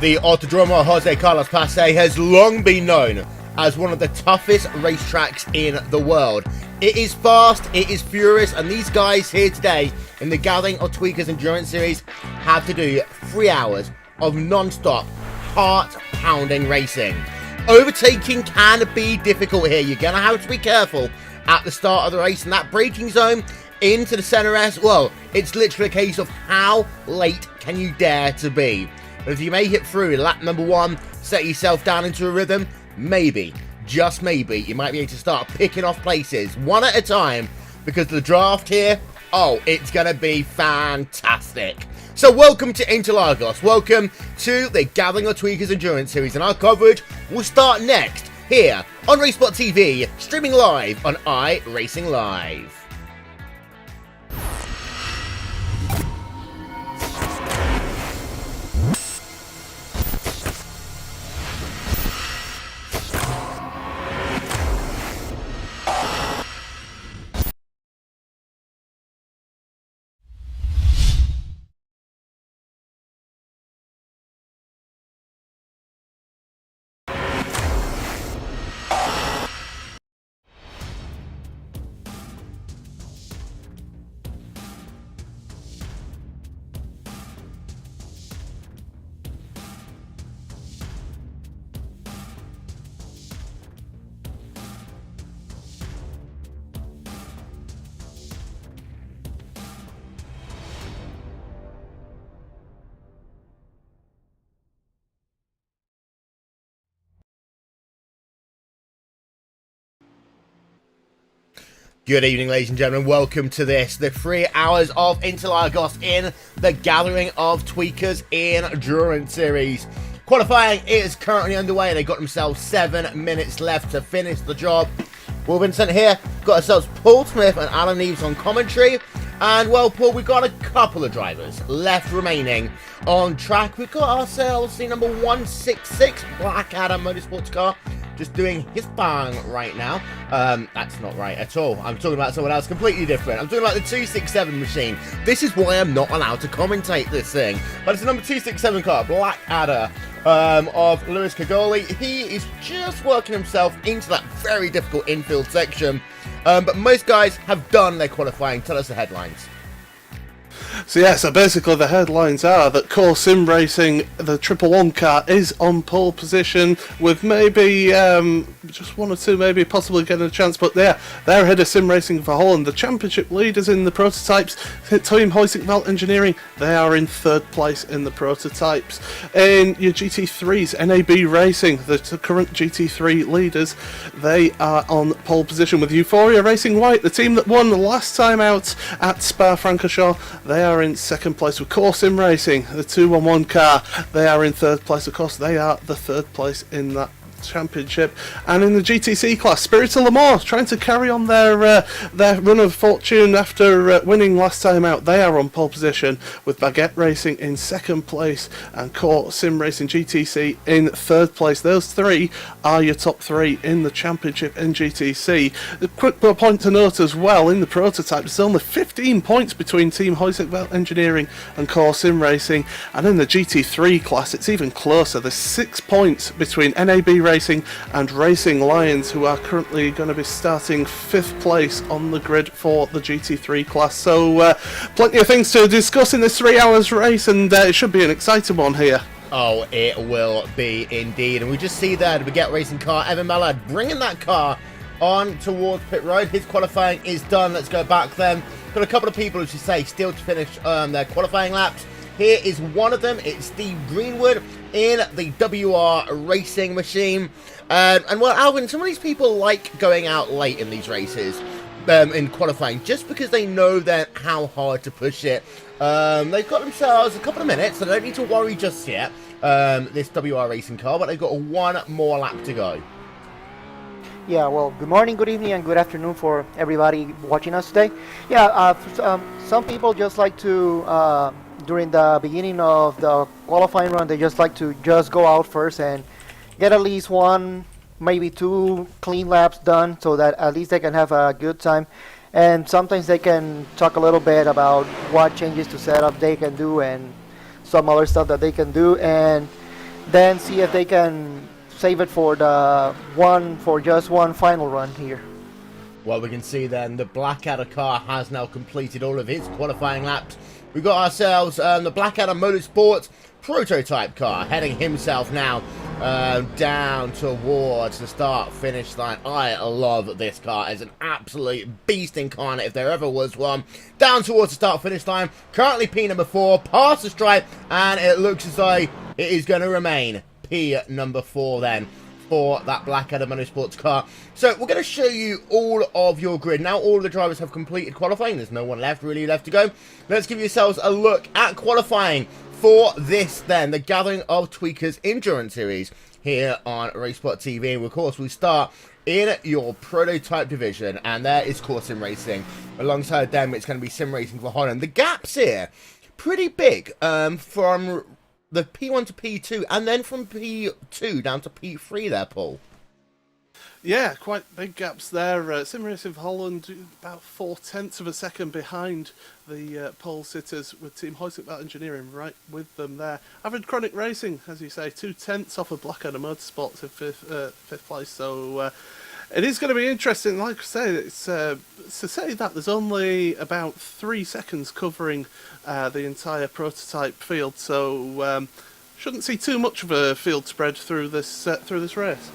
The Autodromo Jose Carlos Pace has long been known as one of the toughest racetracks in the world. It is fast, it is furious, and these guys here today in the Gathering of Tweakers Endurance Series have to do 3 hours of non-stop, heart-pounding racing. Overtaking can be difficult here. You're going to have to be careful at the start of the race, and that braking zone into the center S, well, it's literally a case of how late can you dare to be. But if you make it through lap number 1, set yourself down into a rhythm, maybe, just maybe, you might be able to start picking off places one at a time, because the draft here, oh, it's going to be fantastic. So welcome to Interlagos, welcome to the Gathering of Tweakers Endurance Series, and our coverage will start next here on RaceSpotTV, streaming live on iRacingLive. Good evening, ladies and gentlemen. Welcome to the 3 hours of Interlagos in the Gathering of Tweakers Endurance Series. Qualifying is currently underway. They got themselves 7 minutes left to finish the job. We've been sent here. Got ourselves Paul Smith and Alan Neves on commentary. And, well, Paul, we've got a couple of drivers left remaining on track. We've got ourselves the number 166 Blackadder Motorsports car. Just doing his bang right now. That's not right at all. I'm talking about someone else completely different. I'm talking about the 267 machine. This is why I'm not allowed to commentate this thing. But it's the number 267 car, Blackadder, of Lewis Kagoli. He is just working himself into that very difficult infield section. But most guys have done their qualifying. Tell us the headlines. So basically the headlines are that Core Sim Racing, the 111 car, is on pole position with maybe just one or two maybe possibly getting a chance, but they're ahead of Sim Racing for Holland. The championship leaders in the prototypes, Team Huizinga Engineering, they are in 3rd place in the prototypes. In your GT3s, NAB Racing, the current GT3 leaders, they are on pole position with Euphoria Racing White, the team that won last time out at Spa-Francorchamps. They are in 2nd place with Core Sim Racing, the 211 car. They are in 3rd place, of course. They are the 3rd place in that championship. And in the GTC class, Spirit of Le Mans trying to carry on their run of fortune after winning last time out. They are on pole position with Baguette Racing in 2nd place and Core Sim Racing GTC in 3rd place. Those 3 are your top 3 in the championship in GTC. A quick point to note as well, in the prototype there's only 15 points between Team Huizinga Engineering and Core Sim Racing, and in the GT3 class it's even closer. There's 6 points between NAB Racing and Racing Lions, who are currently going to be starting 5th place on the grid for the GT3 class. So plenty of things to discuss in this 3 hours race, and it should be an exciting one here. Oh, it will be indeed. And we just see there the Baguette Racing car, Evan Mallard bringing that car on towards pit road. His qualifying is done. Let's go back then. Got a couple of people, as you say, still to finish their qualifying laps. Here is one of them. It's Steve Greenwood in the WR Racing machine. And well, Alvin, some of these people like going out late in these races in qualifying just because they know that how hard to push it. They've got themselves a couple of minutes, so they don't need to worry just yet, this WR Racing car, but they've got one more lap to go. Yeah, well, good morning, good evening, and good afternoon for everybody watching us today. Yeah, some people just like to, during the beginning of the qualifying run, they just like to just go out first and get at least 1, maybe 2 clean laps done, so that at least they can have a good time. And sometimes they can talk a little bit about what changes to setup they can do and some other stuff that they can do. And then see if they can save it for just one final run here. Well, we can see then the Blackadder car has now completed all of his qualifying laps. We've got ourselves the Blackadder Motorsports prototype car heading himself now down towards the start-finish line. I love this car. It's an absolute beast incarnate if there ever was one. Down towards the start-finish line. Currently P number 4, past the stripe, and it looks as though it is going to remain P number 4 then for that Blackadder Motorsports car. So we're going to show you all of your grid. Now all the drivers have completed qualifying. There's no one really left to go. Let's give yourselves a look at qualifying for this then, the Gathering of Tweakers Endurance Series here on RaceSpotTV. Of course, we start in your prototype division, and there is core sim racing. Alongside them, it's going to be sim racing for Holland. The gaps here, pretty big from the P1 to P2, and then from P2 down to P3 there, Paul. Yeah, quite big gaps there. Sim Racing for Holland about 0.4 of a second behind the pole sitters, with Team Hoysick Engineering right with them there. Avid Chronic Racing, as you say, 0.2 off of Blackadder Motorsports in fifth place. So it is going to be interesting. Like I say, it's to say that there's only about 3 seconds covering the entire prototype field, so shouldn't see too much of a field spread through this race.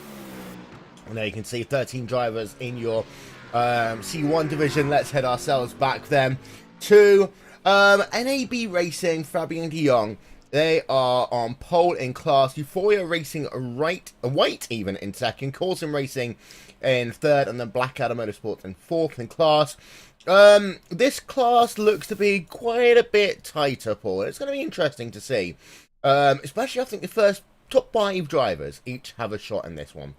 And there you can see 13 drivers in your C1 division. Let's head ourselves back then to NAB Racing, Fabian de Jong. They are on pole in class. Euphoria Racing White even in second. Corsim Racing in third, and then Blackadder Motorsports in fourth in class. This class looks to be quite a bit tighter, Paul. It's going to be interesting to see. Especially, I think the first top 5 drivers each have a shot in this one.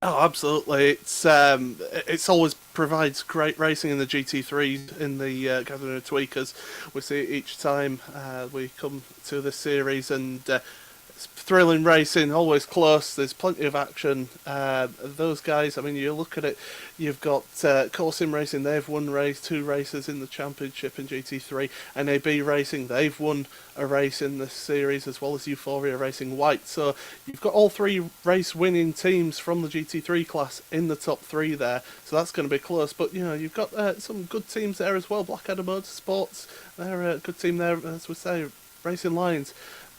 Oh, absolutely! It's always provides great racing in the GT3 in the Gathering of Tweakers. We see it each time we come to this series, and it's thrilling racing, always close. There's plenty of action. Those guys, I mean, you look at it. You've got Corsim Racing. They've won 2 races in the championship in GT3. NAB Racing. They've won a race in this series, as well as Euphoria Racing White. So you've got all 3 race-winning teams from the GT3 class in the top 3 there. So that's going to be close. But you know, you've got some good teams there as well. Blackadder Motorsports. They're a good team there, as we say. Racing Lions.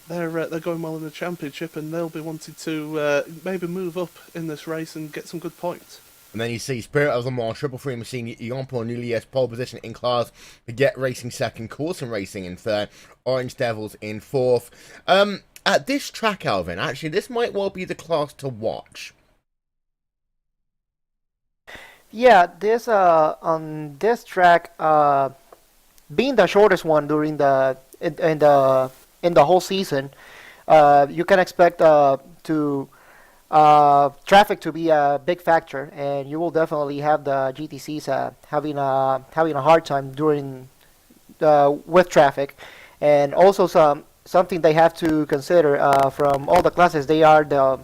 They're going well in the championship, and they'll be wanting to maybe move up in this race and get some good points. And then you see Spirit of the Mall, Triple Free Machine, Yompo Nulies pole position in class, Get Racing second, Corson Racing in third, Orange Devils in fourth. At this track, Alvin, actually, this might well be the class to watch. Yeah, this on this track, being the shortest one during in the whole season, you can expect traffic to be a big factor, and you will definitely have the GTCs having a hard time with traffic, and also something they have to consider from all the classes. They are the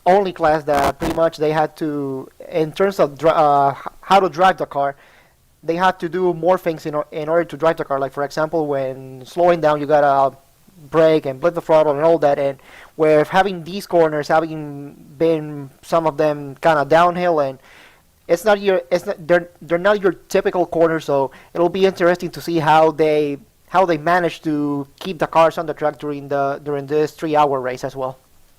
only class that pretty much they had to, in terms of how to drive the car, they had to do more things in order to drive the car. Like, for example, when slowing down, you gotta brake and blip the throttle and all that, and with having these corners having been some of them kind of downhill, and they're not your typical corners, so it'll be interesting to see how they manage to keep the cars on the track during this 3-hour race as well.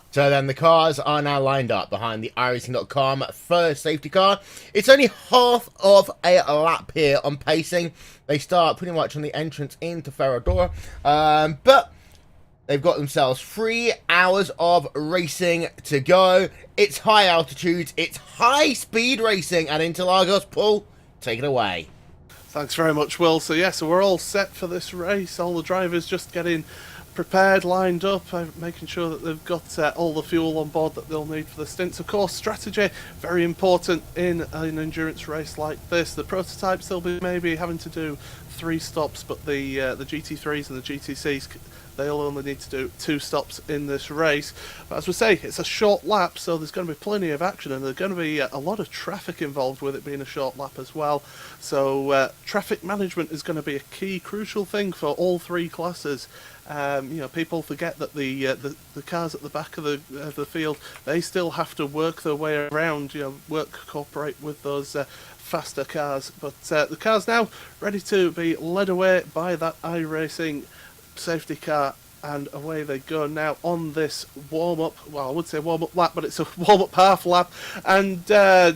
So then the cars are now lined up behind the iRacing.com first safety car. It's only half of a lap here on pacing. They start pretty much on the entrance into Ferradura, but they've got themselves 3 hours of racing to go. It's high altitude, it's high speed racing at Interlagos. Paul, take it away. Thanks very much, Will. So yeah, so we're all set for this race. All the drivers just getting prepared, lined up, making sure that they've got all the fuel on board that they'll need for the stints. Of course, strategy, very important in an endurance race like this. The prototypes, they'll be maybe having to do 3 stops, but the GT3s and the GT6s, they'll only need to do 2 stops in this race. But as we say, it's a short lap, so there's going to be plenty of action, and there's going to be a lot of traffic involved with it being a short lap as well. So traffic management is going to be a key, crucial thing for all 3 classes. People forget that the cars at the back of the field, they still have to work their way around, cooperate with those faster cars. But the car's now ready to be led away by that iRacing safety car, and away they go now on this warm-up, well, I would say warm-up lap, but it's a warm-up half lap. And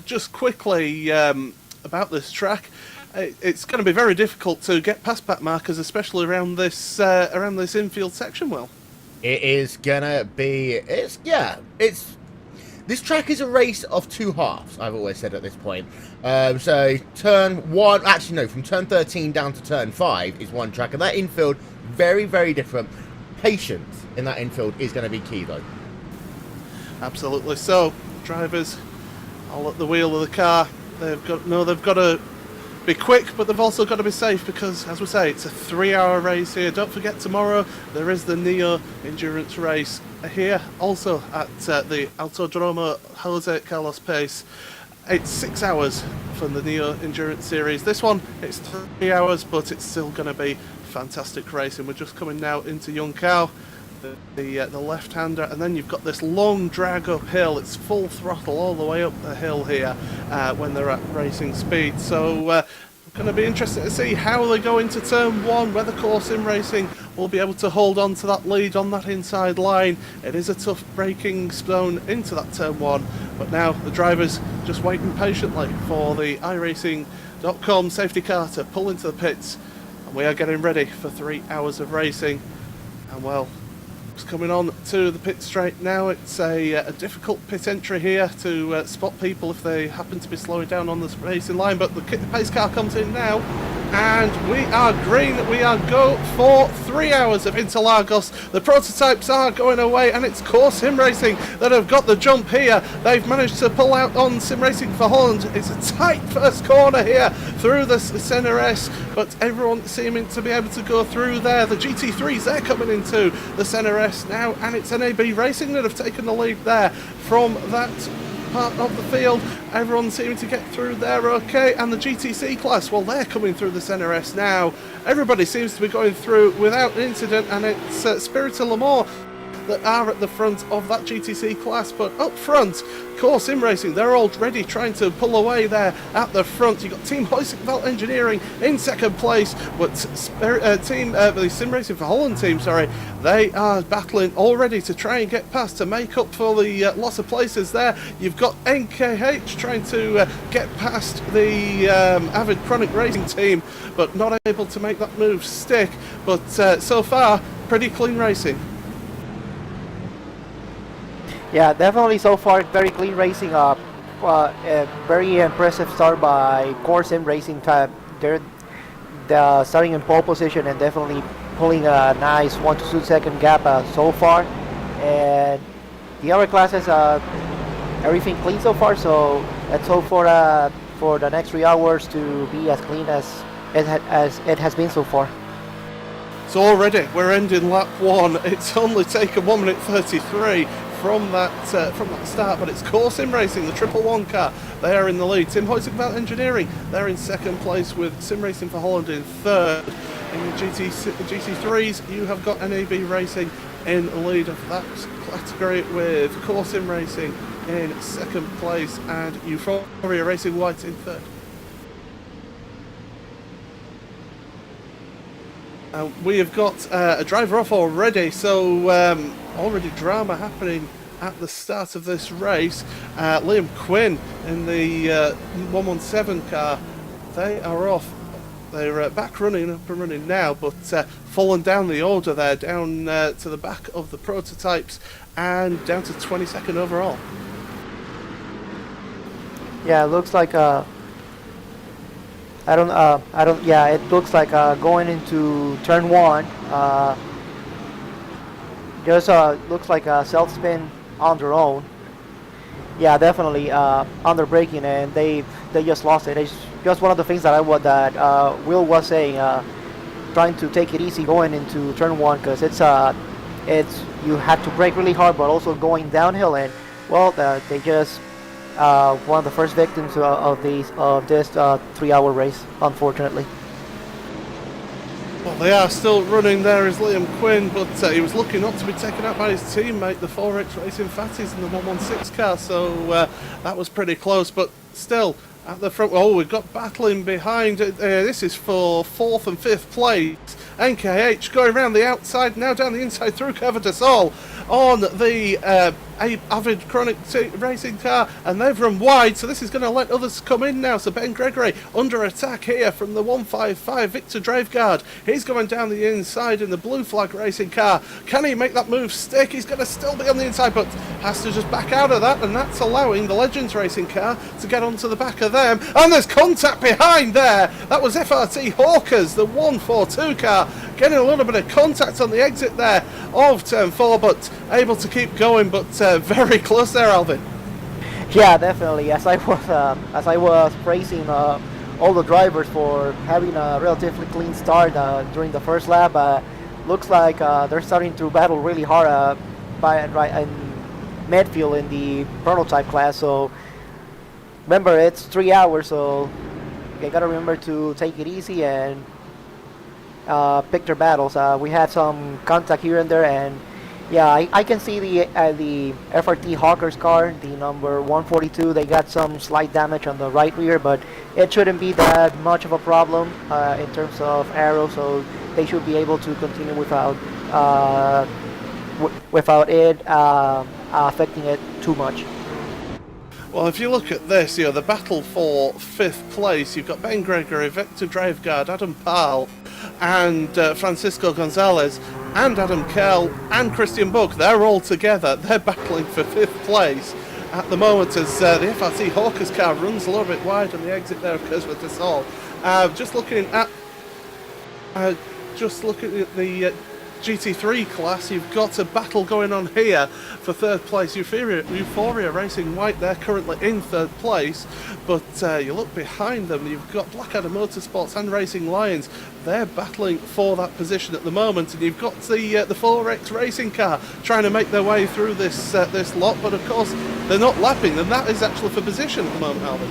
just quickly about this track, it's going to be very difficult to get past back markers, especially around this infield section. Well, it is gonna be. This track is a race of 2 halves. I've always said at this point. So turn 1, actually no, from turn 13 down to turn 5 is one track, and that infield very, very different. Patience in that infield is going to be key, though. Absolutely. So drivers all at the wheel of the car. They've got to be quick, but they've also got to be safe, because, as we say, it's a 3-hour race here. Don't forget, tomorrow there is the Neo endurance race here, also at the Autodromo Jose Carlos Pace. It's 6 hours from the Neo endurance series. This one, it's 3 hours, but it's still going to be fantastic racing. We're just coming now into Junção, the left-hander, and then you've got this long drag uphill. It's full throttle all the way up the hill here when they're at racing speed. So going to be interesting to see how they go into turn 1, whether Core Sim Racing will be able to hold on to that lead on that inside line. It is a tough braking zone into that turn 1, but now the drivers just waiting patiently for the iRacing.com safety car to pull into the pits, and we are getting ready for 3 hours of racing. And well, it's coming on to the pit straight now. It's a difficult pit entry here to spot people if they happen to be slowing down on the racing line, but the pace car comes in now, and we are green. We are go for 3 hours of Interlagos. The prototypes are going away, and it's Core Sim Racing that have got the jump here. They've managed to pull out on Sim Racing for Holland. It's a tight first corner here through the CNRS, but everyone seeming to be able to go through there. The GT3s, they're coming into the CNRS now, and it's NAB Racing that have taken the lead there from that part of the field. Everyone seeming to get through there okay, and the GTC class, well, they're coming through the CNRS now. Everybody seems to be going through without incident, and it's Spirit of Le Mans that are at the front of that GTC class. But up front, Core Sim Racing, they're already trying to pull away there at the front. You've got Team Huizenveld Engineering in second place, but the Sim Racing for Holland team, they are battling already to try and get past to make up for the loss of places there. You've got NKH trying to get past the Avid Chronic Racing team, but not able to make that move stick. But so far, pretty clean racing. Yeah, definitely so far very clean racing. A very impressive start by Core Sim Racing. They're starting in pole position and definitely pulling a nice 1 to 2 second gap so far. And the other classes, everything clean so far. So let's hope for the next 3 hours to be as clean as it has been so far. So already we're ending lap 1. It's only taken 1 minute 33 from that start, but it's Core Sim Racing, the 111 car. They are in the lead. Team Huizenveld Engineering, they're in second place with Sim Racing for Holland in third. In the GT3s, you have got NAB Racing in the lead of that category with Core Sim Racing in second place and Euphoria Racing White in third. We have got a driver off already, so already drama happening at the start of this race. Liam Quinn in the 117 car, they are off. They're back running, up and running now, but fallen down the order there, down to the back of the prototypes and down to 22nd overall. Yeah, it looks like it looks like going into turn 1. Just looks like a self spin on their own. Yeah, definitely under braking, and they just lost it. just one of the things that Will was saying, trying to take it easy going into turn one, because it's you have to brake really hard, but also going downhill, and well, they just one of the first victims of this 3-hour race, unfortunately. Well, they are still running there as Liam Quinn, but he was lucky not to be taken out by his teammate, the 4X Racing Fatties in the 116 car, so that was pretty close, but still, at the front, oh, we've got battling behind. This is for 4th and 5th place. NKH going around the outside, now down the inside through Cover de Sol on the Avid Chronic racing car, and they've run wide, so this is going to let others come in now. So Ben Gregory under attack here from the 155 Victor Draveguard. He's going down the inside in the Blue Flag racing car. Can he make that move stick? He's going to still be on the inside, but has to just back out of that, and that's allowing the Legends racing car to get onto the back of them. And there's contact behind there. That was FRT Hawkers, the 142 car, getting a little bit of contact on the exit there of turn 4, but able to keep going, but very close there, Alvin. Yeah, definitely. As I was praising all the drivers for having a relatively clean start during the first lap, looks like they're starting to battle really hard right in midfield in the prototype class. So remember, it's 3 hours, so you gotta remember to take it easy and pick their battles. We had some contact here and there, and yeah, I can see the FRT Hawkers car, the number 142. They got some slight damage on the right rear, but it shouldn't be that much of a problem in terms of aero, so they should be able to continue without it affecting it too much. Well, if you look at this, you know, the battle for 5th place, you've got Ben Gregory, Victor Draveguard, Adam Powell, and Francisco Gonzalez, and Adam Kell, and Christian Buck. They're all together. They're battling for 5th place at the moment as the FRT Hawkers car runs a little bit wide on the exit there of Cosworth de Sol. Just looking at the GT3 class, you've got a battle going on here for 3rd place. Euphoria Racing White, they're currently in 3rd place, but you look behind them, you've got Blackadder Motorsports and Racing Lions. They're battling for that position at the moment, and you've got the 4X racing car trying to make their way through this lot, but of course they're not lapping, and that is actually for position at the moment, Alvin.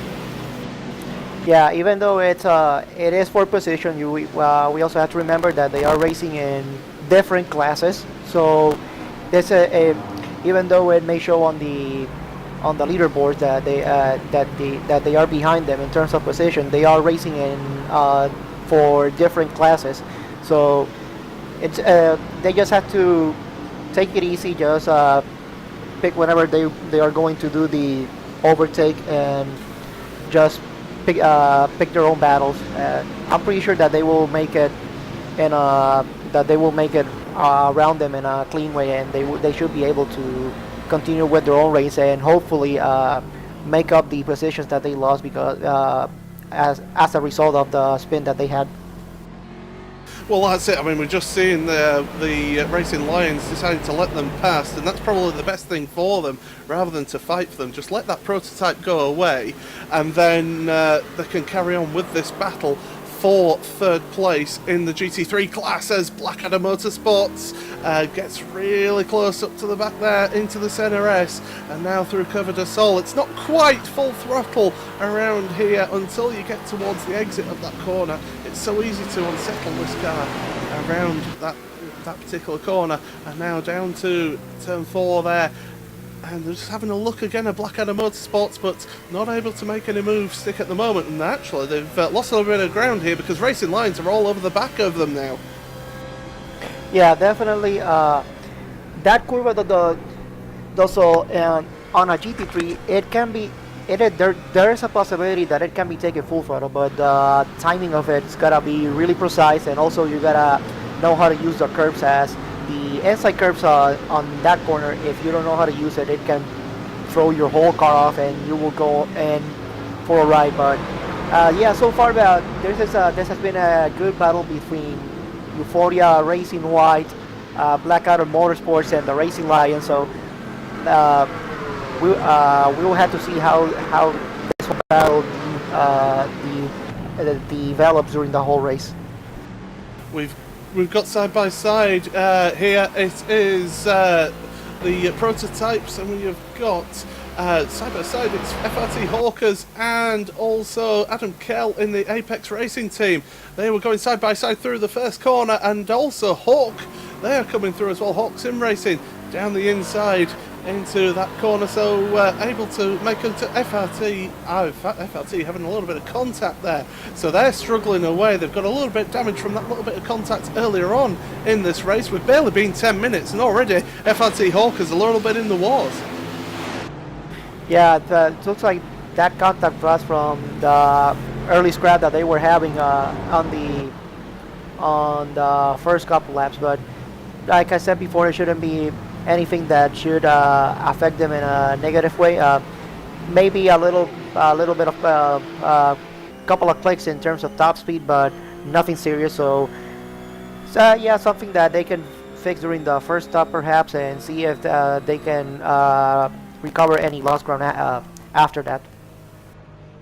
Yeah, even though it is for position, we also have to remember that they are racing in different classes. So there's even though it may show on the leaderboard that they are behind them in terms of position, they are racing in for different classes. So it's they just have to take it easy, just pick whenever they are going to do the overtake, and just pick their own battles. I'm pretty sure that they will make it around them in a clean way, and they should be able to continue with their own race and hopefully make up the positions that they lost because as a result of the spin that they had. Well, that's it. I mean, we're just seeing the Racing Lions deciding to let them pass, and that's probably the best thing for them, rather than to fight for them. Just let that prototype go away, and then they can carry on with this battle for 3rd place in the GT3 class as Blackadder Motorsports gets really close up to the back there into the Senna S, and now through Cover de Sol. It's not quite full throttle around here until you get towards the exit of that corner. It's so easy to unsettle this car around that particular corner, and now down to turn 4 there. And they're just having a look again at Blackadder Motorsports, but not able to make any moves stick at the moment. And actually, they've lost a little bit of ground here because Racing Lions are all over the back of them now. Yeah, definitely. That curva, also on a GT3, it can be. There is a possibility that it can be taken full throttle, but the timing of it's gotta be really precise, and also you gotta know how to use the curbs, as the inside curbs on that corner, if you don't know how to use it, it can throw your whole car off and you will go in for a ride. But yeah, so far this has been a good battle between Euphoria Racing White, Blackadder Motorsports, and the Racing Lions. So we will have to see how this will battle the develops during the whole race. We've got side by side here. It is the prototypes, and we have got side by side. It's FRT Hawkers and also Adam Kell in the Apex Racing team. They were going side by side through the first corner, and also Hawk. They are coming through as well. Hawk Sim Racing down the inside into that corner, so able to make it to FRT. FRT having a little bit of contact there, so they're struggling away. They've got a little bit of damage from that little bit of contact earlier on in this race. We've barely been 10 minutes and already FRT Hawkers a little bit in the wars. Yeah, it looks like that contact was from the early scrap that they were having on the first couple laps, but like I said before, it shouldn't be anything that should affect them in a negative way. Maybe a little bit of couple of clicks in terms of top speed, but nothing serious. So yeah, something that they can fix during the first stop perhaps, and see if they can recover any lost ground after that.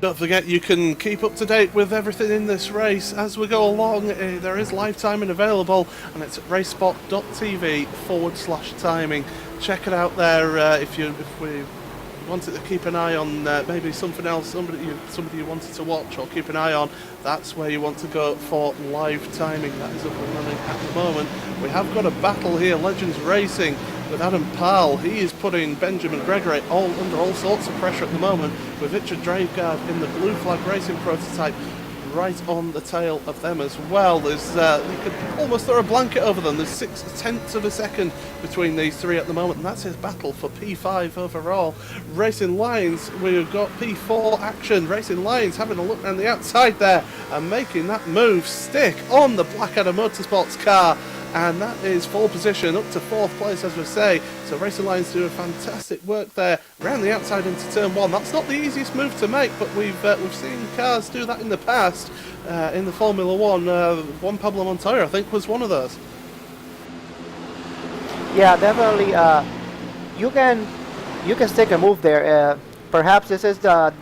Don't forget, you can keep up to date with everything in this race as we go along. There is live timing available, and it's at RaceSpot.tv/timing. Check it out there if we wanted to keep an eye on maybe something else, somebody you wanted to watch or keep an eye on. That's where you want to go for live timing. That is up and running at the moment. We have got a battle here, Legends Racing with Adam Powell. He is putting Benjamin Gregory under all sorts of pressure at the moment, with Richard Draveguard in the Blue Flag Racing prototype right on the tail of them as well. There's you could almost throw a blanket over them. There's 0.6 of a second between these three at the moment, and that's his battle for P5 overall. Racing Lions, we've got P4 action. Racing Lions having a look around the outside there and making that move stick on the Blackadder Motorsports car, and that is pole position up to 4th place, as we say. So Racing Lions do a fantastic work there around the outside into turn 1. That's not the easiest move to make, but we've seen cars do that in the past in the Formula 1. Juan Pablo Montoya, I think, was one of those. Yeah, definitely. You can stick a move there. Perhaps this is that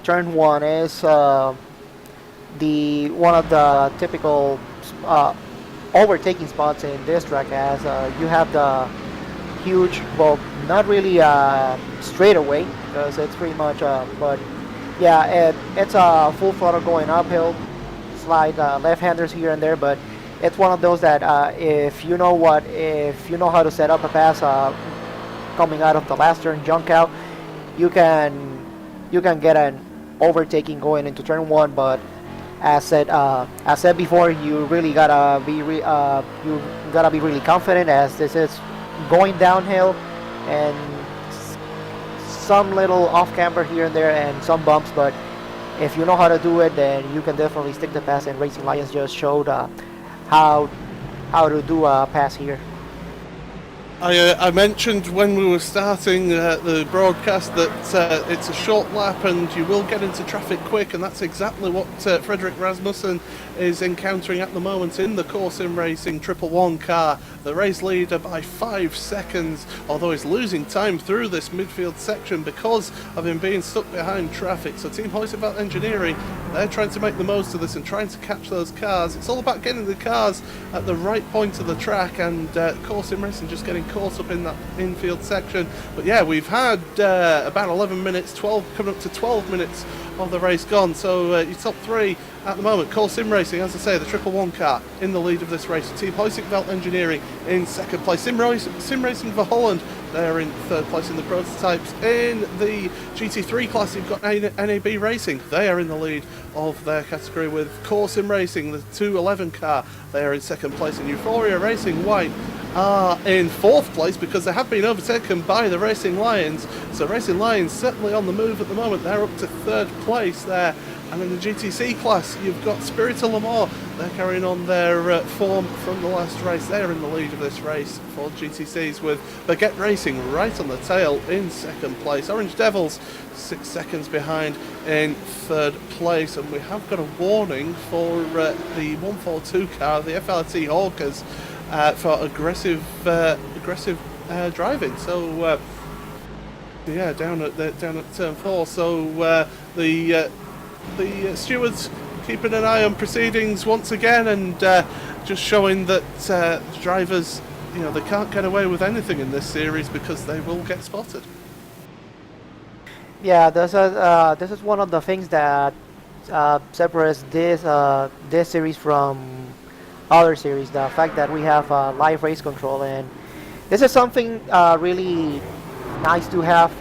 turn 1 is the one of the typical overtaking spots in this track, as you have the huge, well, not really straight away, because it's pretty much but yeah, it's a full throttle going uphill, slide left-handers here and there, but it's one of those that if you know how to set up a pass coming out of the last turn, junk out, you can get an overtaking going into turn 1, but as said before, you really gotta be really confident, as this is going downhill and some little off camber here and there and some bumps. But if you know how to do it, then you can definitely stick the pass. And Racing Lions just showed how to do a pass here. I mentioned when we were starting the broadcast that it's a short lap and you will get into traffic quick, and that's exactly what Frederick Rasmussen is encountering at the moment in the Sim Racing 111 car. The race leader by 5 seconds, although he's losing time through this midfield section because of him being stuck behind traffic. So Team Hoyservelt Engineering, they're trying to make the most of this and trying to catch those cars. It's all about getting the cars at the right point of the track, and Sim Racing just getting caught up in that infield section. But yeah, we've had about 11 minutes, coming up to 12 minutes of the race gone. So your top 3 at the moment: Sim Racing, as I say, the 111 car in the lead of this race. Team Hoyservelt Engineering in 2nd place. Sim Racing for Holland, they're in 3rd place in the prototypes. In the GT3 class, you've got NAB Racing. They are in the lead of their category with Sim Racing, the 211 car. They are in 2nd place. In Euphoria Racing White are in 4th place because they have been overtaken by the Racing Lions. So Racing Lions certainly on the move at the moment. They're up to 3rd place there. And in the GTC class, you've got Spirit of Le Mans. They're carrying on their form from the last race. They're in the lead of this race for GTCs, with Baguette Racing right on the tail in 2nd place. Orange Devils 6 seconds behind in 3rd place. And we have got a warning for the 142 car, the FRT Hawkers, for aggressive driving. So yeah, down at turn 4. So the The stewards keeping an eye on proceedings once again, and just showing that drivers, you know, they can't get away with anything in this series because they will get spotted. Yeah, this is one of the things that separates this series from other series. The fact that we have live race control, and this is something really nice to have.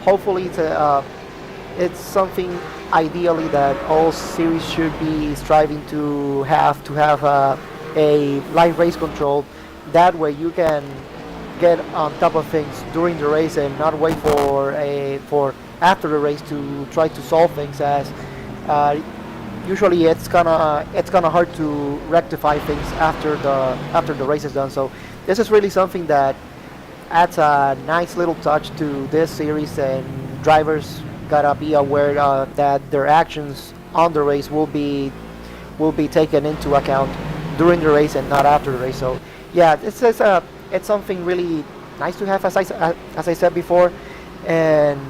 Hopefully, it's something ideally that all series should be striving to have a live race control. That way, you can get on top of things during the race and not wait for after the race to try to solve things, as usually it's kind of hard to rectify things after the race is done. So this is really something that adds a nice little touch to this series, and drivers gotta be aware that their actions on the race will be taken into account during the race and not after the race. So yeah, it's something really nice to have, as I said before, and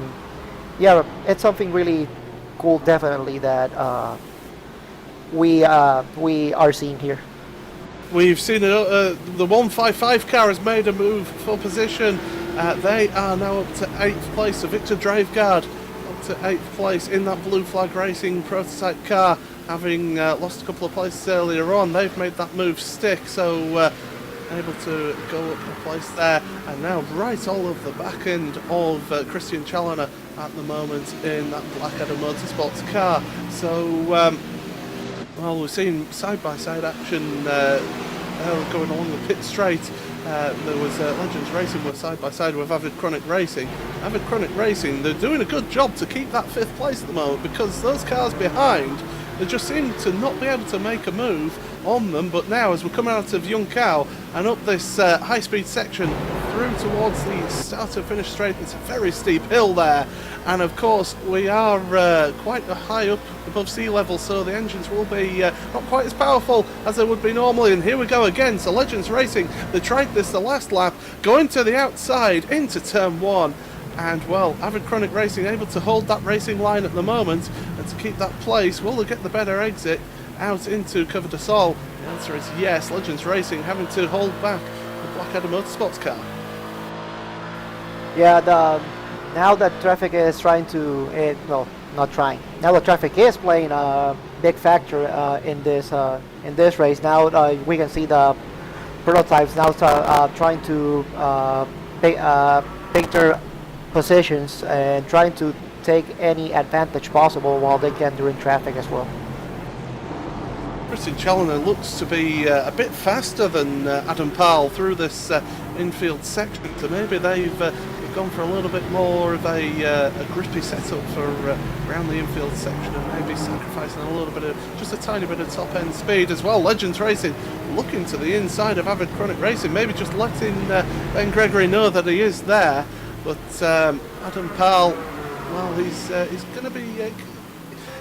yeah, it's something really cool, definitely, that we are seeing here. We've seen the 155 car has made a move for position. They are now up to 8th place. So Victor Dravegaard up to 8th place in that Blue Flag Racing prototype car, having lost a couple of places earlier on. They've made that move stick, so able to go up a place there, and now right all of the back end of Christian Challoner at the moment in that Blackadder Motorsports car. So well, we've seen side-by-side action going along the pit straight. There was Legends Racing were side-by-side with Avid Chronic Racing. Avid Chronic Racing, they're doing a good job to keep that 5th place at the moment, because those cars behind, they just seem to not be able to make a move on them. But now, as we're coming out of Young Cow and up this high-speed section through towards the start and finish straight, it's a very steep hill there, and of course we are quite high up above sea level, so the engines will be not quite as powerful as they would be normally. And here we go again. So Legends Racing, they tried this the last lap, going to the outside into turn 1, and well, Avid Chronic Racing able to hold that racing line at the moment and to keep that place. Will they get the better exit out into Cover de Sol? The answer is yes. Legends Racing having to hold back the Blackadder Motorsports car. Yeah, now that traffic is trying to, no, not trying. Now the traffic is playing a big factor in this race. Now we can see the prototypes now trying to pick their positions and trying to take any advantage possible while they can during traffic as well. Christian Challoner looks to be a bit faster than Adam Powell through this infield section, so maybe they've gone for a little bit more of a grippy setup for around the infield section, and maybe sacrificing a little bit of, just a tiny bit of top end speed as well. Legends Racing looking to the inside of Avid Chronic Racing, maybe just letting Ben Gregory know that he is there. But Adam Powell, well, he's going to be...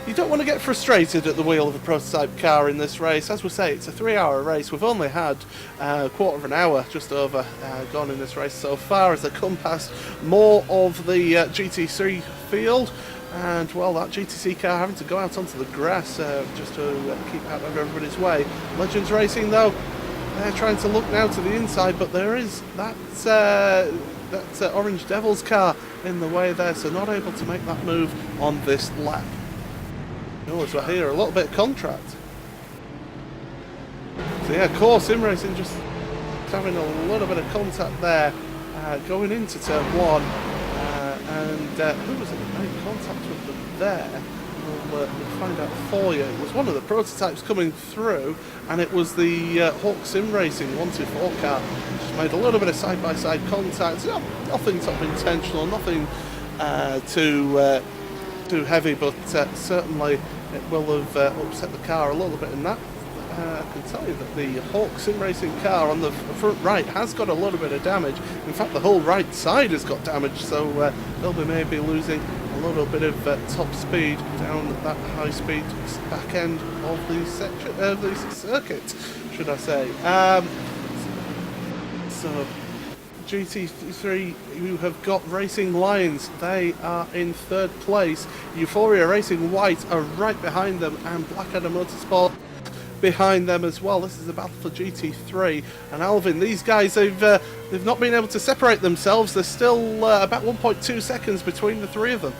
you don't want to get frustrated at the wheel of a prototype car in this race. As we say, it's a 3-hour race. We've only had a quarter of an hour just over gone in this race so far, as they come past more of the GTC field. And, well, that GTC car having to go out onto the grass just to keep out of everybody's way. Legends Racing, though, they're trying to look now to the inside, but there is that Orange Devils car in the way there, so not able to make that move on this lap. As we're here, a little bit of contract. So yeah, Core Sim Racing just having a little bit of contact there, going into turn 1, and who was it that made contact with them there? We'll find out for you. It was one of the prototypes coming through, and it was the Hawk Sim Racing 124 car. Just made a little bit of side-by-side contact. Nothing sort of intentional, nothing too heavy, but certainly it will have upset the car a little bit. And that I can tell you that the Hawk Sim Racing car on the front right has got a little bit of damage. In fact, the whole right side has got damage, so they'll be maybe losing a little bit of top speed down that high speed back end of the section of the circuit, should I say. So GT3, you have got Racing Lions. They are in third place. Euphoria Racing White are right behind them, and Blackadder Motorsport behind them as well. This is a battle for GT3. And Alvin, these guys, they've not been able to separate themselves. There's still about 1.2 seconds between the three of them.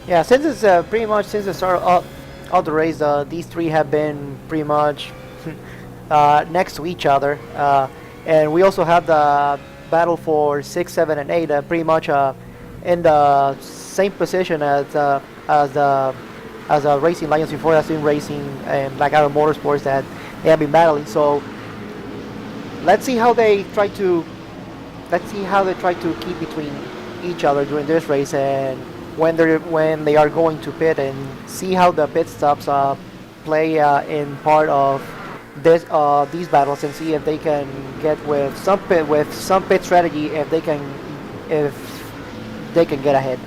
Yeah, since it's pretty much since the start of the race, these three have been pretty much next to each other, and we also have the battle for 6, 7, and 8, pretty much in the same position as Racing Lions before that's been racing and Blackadder Motorsports that they have been battling. So let's see how they try to keep between each other during this race, and when they are going to pit, and see how the pit stops play in part of these battles, and see if they can get with some pit strategy if they can get ahead.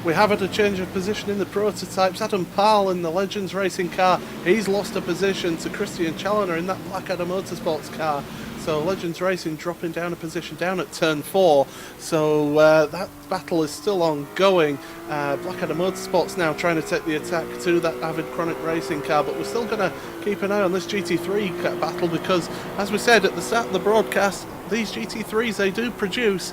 We have had a change of position in the prototypes. Adam Parl in the Legends Racing car, he's lost a position to Christian Challoner in that Blackadder Motorsports car. So Legends Racing dropping down a position down at turn 4. So that battle is still ongoing. Blackadder Motorsports now trying to take the attack to that Avid Chronic Racing car, but we're still going to keep an eye on this GT3 battle because, as we said at the start of the broadcast, these GT3s, they do produce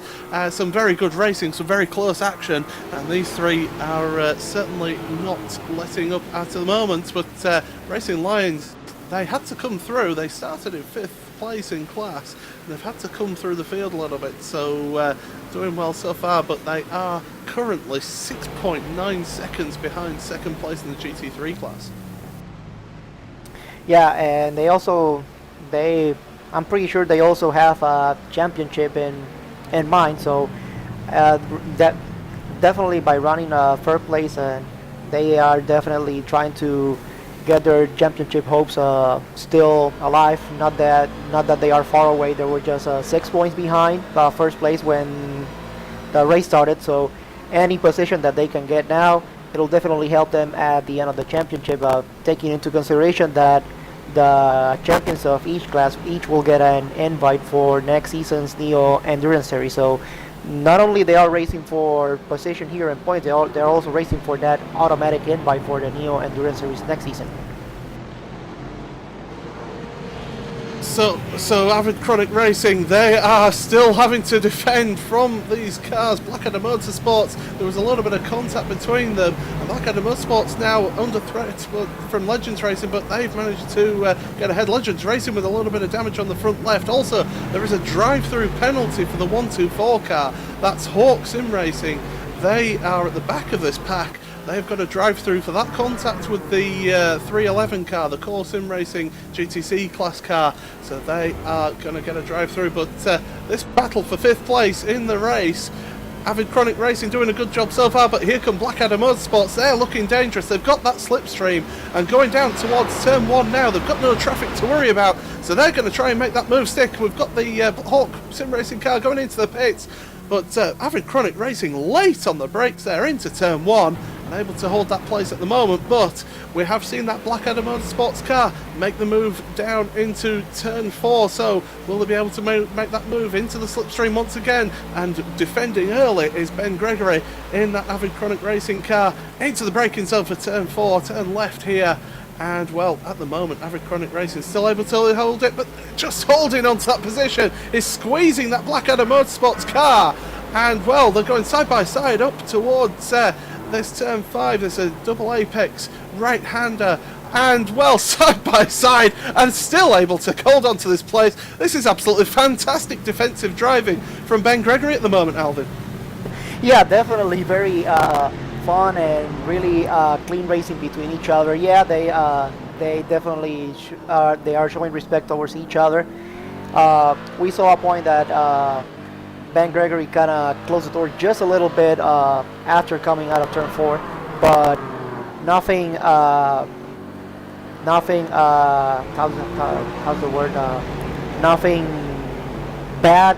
some very good racing, some very close action, and these three are certainly not letting up at the moment. But Racing Lions, they had to come through. They started in 5th place in class. They've had to come through the field a little bit, so doing well so far, but they are currently 6.9 seconds behind 2nd place in the GT3 class. Yeah, and I'm pretty sure they also have a championship in mind, so that definitely by running 3rd place, they are definitely trying to get their championship hopes still alive. Not that they are far away. They were just 6 points behind 1st place when the race started, so any position that they can get now, it'll definitely help them at the end of the championship, taking into consideration that the champions of each class each will get an invite for next season's Neo Endurance Series. So not only they are racing for position here and points, they're also racing for that automatic invite for the Neo Endurance Series next season. So Avid Chronic Racing, they are still having to defend from these cars. Blackadder Motorsports, there was a little bit of contact between them, and Blackadder Motorsports now under threat from Legends Racing, but they've managed to get ahead. Legends Racing with a little bit of damage on the front left. Also, there is a drive-through penalty for the 124 car. That's Hawk Sim Racing. They are at the back of this pack. They've got a drive-through for that contact with the 311 car, the Core Sim Racing GTC class car. So they are going to get a drive-through. But this battle for 5th place in the race, Avid Chronic Racing doing a good job so far, but here come Blackadder Motorsports. They're looking dangerous. They've got that slipstream and going down towards turn 1 now. They've got no traffic to worry about, so they're going to try and make that move stick. We've got the Hawk Sim Racing car going into the pits, but Avid Chronic Racing late on the brakes there into turn 1, able to hold that place at the moment. But we have seen that Blackadder Motorsports car make the move down into turn 4, so will they be able to make that move into the slipstream once again? And defending early is Ben Gregory in that Avid Chronic Racing car into the braking zone for turn 4, turn left here. And well, at the moment, Avid Chronic Racing is still able to hold it, but just holding onto that position is squeezing that Blackadder Motorsports car. And well, they're going side by side up towards this turn 5. There's a double apex right-hander, and well, side by side, and still able to hold on to this place. This is absolutely fantastic defensive driving from Ben Gregory at the moment, Alvin. Yeah, definitely very fun and really clean racing between each other. Yeah, they definitely they are showing respect towards each other. We saw a point that Ben Gregory kind of closed the door just a little bit after coming out of turn 4, but nothing. How's the word? Nothing bad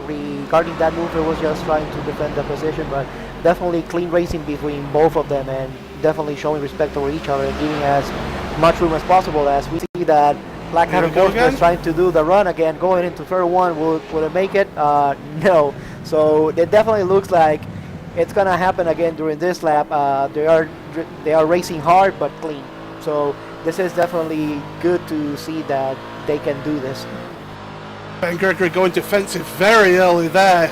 regarding that move. It was just trying to defend the position, but definitely clean racing between both of them, and definitely showing respect over each other and giving as much room as possible. As we see that Black Adder Motorsports trying to do the run again, going into turn 1. Will it make it? No. So it definitely looks like it's gonna happen again during this lap. They are racing hard but clean. So this is definitely good to see that they can do this. Ben Gregory going defensive very early there,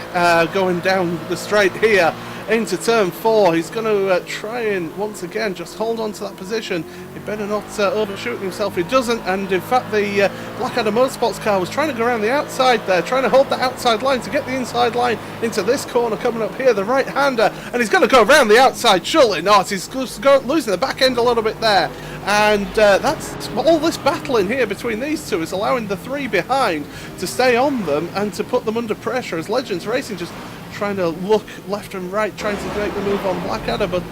going down the straight here into turn 4. He's going to try and once again just hold on to that position. He better not overshoot himself. He doesn't, and in fact the Blackadder Motorsports car was trying to go around the outside there, trying to hold that outside line to get the inside line into this corner coming up here, the right-hander, and he's going to go around the outside. Surely not. He's losing the back end a little bit there. And that's all this battle in here between these two is allowing the 3 behind to stay on them and to put them under pressure, as Legends Racing just trying to look left and right, trying to make the move on Blackadder, but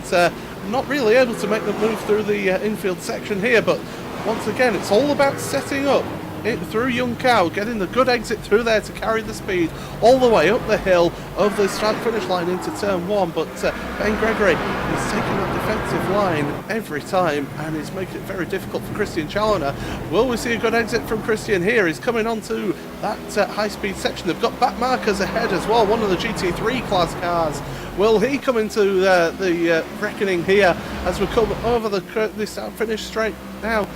not really able to make the move through the infield section here. But once again, it's all about setting up it through Young Cow, getting the good exit through there to carry the speed all the way up the hill of the start finish line into turn 1. But Ben Gregory is taking that defensive line every time and is making it very difficult for Christian Challoner. Will we see a good exit from Christian here? He's coming onto that high-speed section. They've got back markers ahead as well, one of the GT3 class cars. Will he come into the reckoning here as we come over the start finish straight now?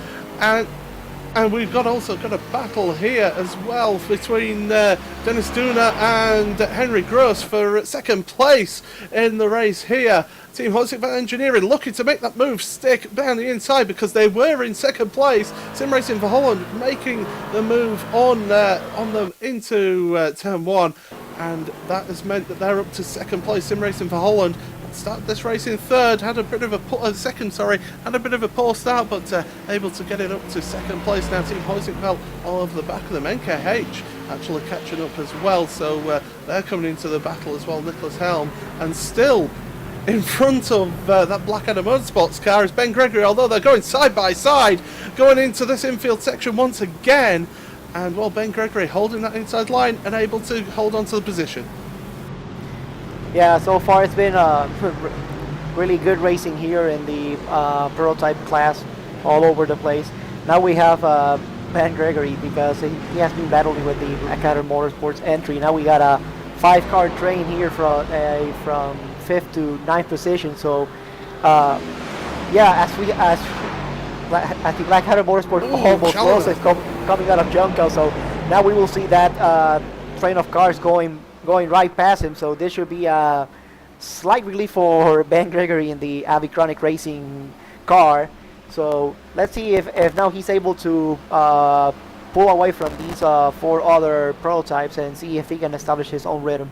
And we've also got a battle here as well between Dennis Duna and Henry Gross for second place in the race here. Team Hoising Engineering looking to make that move stick down the inside because they were in second place. Sim Racing for Holland making the move on them into turn 1, and that has meant that they're up to second place. Sim Racing for Holland started this race in third, had a bit of a poor start, but able to get it up to second place now. Team Hoisingveld all over the back of them. NKH actually catching up as well, so they're coming into the battle as well. Nicholas Helm, and still in front of that Blackadder Motorsports car is Ben Gregory, although they're going side by side going into this infield section once again. And well, Ben Gregory holding that inside line and able to hold on to the position. Yeah, so far it's been really good racing here in the prototype class all over the place. Now we have Ben Gregory because he has been battling with the Blackadder Motorsports entry. Now we got a 5-car train here from 5th to 9th position. So yeah, as the Blackadder Motorsports almost closes coming out of Junco. So now we will see that train of cars going right past him, so this should be a slight relief for Ben Gregory in the Avicronic Racing car. So let's see if now he's able to pull away from these 4 other prototypes and see if he can establish his own rhythm.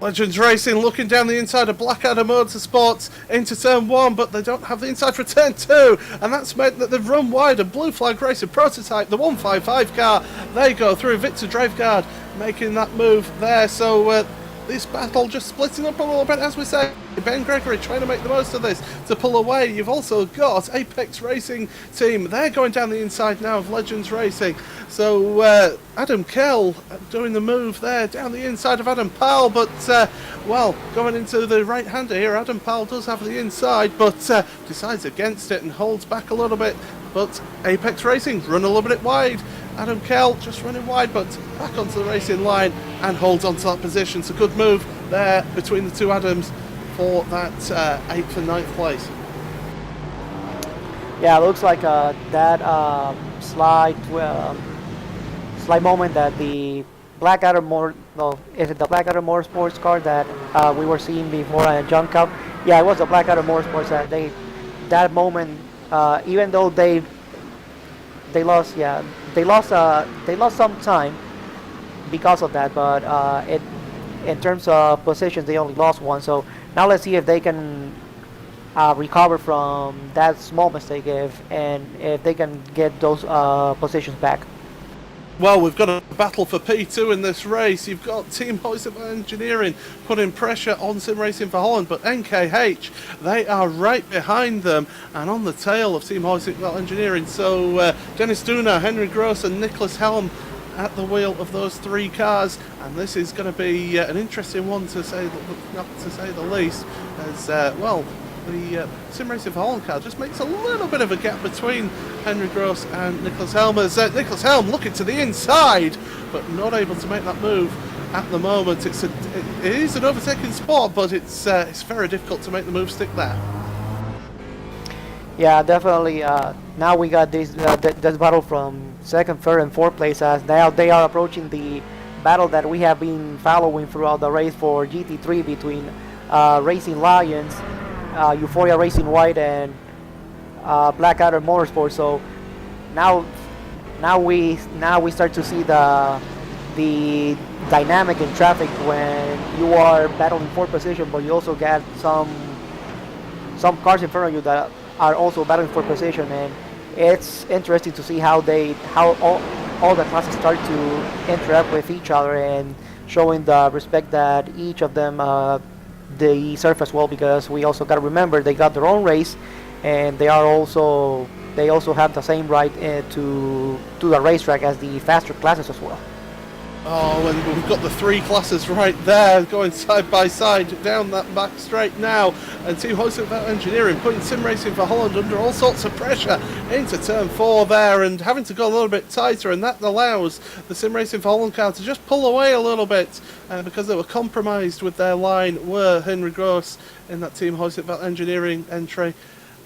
Legends Racing looking down the inside of Blackadder Motorsports into turn 1, but they don't have the inside for turn 2, and that's meant that they've run wide. A Blue Flag Racing prototype, the 155 car, they go through. Victor Dravegaard making that move there, so this battle just splitting up a little bit, as we say. Ben Gregory trying to make the most of this to pull away. You've also got Apex Racing Team. They're going down the inside now of Legends Racing. So Adam Kell doing the move there down the inside of Adam Powell, but well, going into the right-hander here. Adam Powell does have the inside, but decides against it and holds back a little bit. But Apex Racing run a little bit wide. Adam Kell just running wide, but back onto the racing line and holds onto that position. It's a good move there between the two Adams for that 8th and 9th place. Yeah, it looks like that slight moment that the Blackadder Motorsports car that we were seeing before in Junk Cup. Yeah, it was the Blackadder Motorsports that moment, even though they lost some time because of that, but in terms of positions they only lost 1. So now let's see if they can recover from that small mistake, if they can get those positions back. Well, we've got a battle for P2 in this race. You've got Team Hoising Engineering putting pressure on Sim Racing for Holland, but NKH, they are right behind them and on the tail of Team Hoising Engineering. So Dennis Duna, Henry Gross and Nicholas Helm at the wheel of those 3 cars, and this is going to be an interesting one, to say not to say the least, as well, the Sim Racing for Holland car just makes a little bit of a gap between Henry Gross and Nicholas Helm. As Nicholas Helm looking to the inside, but not able to make that move at the moment. It is an overtaking sport, but it's very difficult to make the move stick there. Yeah, definitely. Now we got this battle from second, third, and fourth place, as now they are approaching the battle that we have been following throughout the race for GT3 between Racing Lions, Euphoria Racing White, and Blackadder Motorsport. So now we start to see the dynamic in traffic when you are battling fourth position, but you also get some cars in front of you that are also battling for position, and it's interesting to see how all the classes start to interact with each other and showing the respect that each of them they serve as well, because we also got to remember they got their own race, and they also have the same right to the racetrack as the faster classes as well. Oh, and we've got the three classes right there going side by side down that back straight now, and Team Hoisted Engineering putting Sim Racing for Holland under all sorts of pressure into turn 4 there, and having to go a little bit tighter, and that allows the Sim Racing for Holland car to just pull away a little bit, because they were compromised with their line were Henry Gross in that Team Hoisted Engineering entry.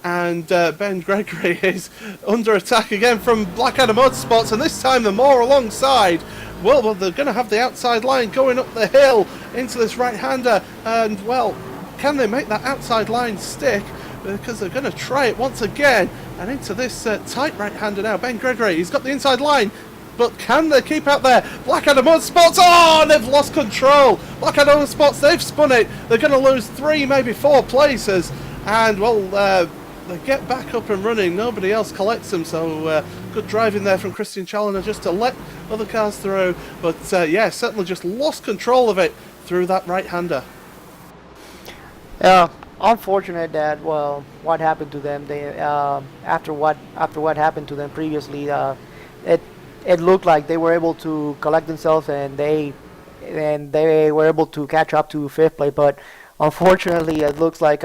And Ben Gregory is under attack again from Blackadder Motorsports, and this time they're more alongside. Well, they're going to have the outside line going up the hill into this right-hander, and, well, can they make that outside line stick? Because they're going to try it once again, and into this tight right-hander now. Ben Gregory, he's got the inside line, but can they keep out there? Blackadder Motorsports, oh, they've lost control. Blackadder Motorsports, they've spun it. They're going to lose 3, maybe 4 places, and, well, they get back up and running. Nobody else collects them, so good driving there from Christian Challoner just to let other cars through. But yeah, certainly just lost control of it through that right-hander. Yeah, unfortunate that what happened to them. They after what happened to them previously, it looked like they were able to collect themselves, and they were able to catch up to 5th place. But unfortunately, it looks like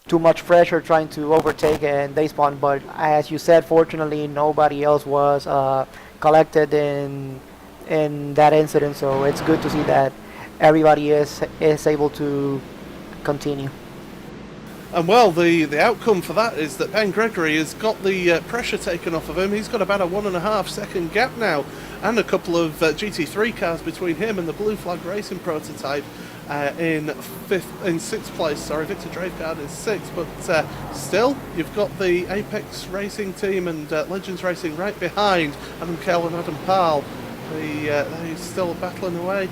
too much pressure trying to overtake, and they spawned. But as you said, fortunately nobody else was collected in that incident, so it's good to see that everybody is able to continue. And well, the outcome for that is that Ben Gregory has got the pressure taken off of him. He's got about a 1.5 second gap now, and a couple of GT3 cars between him and the Blue Flag Racing prototype in 6th place. Sorry, Victor Draveguard is 6th, but still, you've got the Apex Racing team and Legends Racing right behind Adam Kell and Adam Parl. They're still battling away.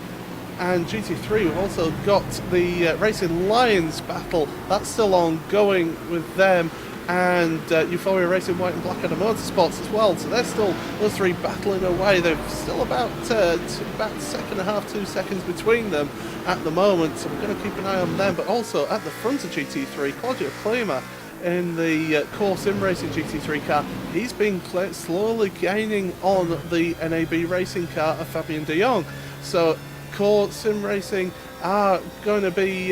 And GT3, we've also got the Racing Lions battle. That's still ongoing with them. And Euphoria Racing White and Blackadder Motorsports as well. So they're still, those three battling away. They're still about second and a half, 2 seconds between them at the moment. So we're going to keep an eye on them. But also at the front of GT3, Claudio Klima in the Core Sim Racing GT3 car. He's been slowly gaining on the NAB Racing car of Fabian de Jong. So Core Sim Racing are going to be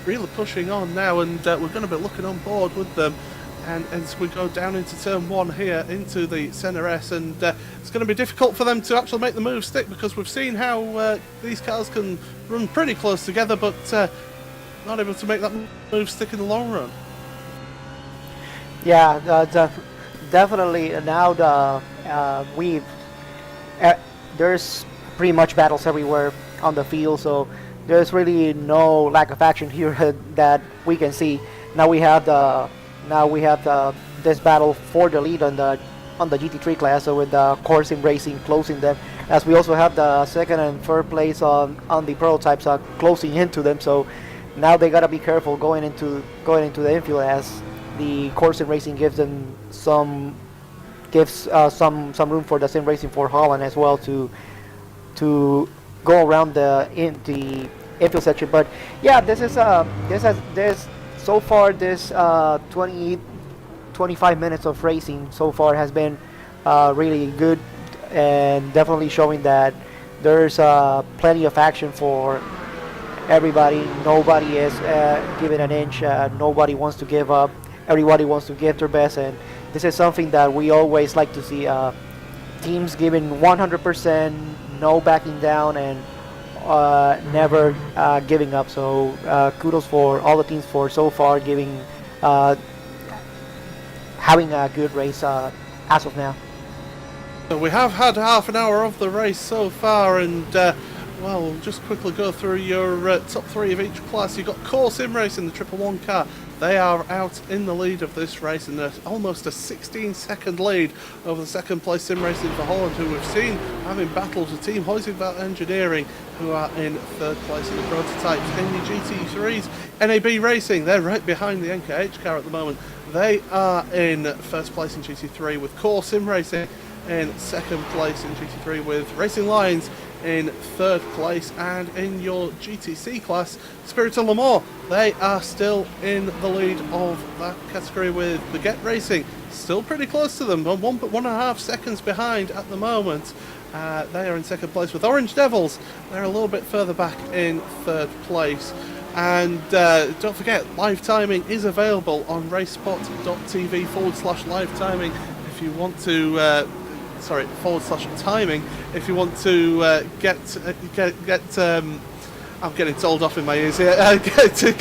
really pushing on now, and we're going to be looking on board with them. And as we go down into turn 1 here into the Senna S, and it's going to be difficult for them to actually make the move stick, because we've seen how these cars can run pretty close together, but not able to make that move stick in the long run. Yeah, definitely. Now there's pretty much battles everywhere on the field, so there's really no lack of action here that we can see. Now we have this battle for the lead on the GT3 class, so with the Core Sim Racing closing them, as we also have the 2nd and 3rd place on the prototypes closing into them. So now they gotta be careful going into the infield, as the Core Sim Racing gives some room for the Sim Racing for Holland as well to go around the infield section. But yeah, so far this 25 minutes of racing so far has been really good, and definitely showing that there's plenty of action for everybody. Nobody is giving an inch. Nobody wants to give up. Everybody wants to give their best, and this is something that we always like to see. Teams giving 100%, no backing down, and never giving up. So kudos for all the teams for so far having a good race as of now. So we have had half an hour of the race so far, and well, we'll just quickly go through your top three of each class. You've got Core Sim Racing, the 111 car. They are out in the lead of this race, and almost a 16-second lead over the second place Sim Racing for Holland, who we've seen having battles with Team Huizenbelt Engineering, who are in third place in the prototypes. In the GT3s, NAB Racing, they're right behind the NKH car at the moment. They are in first place in GT3 with Core Sim Racing, in second place in GT3 with Racing Lions in third place, and in your GTC class, Spirit of Le Mans, they are still in the lead of that category with Baguette Racing, still pretty close to them, 1.5 seconds behind at the moment. They are in second place with Orange Devils, they're a little bit further back in third place. And don't forget, live timing is available on RaceSpotTV/live timing if you want to /timing if you want to get I'm getting told off in my ears here. Get to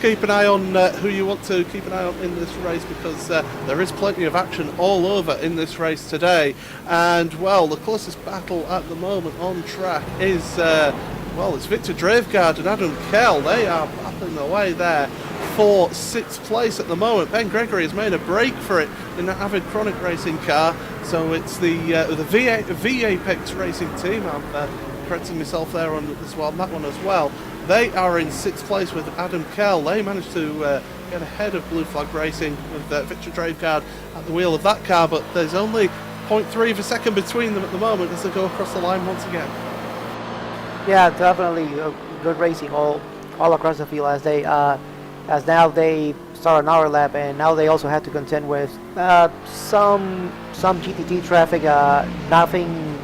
keep an eye on who you want to keep an eye on in this race, because there is plenty of action all over in this race today. And well, the closest battle at the moment on track is well, it's Victor Dravegaard and Adam Kell. They are battling their way there for 6th place at the moment. Ben Gregory has made a break for it in that Avid Chronic Racing car, so it's the V Apex Racing team. I'm correcting myself there on that one as well. They are in 6th place with Adam Kell. They managed to get ahead of Blue Flag Racing with Victor Dravegaard at the wheel of that car, but there's only 0.3 of a second between them at the moment as they go across the line once again. Yeah, definitely good racing all across the field as now they start another lap, and now they also have to contend with some GTT traffic. Nothing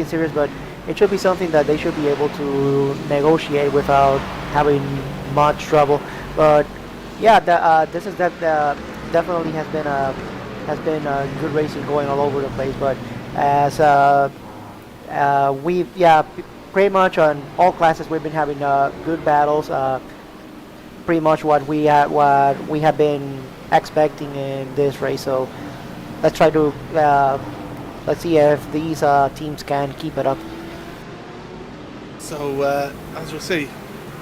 serious, but it should be something that they should be able to negotiate without having much trouble. But yeah, this is definitely has been good racing going all over the place. But as pretty much on all classes we've been having good battles. Pretty much what we have been expecting in this race. So let's try to let's see if these teams can keep it up. So as we see,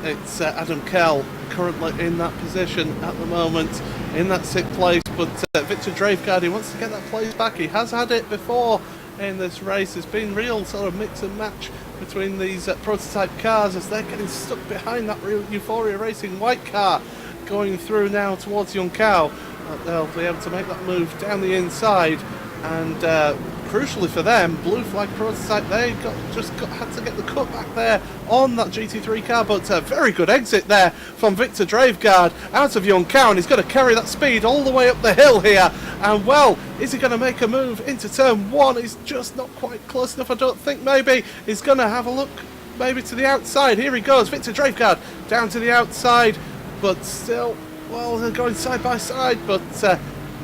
it's Adam Kell currently in that position at the moment, in that 6th place. But Victor Dravegaard, he wants to get that place back. He has had it before in this race. There's been real sort of mix and match between these prototype cars as they're getting stuck behind that real Euphoria Racing white car going through now towards Yuncao. They'll be able to make that move down the inside, and crucially for them, Blue Flag Prototype, they had to get the cut back there on that GT3 car, but a very good exit there from Victor Dravegaard out of Yuncao, and he's going to carry that speed all the way up the hill here. And well, is he going to make a move into turn 1? He's just not quite close enough, I don't think. Maybe he's going to have a look maybe to the outside. Here he goes, Victor Dravegaard down to the outside, but still, well, they're going side by side, but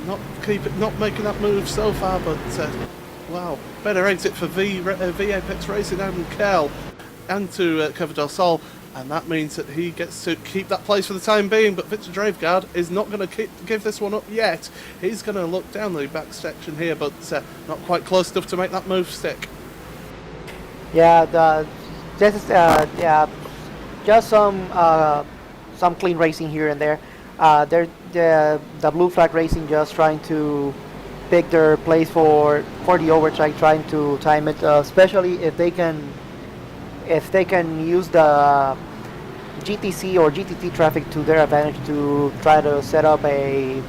not making that move so far. But wow, better exit for V Apex Racing, Adam Kell, and to Cover del Sol, and that means that he gets to keep that place for the time being. But Victor Dravegaard is not going to give this one up yet. He's going to look down the back section here, but not quite close enough to make that move stick. Yeah, just some clean racing here and there. The Blue Flag Racing just trying to pick their place for the overtake, trying to time it, especially if they can use the GTC or GTT traffic to their advantage to try to set up an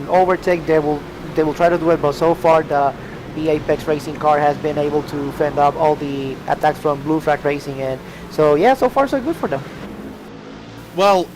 overtake. They will try to do it, but so far the Apex Racing car has been able to fend up all the attacks from Blue Flag Racing, and so yeah, so far so good for them. Well,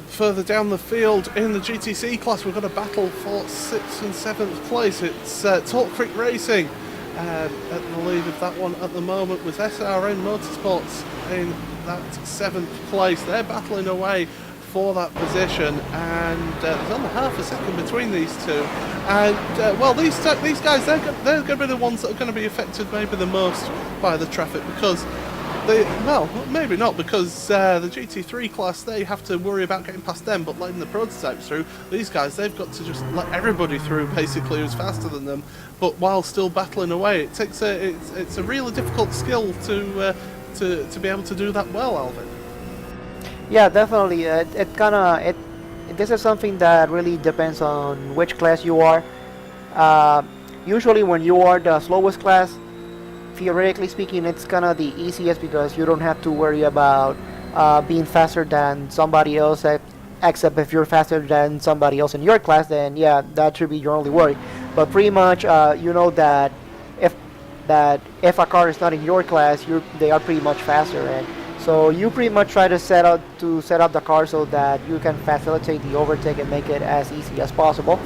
further down the field in the GTC class, we've got a battle for 6th and 7th place. It's Talk Creek Racing at the lead of that one at the moment with SRN Motorsports in that 7th place. They're battling away for that position, and there's only half a second between these two. And well, these guys, they're going to be the ones that are going to be affected maybe the most by the traffic, because well, maybe not, because the GT3 class, they have to worry about getting past them, but letting the prototypes through, these guys, they've got to just let everybody through, basically, who's faster than them, but while still battling away. It takes it's a really difficult skill to be able to do that well, Alvin. Yeah, definitely. This is something that really depends on which class you are. Usually when you are the slowest class, theoretically speaking, it's kind of the easiest, because you don't have to worry about being faster than somebody else, except if you're faster than somebody else in your class, then yeah, that should be your only worry. But pretty much, you know that if a car is not in your class, they are pretty much faster, and so you pretty much try to set up the car so that you can facilitate the overtake and make it as easy as possible.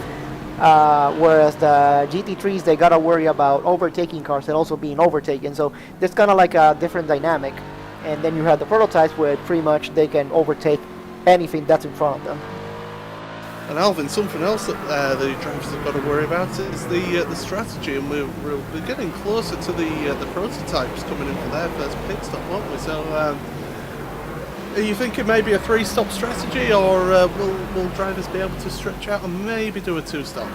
Whereas the GT3s, they gotta worry about overtaking cars and also being overtaken, so there's kind of like a different dynamic. And then you have the prototypes, where pretty much they can overtake anything that's in front of them. And Alvin, something else that the drivers have got to worry about is the strategy, and we're getting closer to the prototypes coming in for their first pit stop, won't we? So are you thinking maybe a 3-stop strategy, or will drivers be able to stretch out and maybe do a 2-stop?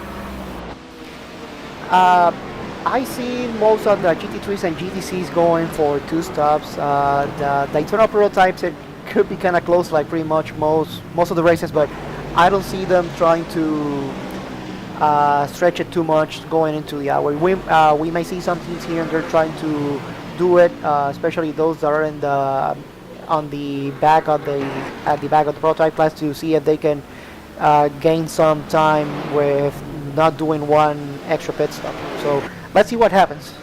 I see most of the GT3s and GTCs going for 2 stops. The Daytona prototypes, it could be kind of close, like pretty much most of the races, but I don't see them trying to stretch it too much going into the hour. We may see some teams here and they're trying to do it, especially those that are in at the back of the prototype class, to see if they can gain some time with not doing one extra pit stop. So let's see what happens.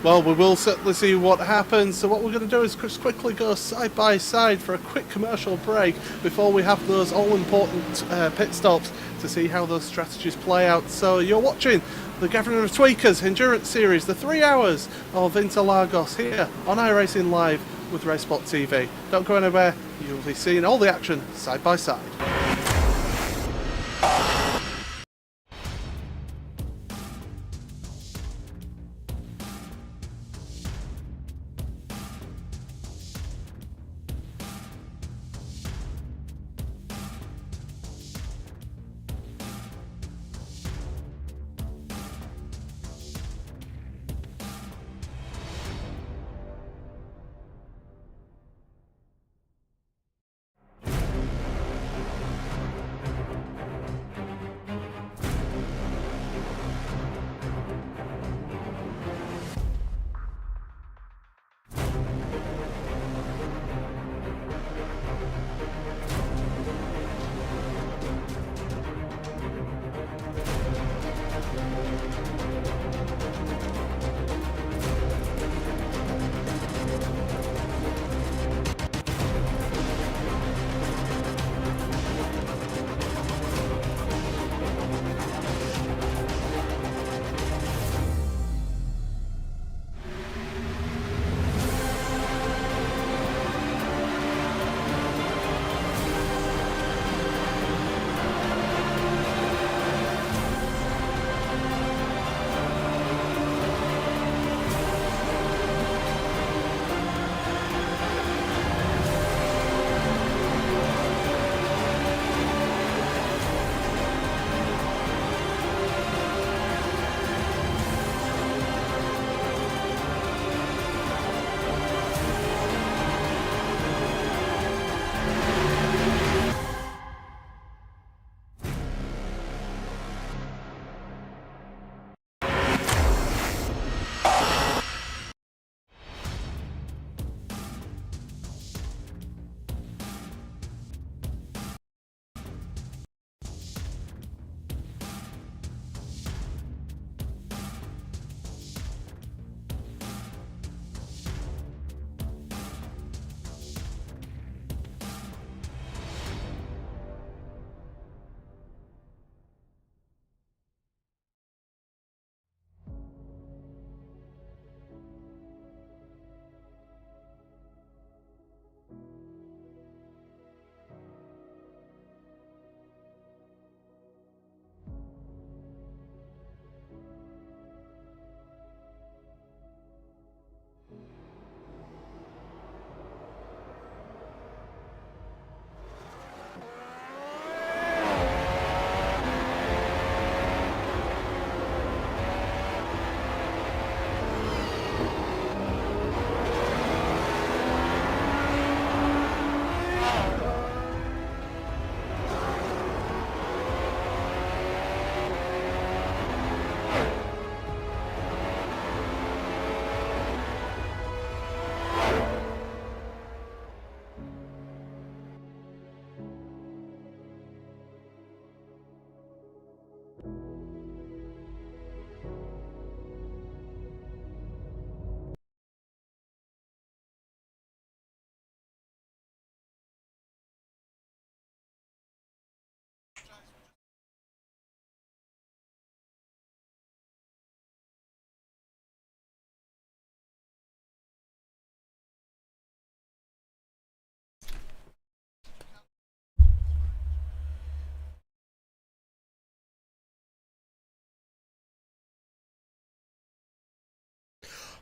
Well, we will certainly see what happens. So what we're going to do is just quickly go side by side for a quick commercial break before we have those all-important pit stops to see how those strategies play out. So you're watching the Gathering of Tweakers Endurance Series, the 3 hours of Interlagos, here on iRacingLive with RaceSpotTV. Don't go anywhere, you'll be seeing all the action side by side.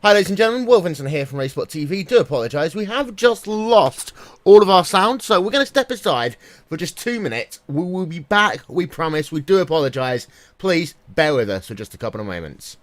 Hi ladies and gentlemen, Will Vincent here from RaceSpotTV. Do apologise, we have just lost all of our sound, so we're going to step aside for just 2 minutes. We will be back, we promise. We do apologise. Please bear with us for just a couple of moments.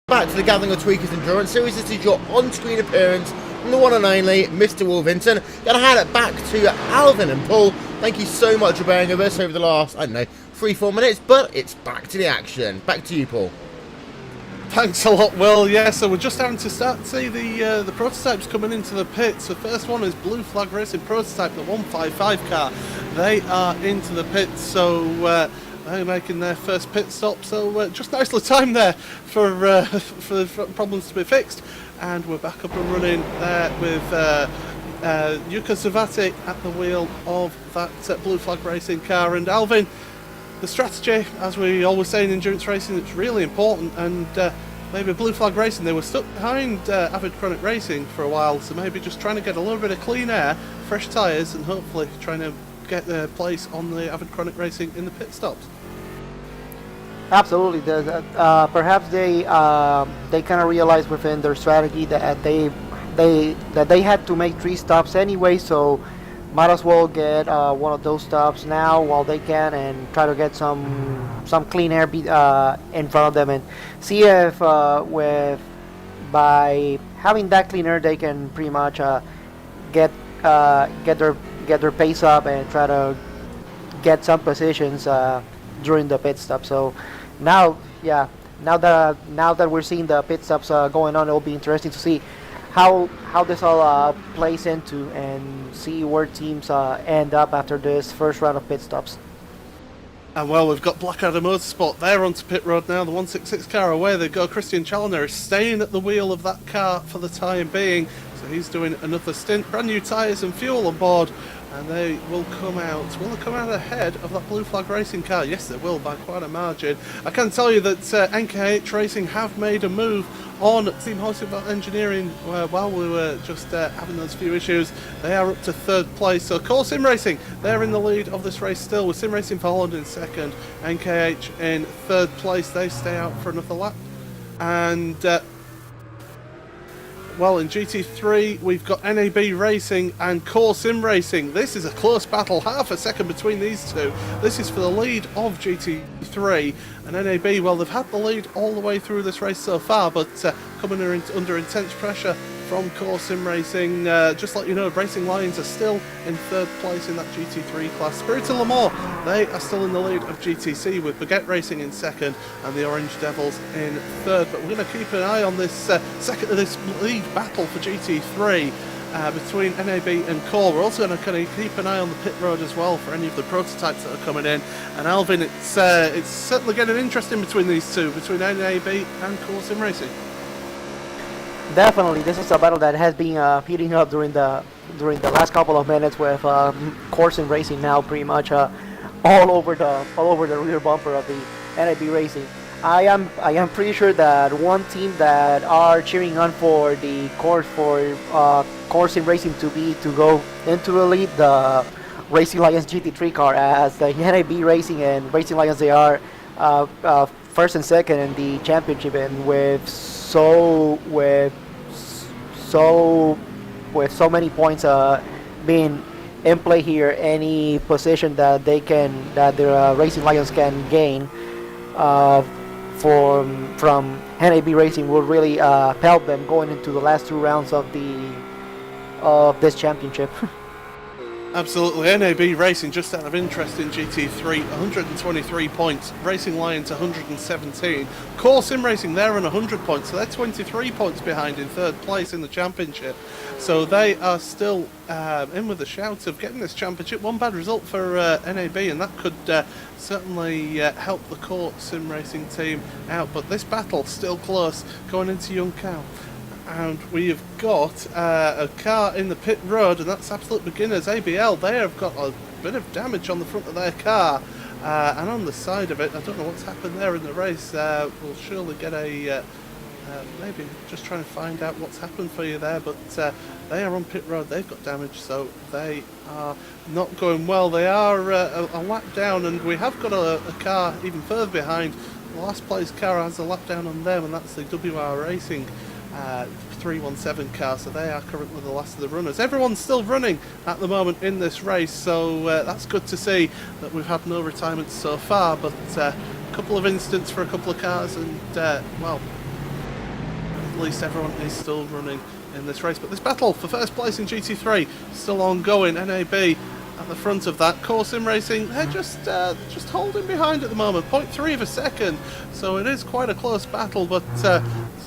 Back to the Gathering of Tweakers Endurance Series. This is your on-screen appearance from the one and only Mr. Will Vincent. Gonna hand it back to Alvin and Paul. Thank you so much for bearing with us over the last, I don't know, 3-4 minutes, but it's back to the action. Back to you, Paul. Thanks a lot, Will. Yeah, so we're just having to start to see the prototypes coming into the pits. The first one is Blue Flag Racing Prototype, the 155 car. They are into the pits, so they're making their first pit stop. So just nicely timed there for the problems to be fixed. And we're back up and running there with Yuka Zavati at the wheel of that Blue Flag Racing car. And Alvin, the strategy, as we always say in endurance racing, it's really important, and maybe Blue Flag Racing, they were stuck behind Avid Chronic Racing for a while, so maybe just trying to get a little bit of clean air, fresh tyres, and hopefully trying to get their place on the Avid Chronic Racing in the pit stops. Absolutely. Perhaps they kind of realized within their strategy that they had to make 3 stops anyway, so might as well get one of those stops now while they can, and try to get some clean air in front of them, and see if by having that clean air they can pretty much get their pace up and try to get some positions during the pit stop. So now that we're seeing the pit stops going on, it'll be interesting to see how this all plays into, and see where teams end up after this first round of pit stops. And well, we've got Blackadder Motorsport. They're onto pit road now. The 166 car away they go. Christian Challoner is staying at the wheel of that car for the time being, so he's doing another stint. Brand new tyres and fuel on board and they will come out. Will they come out ahead of that Blue Flag Racing car? Yes, they will, by quite a margin. I can tell you that NKH Racing have made a move on Team Horsebot Engineering while we were just having those few issues. They are up to 3rd place. So Core Sim Racing, they're in the lead of this race still, with Sim Racing for Holland in 2nd, NKH in 3rd place. They stay out for another lap. And well, in GT3 we've got NAB Racing and Core Sim Racing. This is a close battle, half a second between these two. This is for the lead of GT3, and NAB, well, they've had the lead all the way through this race so far, but coming under intense pressure from Core Sim Racing. Just let you know, Racing Lions are still in 3rd place in that GT3 class. Spirit of Le Mans, they are still in the lead of GTC, with Baguette Racing in 2nd and the Orange Devils in 3rd. But we're going to keep an eye on this this lead battle for GT3 between NAB and Core. We're also going to kind of keep an eye on the pit road as well for any of the prototypes that are coming in. And Alvin, it's certainly getting interesting between these two, between NAB and Core Sim Racing. Definitely, this is a battle that has been heating up during the last couple of minutes, with Core Sim Racing now pretty much all over the rear bumper of the NAB Racing. I am pretty sure that one team that are cheering on for the Core Sim Racing to go into the lead, the Racing Lions GT3 car, as the NAB Racing and Racing Lions, they are 1st and 2nd in the championship, and with so many points being in play here, any position that the Racing Lions can gain from NAB Racing will really help them going into the last 2 rounds of this championship. Absolutely. NAB Racing, just out of interest in GT3, 123 points. Racing Lions 117. Core Sim Racing, they're on 100 points, so they're 23 points behind in 3rd place in the championship. So they are still in with a shout of getting this championship. One bad result for NAB, and that could certainly help the Core Sim Racing team out. But this battle still close going into Young Cow. And we've got a car in the pit road, and that's Absolute Beginners. ABL, they have got a bit of damage on the front of their car, and on the side of it. I don't know what's happened there in the race. We'll surely get a maybe just try and find out what's happened for you there, but they are on pit road. They've got damage, so they are not going well. They are a lap down, and we have got a car even further behind. The last place car has a lap down on them, and that's the WR Racing 317 car, so they are currently the last of the runners. Everyone's still running at the moment in this race, so that's good to see that we've had no retirements so far, but a couple of incidents for a couple of cars, and well, at least everyone is still running in this race. But this battle for 1st place in GT3 still ongoing. NAB at the front of that. Core Sim Racing, they're just holding behind at the moment, 0.3 of a second, so it is quite a close battle, but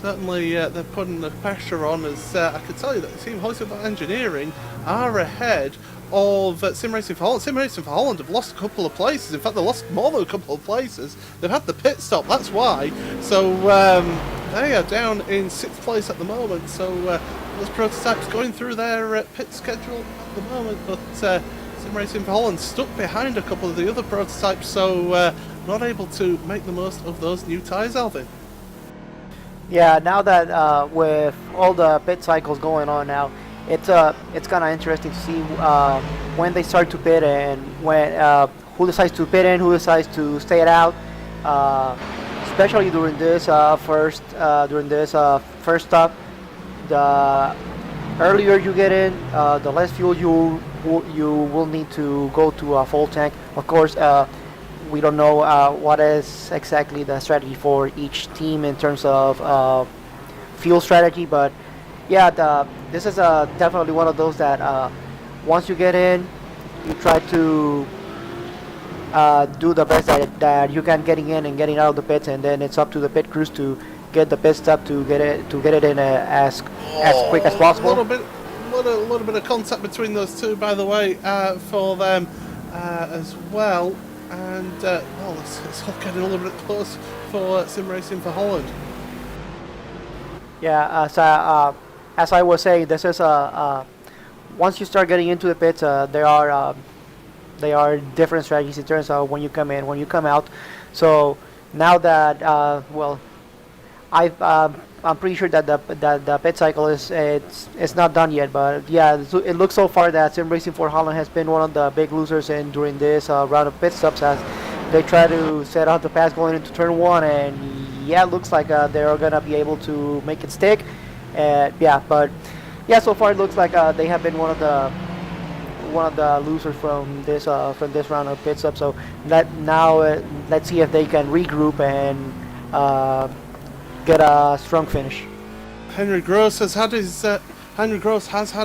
certainly they're putting the pressure on, as I can tell you that Team Horsebot Engineering are ahead of Sim Racing for Holland. Sim Racing for Holland have lost a couple of places. In fact, they lost more than a couple of places. They've had the pit stop, that's why. So they are down in 6th place at the moment, so those prototypes going through their pit schedule at the moment, but Sim Racing for Holland stuck behind a couple of the other prototypes, so not able to make the most of those new tyres, Alvin. Yeah, now that with all the pit cycles going on now, it's kind of interesting to see when they start to pit, and when who decides to pit in, who decides to stay it out. Especially during this first stop, the earlier you get in, the less fuel you will need to go to a full tank. Of course, we don't know what is exactly the strategy for each team in terms of fuel strategy, but yeah, this is definitely one of those that once you get in, you try to do the best that you can getting in and getting out of the pits, and then it's up to the pit crews to get the pit stop to get it in as quick as possible. A little bit of contact between those two, by the way, for them as well. And well, it's all getting a little bit close for Sim Racing for Holland. Yeah, as I was saying, this is once you start getting into the pits, there are different strategies in terms of when you come in, when you come out. So now that well, I'm pretty sure that the pit cycle it's not done yet, but yeah, it looks so far that Sim Racing for Holland has been one of the big losers in during this round of pit stops as they try to set out the pass going into turn one, and yeah, it looks like they're gonna be able to make it stick. Yeah, but yeah, so far it looks like they have been one of the losers from this round of pit stop. So let's see if they can regroup and get a strong finish. Henry Gross has had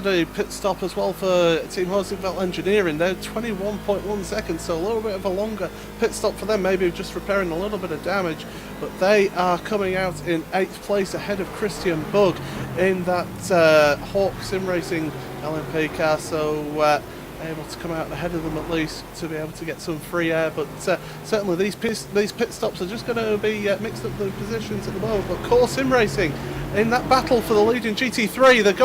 a pit stop as well for Team Horsingveld Engineering. They're 21.1 seconds, so a little bit of a longer pit stop for them, maybe just repairing a little bit of damage. But they are coming out in 8th place ahead of Christian Bug in that Hawk Sim Racing LMP car, so able to come out ahead of them at least to be able to get some free air. But certainly these pit stops are just going to be mixed up the positions at the moment. But Core Sim Racing in that battle for the lead in GT3, they're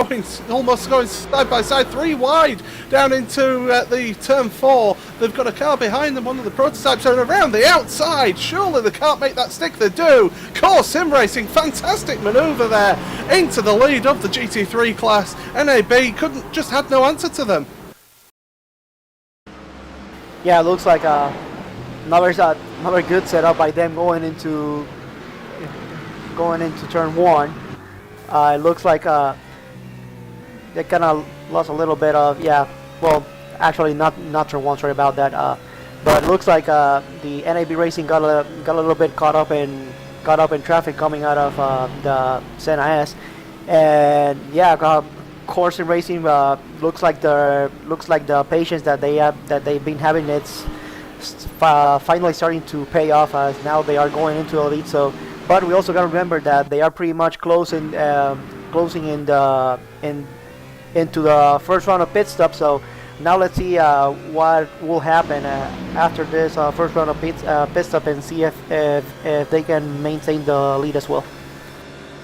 almost going side by side, 3 wide down into the turn 4. They've got a car behind them, one of the prototypes, and around the outside. Surely they can't make that stick. They do. Core Sim Racing, fantastic manoeuvre there into the lead of the GT3 class. NAB had no answer to them. Yeah, it looks like another good setup by them going into turn 1. It looks like they kind of lost a little bit of, yeah, well, actually not turn 1, sorry about that. But it looks like the NAB Racing got a little bit caught up in traffic coming out of the Senna S, and yeah, Core Sim Racing looks like the patience that they've been having, it's finally starting to pay off as now they are going into the lead. So, but we also got to remember that they are pretty much closing into the first round of pit stop. So now let's see what will happen after this first round of pit stop and see if they can maintain the lead as well.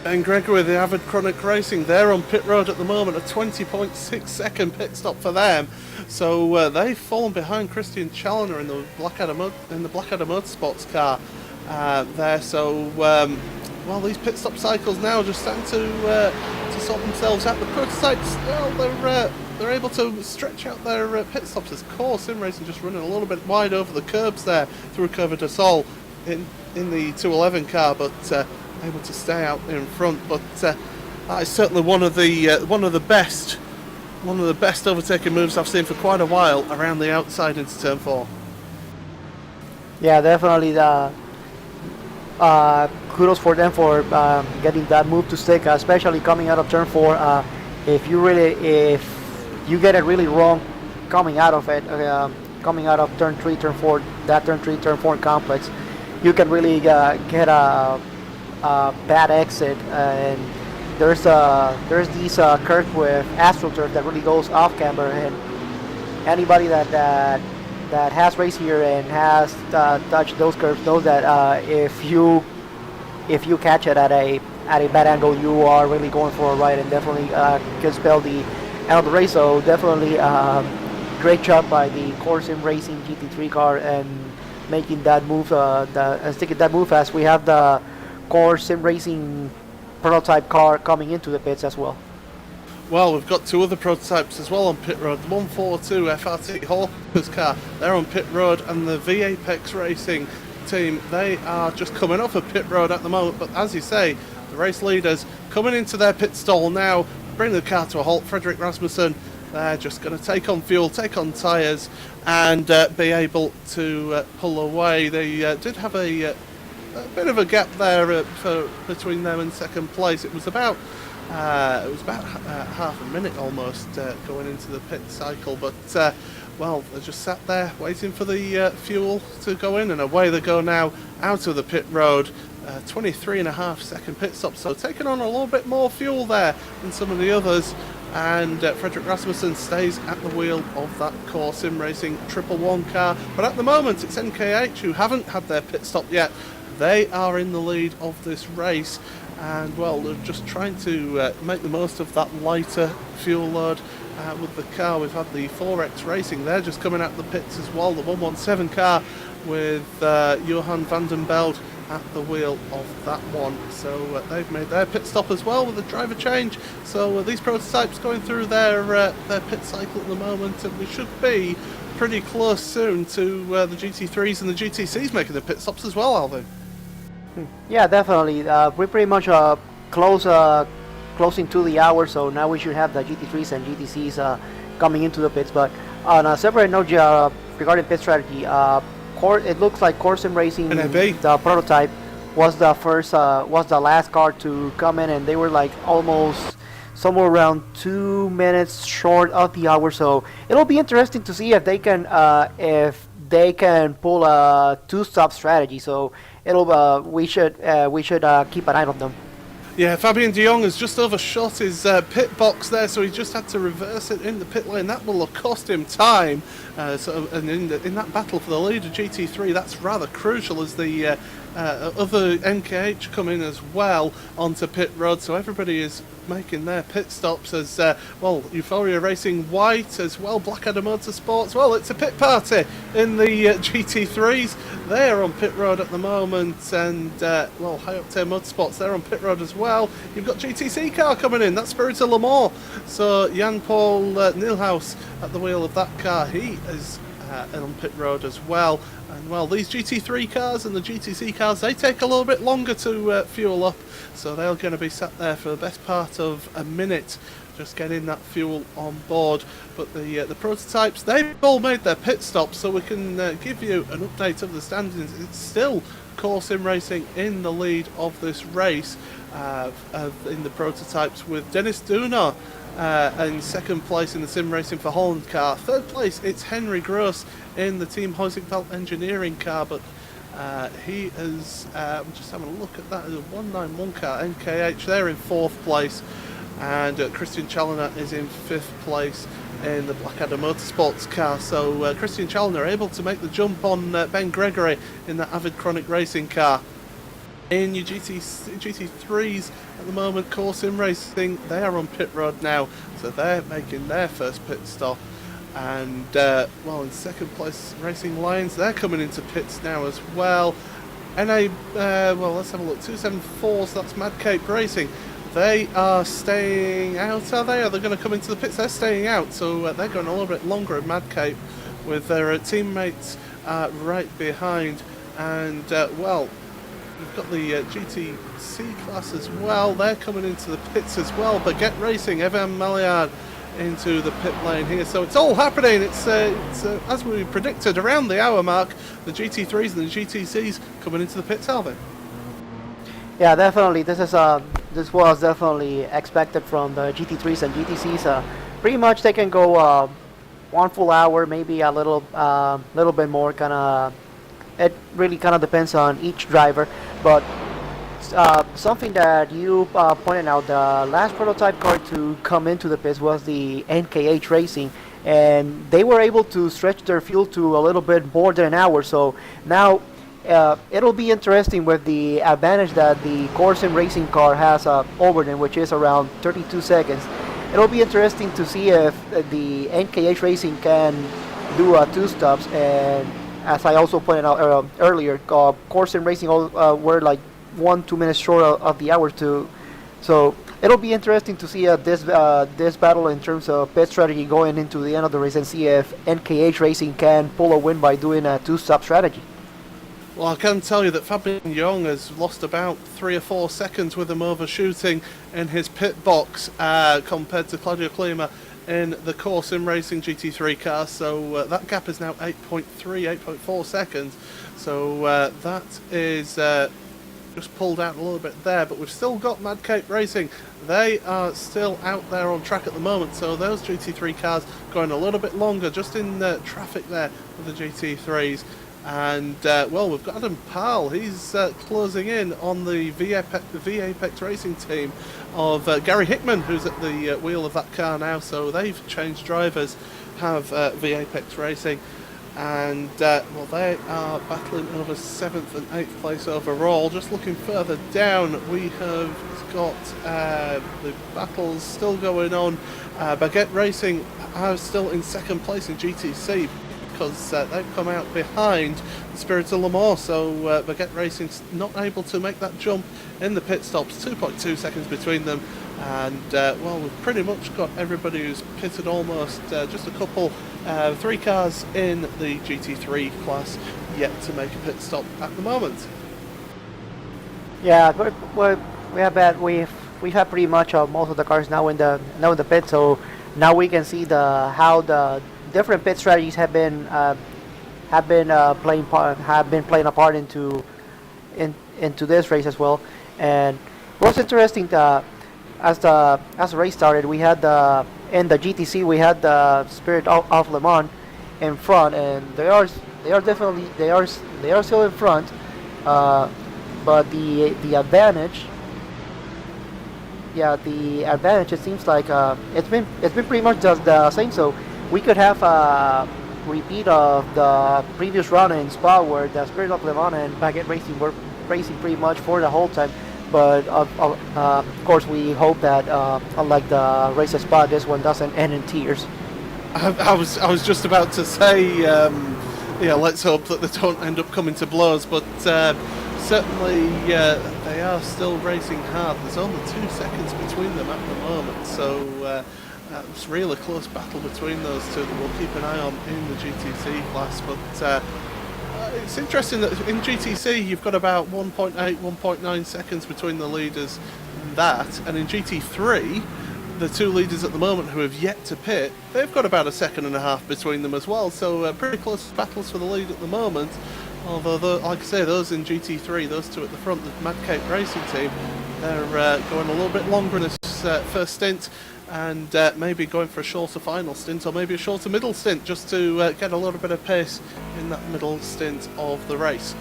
Ben Gregory, the Avid Chronic Racing, they're on pit road at the moment, a 20.6 second pit stop for them. So they've fallen behind Christian Challoner in the Blackadder Motorsports car there. So well, these pit stop cycles now just starting to sort themselves out. The prototypes, well, they're able to stretch out their pit stops as Core Sim Racing just running a little bit wide over the curbs there through Curva de Sol in the 211 car, but able to stay out in front. But that is certainly one of the best overtaking moves I've seen for quite a while around the outside into turn 4. Yeah, definitely. Kudos for them for getting that move to stick, especially coming out of turn 4. If you get it really wrong coming out of it, coming out of turn 3, turn 4, that turn 3, turn 4 complex, you can really get a bad exit, and there's these curves with AstroTurf that really goes off camber, and anybody that has raced here and has touched those curves knows that if you catch it at a bad angle, you are really going for a ride and definitely can spell the end of the race. So definitely great job by the Core Sim Racing GT3 car and making that move, sticking that move, as we have the Core Sim Racing prototype car coming into the pits as well. Well, we've got 2 other prototypes as well on pit road. The 142 FRT Hawkers car, they're on pit road, and the V-Apex Racing team, they are just coming off of pit road at the moment. But as you say, the race leaders coming into their pit stall now, bring the car to a halt. Frederick Rasmussen, they're just going to take on fuel, take on tyres, and be able to pull away. They did have a bit of a gap there between them and second place. It was about half a minute almost going into the pit cycle, but well, they just sat there waiting for the fuel to go in, and away they go now out of the pit road. 23.5 second pit stop, so taking on a little bit more fuel there than some of the others. And Frederick Rasmussen stays at the wheel of that Core Sim Racing 111 car, but at the moment it's NKH who haven't had their pit stop yet. They are in the lead of this race, and well, they're just trying to make the most of that lighter fuel load with the car. We've had the 4X Racing, they're just coming out of the pits as well, the 117 car with Johan van den Belde at the wheel of that one. So they've made their pit stop as well with a driver change. So these prototypes going through their pit cycle at the moment, and we should be pretty close soon to the GT3s and the GTCs making their pit stops as well, Alvin. Yeah, definitely. We're pretty much closing to the hour, so now we should have the GT3s and GTCs coming into the pits. But on a separate note, regarding pit strategy, it looks like Core Sim Racing, the prototype, was the last car to come in, and they were like almost somewhere around 2 minutes short of the hour. So it'll be interesting to see if they can pull a two-stop strategy. So we should keep an eye on them. Yeah, Fabian de Jong has just overshot his pit box there, so he just had to reverse it in the pit lane. That will have cost him time. And in that battle for the lead of GT3, that's rather crucial as the other NKH come in as well onto pit road. So everybody is making their pit stops as Euphoria Racing White as well, Blackadder Motorsports. Well, it's a pit party in the GT3s. They're on pit road at the moment, and High Octane Motorsports, they're on pit road as well. You've got GTC car coming in, that's Spirit of Le Mans. So Jan-Paul Nielhaus at the wheel of that car, he is on pit road as well. And these GT3 cars and the GTC cars, they take a little bit longer to fuel up, so they're going to be sat there for the best part of a minute just getting that fuel on board. But the prototypes, they've all made their pit stops, so we can give you an update of the standings. It's still Core Sim Racing in the lead of this race in the prototypes, with Dennis Dunar in second place in the Sim Racing for Holland car. Third place, it's Henry Gross in the Team Huizenfeld Engineering car, but he is, I'm just having a look at that, as a 191 car, NKH, they're in fourth place, and Christian Challoner is in fifth place in the Blackadder Motorsports car. So Christian Challoner able to make the jump on Ben Gregory in that Avid Chronic Racing car. In your GT3s at the moment, Core Sim Racing, they are on pit road now, so they're making their first pit stop. And in second place, Racing Lions, they're coming into pits now as well. NA, let's have a look, 274, so that's Mad Cape Racing. They are staying out, are they? Are they going to come into the pits? They're staying out, so they're going a little bit longer at Mad Cape with their teammates right behind. And, we've got the GTC class as well. They're coming into the pits as well. But Get Racing, Evan Maliard into the pit lane here. So it's all happening. It's as we predicted, around the hour mark, the GT3s and the GTCs coming into the pits, Alvin. Yeah, definitely. This was definitely expected from the GT3s and GTCs. Pretty much they can go 1 full hour, maybe a little bit more. It really kind of depends on each driver. But something that you pointed out, the last prototype car to come into the pits was the NKH Racing, and they were able to stretch their fuel to a little bit more than an hour. So now it'll be interesting with the advantage that the Core Sim Racing car has over them, which is around 32 seconds. It'll be interesting to see if the NKH Racing can do two stops. And as I also pointed out earlier, Core Sim Racing were like 1-2 minutes short of the hour too. So it'll be interesting to see this battle in terms of pit strategy going into the end of the race, and see if NKH Racing can pull a win by doing a two-stop strategy. Well, I can tell you that Fabian Young has lost about 3 or 4 seconds with him overshooting in his pit box compared to Claudio Klima in the Core Sim Racing GT3 car. So that gap is now 8.4 seconds. So that is just pulled out a little bit there, but we've still got Mad Cape Racing. They are still out there on track at the moment, so those GT3 cars going a little bit longer, just in traffic there with the GT3s. And we've got Adam Powell. He's closing in on the V-Apex Racing team of Gary Hickman, who's at the wheel of that car now. So they've changed drivers, have V-Apex Racing. and well, they are battling over 7th and 8th place overall. Just looking further down, we have got the battles still going on. Baguette Racing are still in 2nd place in GTC because they've come out behind the Spirit of Le Mans, so Baguette Racing's not able to make that jump in the pit stops. 2.2 seconds between them, and well, we've pretty much got everybody who's pitted almost. Just a couple, 3 cars in the GT3 class yet to make a pit stop at the moment. Yeah, we've had pretty much most of the cars now in the pit, so now we can see how the different pit strategies have been playing a part into this race as well. And what's interesting, as the race started, we had in the GTC we had the Spirit of Le Mans in front, and they are still in front, but the advantage. Yeah, the advantage, it seems like it's been pretty much just the same. So we could have a repeat of the previous run in Spa, where the Spirit of Le Mans and Baguette Racing were racing pretty much for the whole time. But of course, we hope that unlike the race at Spa, this one doesn't end in tears. I was just about to say, yeah, let's hope that they don't end up coming to blows, but certainly they are still racing hard. There's only 2 seconds between them at the moment, so it's really close battle between those two that we'll keep an eye on in the GTC class. But it's interesting that in GTC you've got about 1.8, 1.9 seconds between the leaders and that, and in GT3 the 2 leaders at the moment who have yet to pit, they've got about 1.5 seconds between them as well, so pretty close battles for the lead at the moment. Although, like I say, those in GT3, those 2 at the front, the Mad Cape Racing team, they're going a little bit longer in this first stint, and maybe going for a shorter final stint, or maybe a shorter middle stint, just to get a little bit of pace in that middle stint of the race.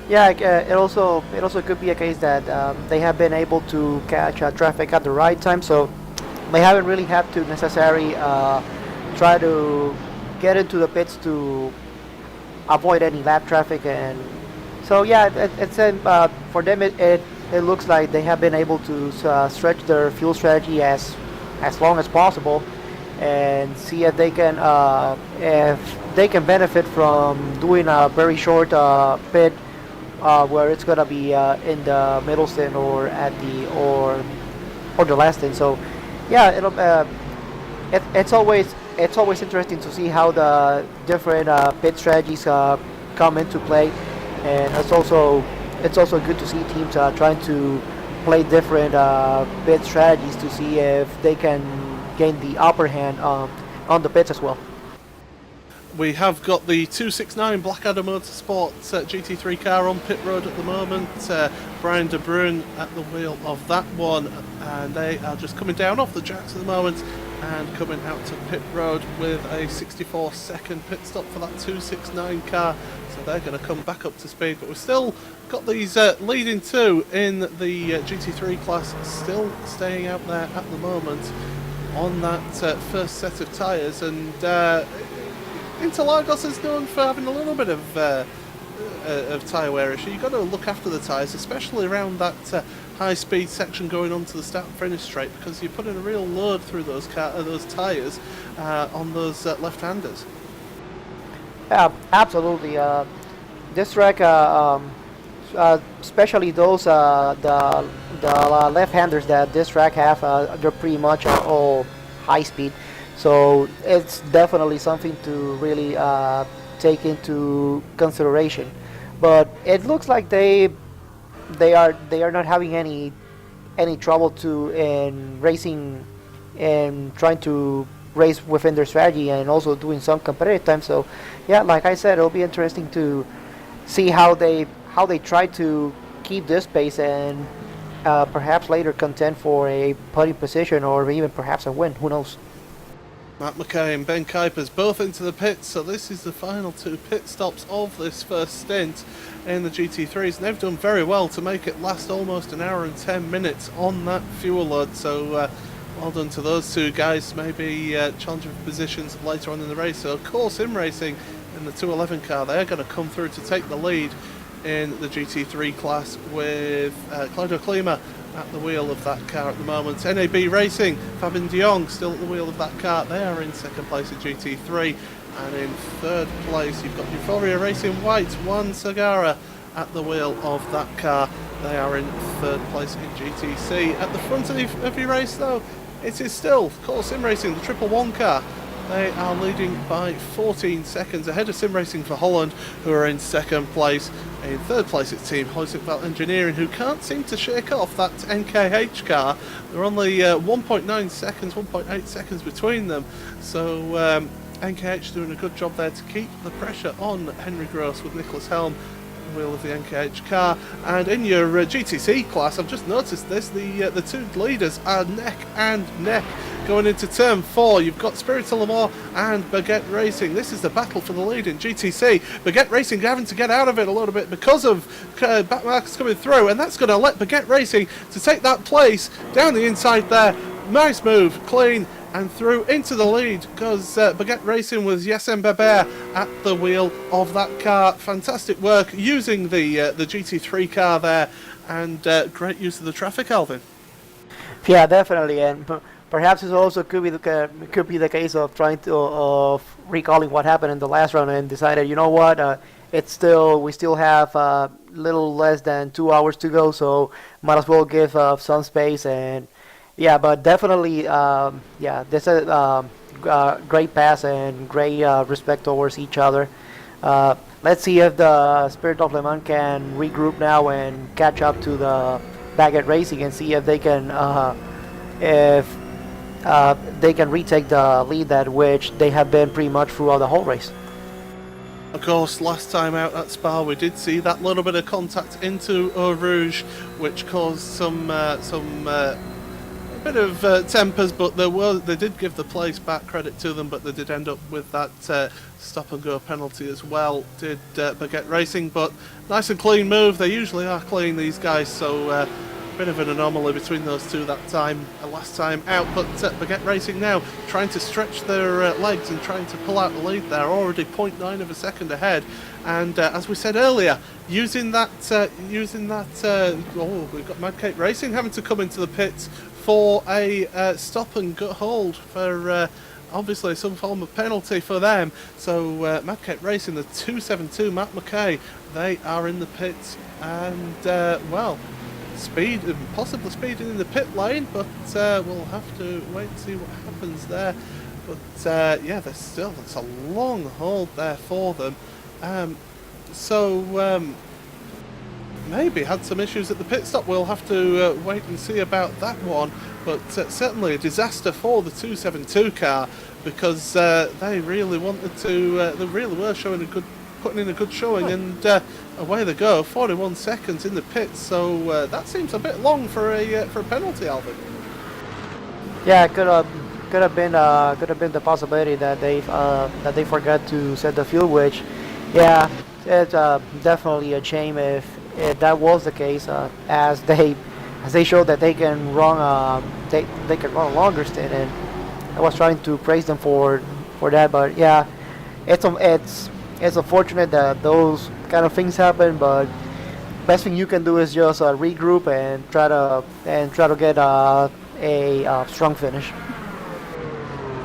Yeah, it also could be a case that they have been able to catch traffic at the right time, so they haven't really had to necessarily try to get into the pits to avoid any lap traffic. And so yeah, it's for them it looks like they have been able to stretch their fuel strategy as long as possible, and see if they can benefit from doing a very short pit where it's gonna be in the middle stint or at the last stint. So yeah, it's always interesting to see how the different pit strategies come into play, and it's also good to see teams trying to play different pit strategies to see if they can gain the upper hand on the pits as well. We have got the 269 Blackadder Motorsports GT3 car on pit road at the moment. Brian De Bruin at the wheel of that one, and they are just coming down off the jacks at the moment and coming out to pit road with a 64-second pit stop for that 269 car. So they're going to come back up to speed, but we've still got these leading 2 in the GT3 class still staying out there at the moment on that first set of tyres, and Interlagos is known for having a little bit of tyre wear issue. You've got to look after the tyres, especially around that high-speed section going on to the start and finish straight, because you're putting a real load through those tyres on those left-handers. Yeah, absolutely. This track, especially those the left-handers that this track have, they're pretty much all high-speed. So it's definitely something to really take into consideration. But it looks like they are not having any trouble in racing and trying to race within their strategy, and also doing some competitive time. So yeah, like I said, it'll be interesting to see how they try to keep this pace and perhaps later contend for a podium position or even perhaps a win. Who knows? Matt McKay and Ben Kuipers both into the pits, so this is the final 2 pit stops of this first stint in the GT3s, and they've done very well to make it last almost an hour and 10 minutes on that fuel load. So well done to those two guys, maybe challenging for positions later on in the race. So Core Sim Racing in the 211 car, they're going to come through to take the lead in the GT3 class with Claudio Klima at the wheel of that car at the moment. NAB Racing, Fabien de Jong still at the wheel of that car. They are in second place at GT3, and in third place you've got Euphoria Racing White, Juan Sagara at the wheel of that car. They are in third place in GTC. At the front of your race though, it is still Core Sim Racing, the 111 car. They are leading by 14 seconds ahead of Sim Racing for Holland, who are in second place. In third place it's Team Huizenveld Engineering, who can't seem to shake off that NKH car. They're only 1.9 seconds, 1.8 seconds between them. So NKH doing a good job there to keep the pressure on Henry Gross with Nicholas Helm wheel of the NKH car. And in your GTC class, I've just noticed this, the two leaders are neck and neck going into turn 4. You've got Spirit Le Mans and Baguette Racing. This is the battle for the lead in GTC. Baguette Racing having to get out of it a little bit because of back markers coming through, and that's going to let Baguette Racing to take that place down the inside there. Nice move, clean, and through into the lead goes Baguette Racing with Yassine Beber at the wheel of that car. Fantastic work using the GT3 car there, and great use of the traffic, Alvin. Yeah, definitely, and perhaps it also could be the case of trying to recalling what happened in the last round and decided, you know what, we still have a little less than 2 hours to go, so might as well give some space. And yeah, but definitely, this is a great pass and great respect towards each other. Let's see if the Spirit of Le Mans can regroup now and catch up to the Baguette Racing and see if they can retake the lead that which they have been pretty much throughout the whole race. Of course, last time out at Spa we did see that little bit of contact into Eau Rouge, which caused some bit of tempers, but they did give the place back, credit to them, but they did end up with that stop and go penalty as well, did Baguette Racing. But nice and clean move. They usually are clean, these guys, so bit of an anomaly between those two that time, last time out. But Baguette Racing now trying to stretch their legs and trying to pull out the lead there, already 0.9 of a second ahead. And as we said earlier, using that we've got Mad Cape Racing having to come into the pits for a stop and go hold for obviously some form of penalty for them. So Mad Cape Racing, the 272 Matt McKay, they are in the pits, and possibly speeding in the pit lane, but we'll have to wait and see what happens there. But that's a long hold there for them. Maybe had some issues at the pit stop. We'll have to wait and see about that one. But certainly a disaster for the 272 car, because they really wanted to. They really were putting in a good showing, and away they go. 41 seconds in the pits. So that seems a bit long for a penalty, Alvin. Yeah, it could have been the possibility that they forgot to set the fuel, which, yeah, it's definitely a shame if that was the case, as they showed that they can run they can run a longer stint, and I was trying to praise them for that. But yeah, it's unfortunate that those kind of things happen, but best thing you can do is just regroup and try to get a strong finish.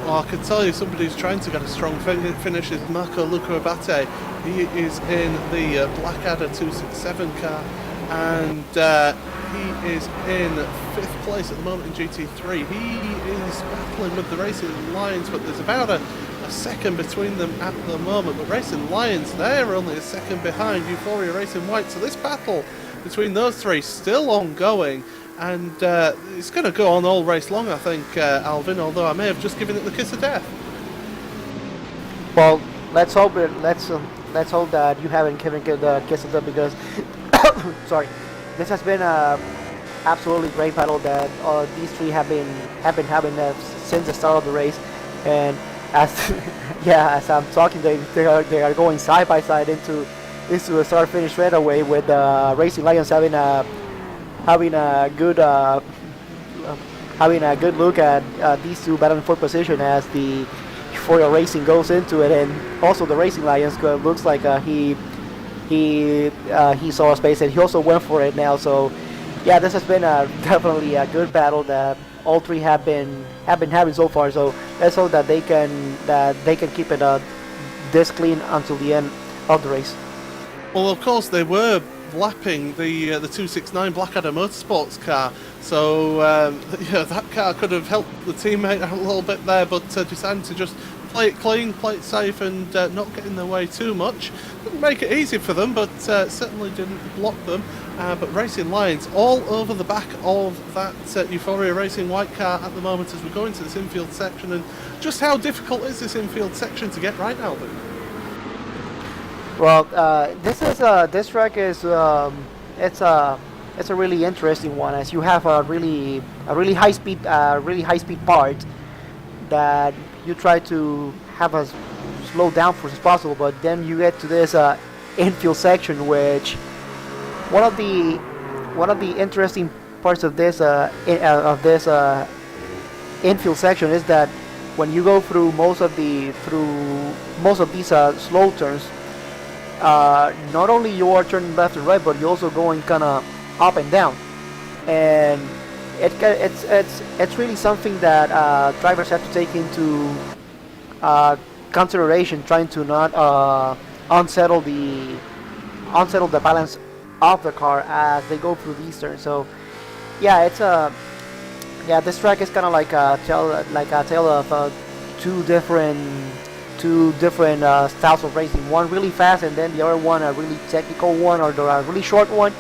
Well, I can tell you somebody who's trying to get a strong finish is Marco Luca Abate. He is in the Blackadder 267 car, and he is in 5th place at the moment in GT3. He is battling with the Racing Lions, but there's about a second between them at the moment. But Racing Lions, they're only a second behind Euphoria Racing White. So this battle between those three still ongoing. And it's going to go on all race long, I think, Alvin, although I may have just given it the kiss of death. Well, let's hope that you haven't given the kiss of death, because sorry, this has been a absolutely great battle that these three have been having since the start of the race. And as I'm talking, they are going side by side into a start finish straightaway, with Racing Lions having a good having a good look at these two battling for position as the Euphoria Racing goes into it, and also the Racing Lions looks like he saw a space and he also went for it now. So yeah, this has been definitely a good battle that all three have been having so far. So let's hope that they can keep it this clean until the end of the race. Well, of course, they were lapping the 269 Blackadder Motorsports car, so yeah, that car could have helped the teammate out a little bit there, but decided to just play it clean, play it safe, and not get in their way too much. Didn't make it easy for them, but certainly didn't block them. But Racing Lions all over the back of that Euphoria Racing white car at the moment as we go into this infield section. And just how difficult is this infield section to get right now, then? Well, this track is it's a really interesting one, as you have a really high speed part that you try to have as slow down as possible, but then you get to this infield section, which one of the interesting parts of this infield section is that when you go through most of these slow turns, not only you are turning left and right, but you're also going kind of up and down, and it's really something that drivers have to take into consideration, trying to not unsettle the balance of the car as they go through these turns. So yeah, this track is kind of like a tale of two different styles of racing. One really fast, and then the other one a really technical one, or a really short one,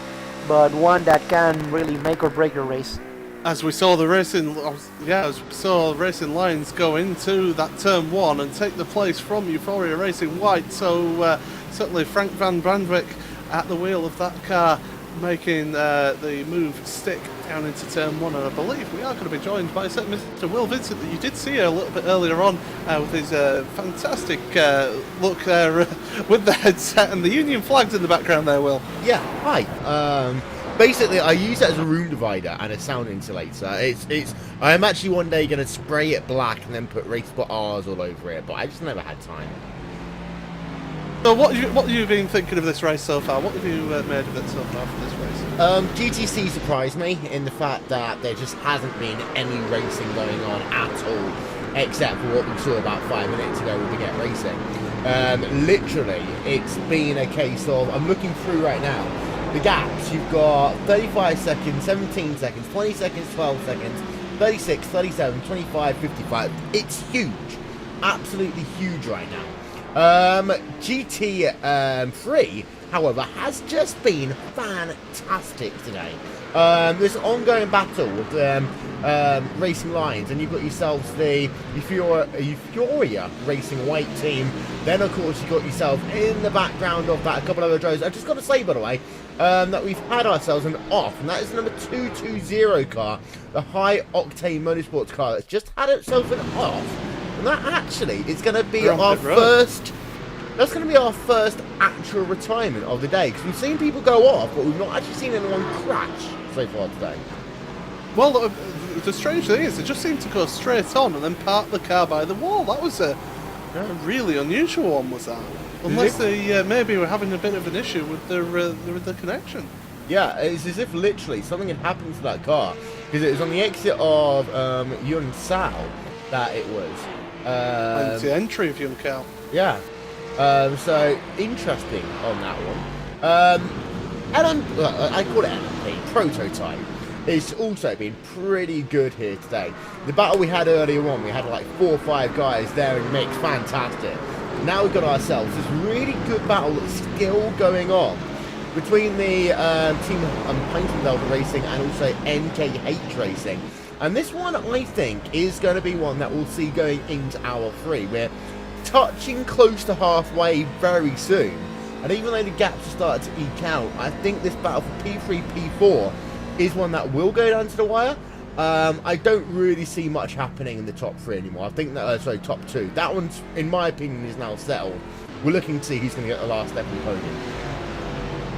but one that can really make or break your race. As we saw the Racing Lions go into that turn one and take the place from Euphoria Racing White, so certainly Frank van Brandwick at the wheel of that car, making the move stick down into turn one. And I believe we are going to be joined by Mr. Will Vincent, that you did see a little bit earlier on with his fantastic look there with the headset and the Union flags in the background there, Will. Yeah, hi. Basically, I use it as a room divider and a sound insulator. I am actually one day going to spray it black and then put RaceSpot R's all over it, but I just never had time. So what have you been thinking of this race so far? What have you made of it so far for this race? GTC surprised me in the fact that there just hasn't been any racing going on at all, except for what we saw about 5 minutes ago with the Get Racing. Literally, it's been a case of, I'm looking through right now, the gaps. You've got 35 seconds, 17 seconds, 20 seconds, 12 seconds, 36, 37, 25, 55. It's huge. Absolutely huge right now. GT3, however, has just been fantastic today. This ongoing battle with Racing Lions, and you've got yourselves the Euphoria Racing White team. Then, of course, you've got yourself in the background of that a couple of other drivers. I've just got to say, by the way, that we've had ourselves an off, and that is the number 220 car, the high octane motorsports car that's just had itself an off. And that actually is going to be our first. That's going to be our first actual retirement of the day, because we've seen people go off, but we've not actually seen anyone crash so far today. Well, the strange thing is, they just seemed to go straight on and then park the car by the wall. That was a really unusual one, was that? Unless they maybe were having a bit of an issue with the connection. Yeah, it's as if literally something had happened to that car, because it was on the exit of Yun Sao that it was. And it's the entry of Yun Sao. Yeah. So interesting on that one. I call it LMP, prototype. It's also been pretty good here today. The battle we had earlier on, we had like 4 or 5 guys there in the mix, fantastic. Now we've got ourselves this really good battle that's still going on between the team Painting Racing and also NKH Racing. And this one, I think, is going to be one that we'll see going into hour 3. We're touching close to halfway very soon. And even though the gaps have started to eke out, I think this battle for P3, P4 is one that will go down to the wire. I don't really see much happening in the top 3 anymore. I think that, top 2. That one's, in my opinion, is now settled. We're looking to see who's going to get the last step in the podium.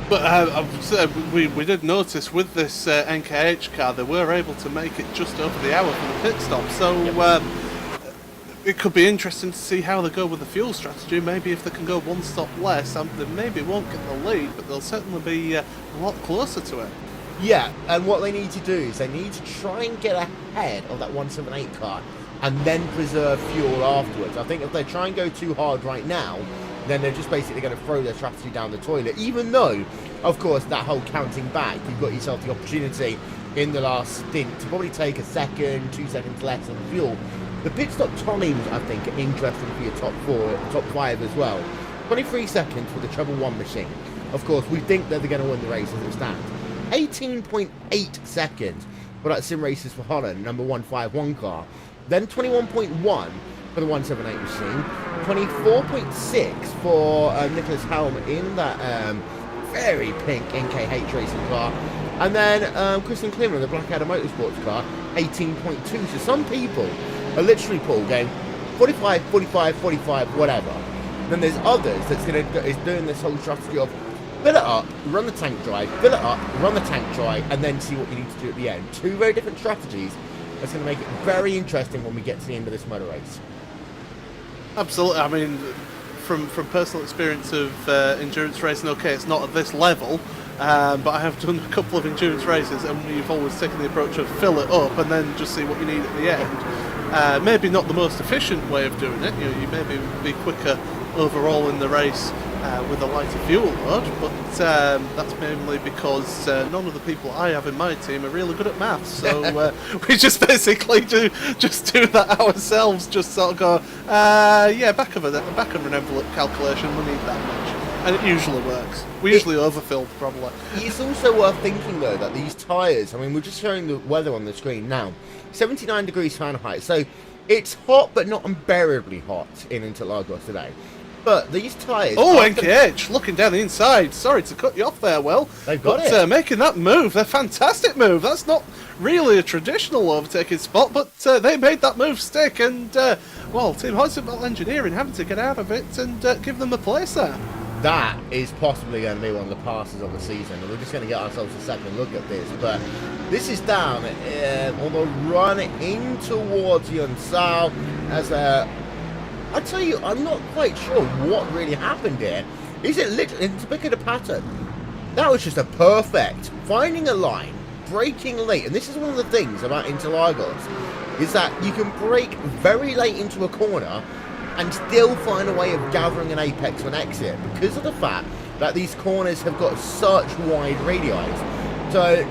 But we did notice with this NKH car, they were able to make it just over the hour for the pit stop. So it could be interesting to see how they go with the fuel strategy. Maybe if they can go one stop less, they maybe won't get the lead, but they'll certainly be a lot closer to it. Yeah, and what they need to do is they need to try and get ahead of that 178 car and then preserve fuel afterwards. I think if they try and go too hard right now, then they're just basically going to throw their strategy down the toilet, even though, of course, that whole counting back, you've got yourself the opportunity in the last stint to probably take a second, 2 seconds less on fuel. The pit stop times, I think, are interesting for your top top five as well. 23 seconds for the treble one machine. Of course, we think that they're going to win the race as it stands. 18.8 seconds for that Sim Racers for Holland, number 151 car. Then 21.1 for the 178 machine. 24.6 for Nicholas Helm in that very pink NKH racing car. And then Christian Kliman in the Blackadder Motorsports car, 18.2. So some people are literally, Paul, going 45, 45, 45, whatever. Then there's others is doing this whole strategy of fill it up, run the tank dry, fill it up, run the tank dry, and then see what you need to do at the end. Two very different strategies. That's going to make it very interesting when we get to the end of this motor race. Absolutely. I mean, from personal experience of endurance racing, okay, it's not at this level, but I have done a couple of endurance races, and you've always taken the approach of fill it up and then just see what you need at the end. Maybe not the most efficient way of doing it. You maybe be quicker overall in the race with a lighter fuel load, but that's mainly because none of the people I have in my team are really good at maths, so we just basically do that ourselves, just sort of go, back of an envelope calculation, we need that much, and it usually works. We usually overfill, probably. It's also worth thinking, though, that these tyres, I mean, we're just showing the weather on the screen now, 79 degrees Fahrenheit, so it's hot, but not unbearably hot in Interlagos today. But these tyres... Oh, NKH, looking down the inside. Sorry to cut you off there, Will. They've got it. Making that move, they're fantastic move. That's not really a traditional overtaking spot, but they made that move stick. And, Team Horizontal Engineering having to get out of it and give them a place there. That is possibly going to be one of the passes of the season. And we're just going to get ourselves a second look at this. But this is down on the run in towards Yunsao as I tell you, I'm not quite sure what really happened here. Is it literally, to pick at a pattern, that was just a perfect finding a line, braking late, and this is one of the things about Interlagos, is that you can brake very late into a corner and still find a way of gathering an apex or an exit because of the fact that these corners have got such wide radii. So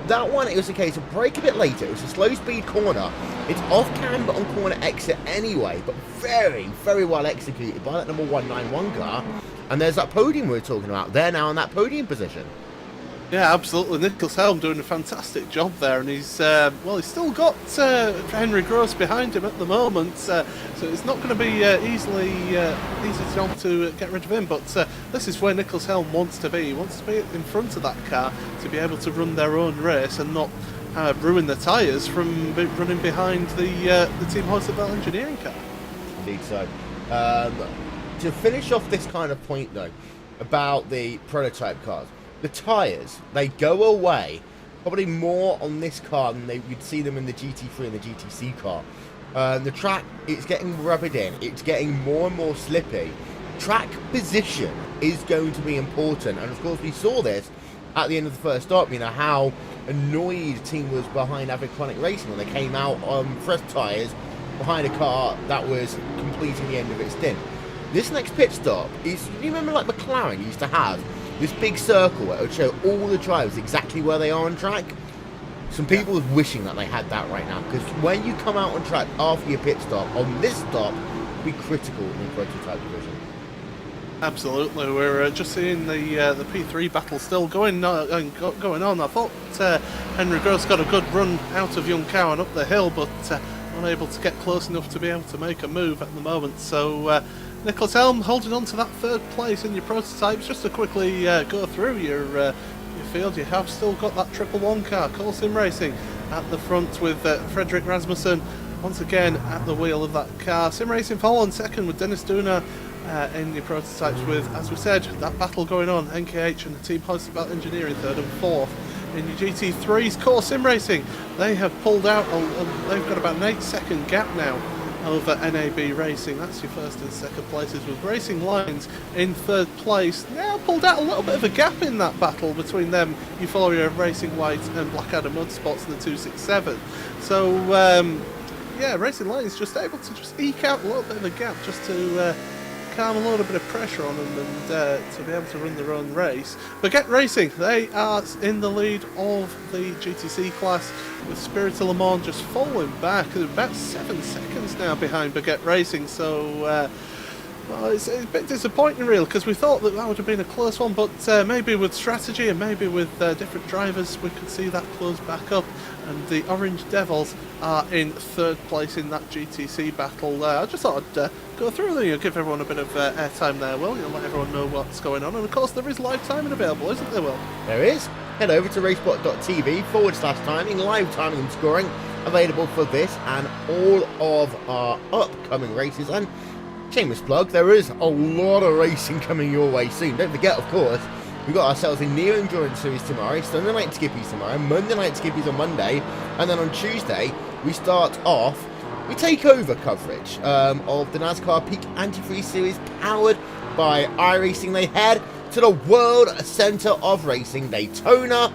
that one, it was a case of brake a bit later. It was a slow speed corner. It's off camber on corner exit anyway, but very, very well executed by that number 191 car. And there's that podium we were talking about. They're now in that podium position. Yeah, absolutely. Nicholas Helm doing a fantastic job there, and he's still got Henry Gross behind him at the moment, so it's not going to be easy job to get rid of him. But this is where Nicholas Helm wants to be. He wants to be in front of that car to be able to run their own race and not ruin the tyres from running behind the Team Horizontal Engineering car. Indeed so. To finish off this kind of point, though, about the prototype cars, the tyres, they go away probably more on this car than you'd see them in the GT3 and the GTC car. The track, it's getting rubbed in, it's getting more and more slippy. Track position is going to be important, and of course we saw this at the end of the first stop, how annoyed the team was behind Aviconic Racing when they came out on fresh tyres behind a car that was completing the end of its stint. This next pit stop is, you remember like McLaren used to have this big circle where it would show all the drivers exactly where they are on track? Some people are wishing that they had that right now, because when you come out on track after your pit stop, on this stop, it'll be critical in the prototype division. Absolutely, we're just seeing the P3 battle still going on. I thought Henry Gross got a good run out of Young Cow and up the hill, but unable to get close enough to be able to make a move at the moment. So Nicholas Helm holding on to that third place in your prototypes. Just to quickly go through your field, you have still got that 111 car, Cole Sim Racing, at the front with Frederick Rasmussen once again at the wheel of that car. Sim Racing Holland second with Dennis Duna in your prototypes with, as we said, that battle going on, NKH and the Team Hoisted Belt Engineering 3rd and 4th. In your GT3's Core Sim Racing, they have pulled out, they've got about an 8-second gap now over NAB Racing. That's your first and second places, with Racing Lines in 3rd place. Now pulled out a little bit of a gap in that battle between them, Euphoria Racing White and Blackadder Motorsports in the 267. So yeah, Racing Lines just able to just eke out a little bit of a gap just to calm a little bit of pressure on them and to be able to run their own race. But GoT Racing, they are in the lead of the GTC class, with Spirit of Le Mans just falling back. They're about 7 seconds now behind GoT Racing, so well, it's a bit disappointing really, because we thought that would have been a close one, but maybe with strategy and maybe with different drivers we could see that close back up. And the Orange Devils are in 3rd place in that GTC battle. I just thought I'd go through there, give everyone a bit of airtime there, Will. Let everyone know what's going on. And of course there is live timing available, isn't there, Will? There is. Head over to RaceSpot.tv/timing, live timing and scoring available for this and all of our upcoming races. And shameless plug, there is a lot of racing coming your way soon. Don't forget, of course, we've got ourselves a Neo Endurance Series tomorrow, Sunday Night Skippies tomorrow, Monday Night Skippies on Monday, and then on Tuesday we take over coverage of the NASCAR Peak Antifreeze Series, powered by iRacing. They head to the World Center of Racing, Daytona.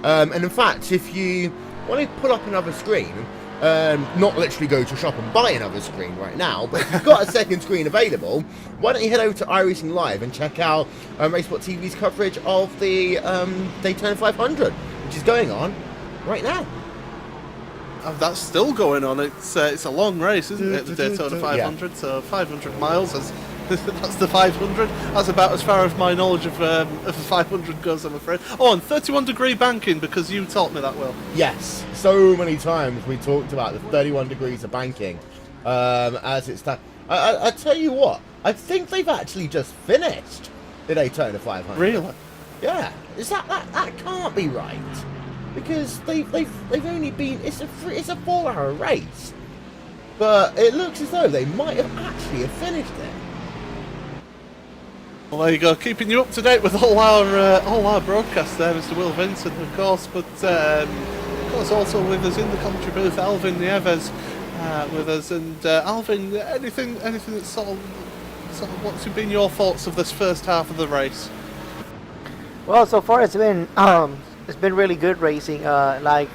And in fact, if you want to put up another screen, not literally go to a shop and buy another screen right now, but if you've got a second screen available, why don't you head over to iRacingLive and check out RaceSpotTV's coverage of the Daytona 500, which is going on right now. Oh, that's still going on. It's a long race, isn't it, the Daytona 500? Yeah. So 500 miles, that's the 500. That's about as far as my knowledge of the 500 goes, I'm afraid. Oh, and 31-degree banking, because you taught me that, Will. Yes, so many times we talked about the 31 degrees of banking as it's time. I tell you what, I think they've actually just finished the Daytona 500. Really? Yeah. Is that can't be right, because they've only been, it's a 4-hour race, but it looks as though they might have actually finished it. Well, there you go, keeping you up to date with all our broadcasts there, Mr. Will Vincent, of course, but of course also with us in the commentary booth, Alvin Nieves with us. And Alvin, anything that's sort of what's been your thoughts of this first half of the race? Well, so far it's been really good racing. Like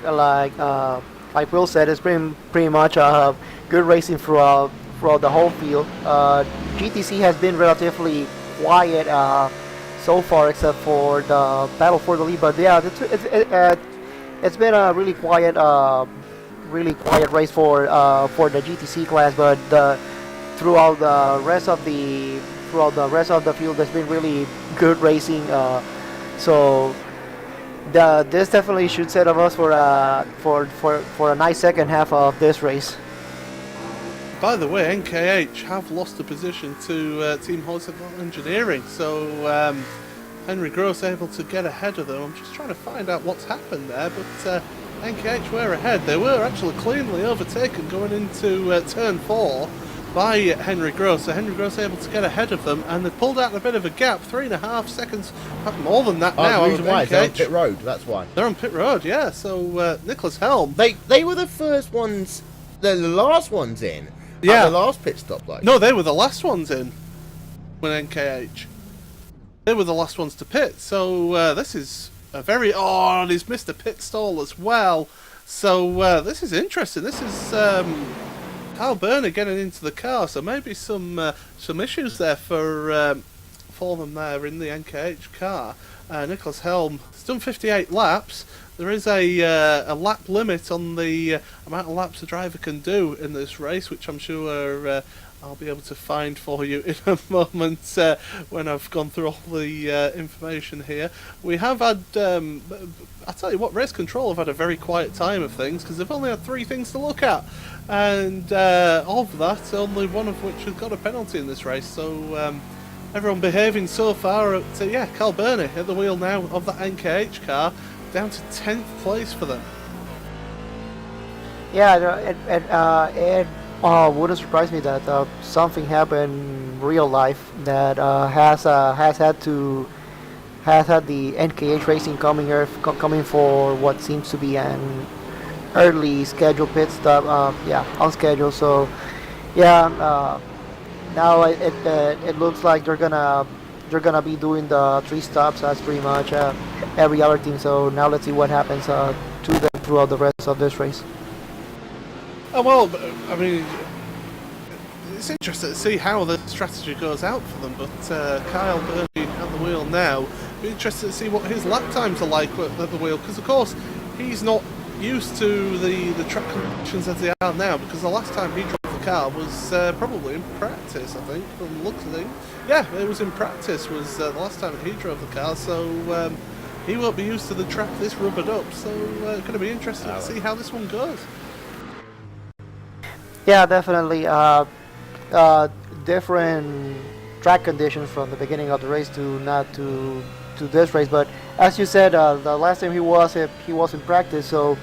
Will said, it's been pretty much good racing throughout the whole field. GTC has been relatively quiet so far, except for the battle for the lead. But yeah, it's been a really quiet race for the GTC class. But throughout the rest of the field, there's been really good racing. So this definitely should set up us for a nice second half of this race. By the way, NKH have lost the position to Team Hoisted Belt Engineering, so Henry Gross able to get ahead of them. I'm just trying to find out what's happened there, but NKH were ahead. They were actually cleanly overtaken going into turn 4 by Henry Gross. So Henry Gross able to get ahead of them, and they've pulled out a bit of a gap, 3.5 seconds, more than that now. The reason why they're on pit road, that's why. They're on pit road, yeah. So Nicholas Helm. They were the first ones, the last ones in. Yeah. At the last pit stop, like. No, they were the last ones in when NKH. They were the last ones to pit. So this is a very... Oh, and he's missed a pit stall as well. So this is interesting. This is Kyle Berner getting into the car. So maybe some issues there for them there in the NKH car. Nicholas Helm has done 58 laps. There is a lap limit on the amount of laps a driver can do in this race, which I'm sure I'll be able to find for you in a moment when I've gone through all the information here. We have had, I tell you what, Race Control have had a very quiet time of things, because they've only had 3 things to look at, and of that, only one of which has got a penalty in this race. So everyone behaving so far. Yeah, Cal Burney at the wheel now of that NKH car, down to 10th place for them. Yeah, it Wouldn't surprise me that something happened in real life that has had the NKH Racing coming here, coming for what seems to be an early scheduled pit stop. Yeah, on schedule. So yeah, now it looks like they're gonna be doing the 3 stops as pretty much every other team. So now let's see what happens to them throughout the rest of this race. Oh, well, I mean, it's interesting to see how the strategy goes out for them, but Kyle Burney at the wheel now, be interested to see what his lap times are like at the wheel, because of course he's not used to the track conditions as they are now, because the last time he drove the car was probably in practice, I think, from the looks of things. Yeah, it was in practice, was the last time he drove the car, so he won't be used to the track this rubbered up, so it's going to be interesting to see how this one goes. Yeah, definitely. Different track conditions from the beginning of the race to this race. But as you said, the last time he was in practice, so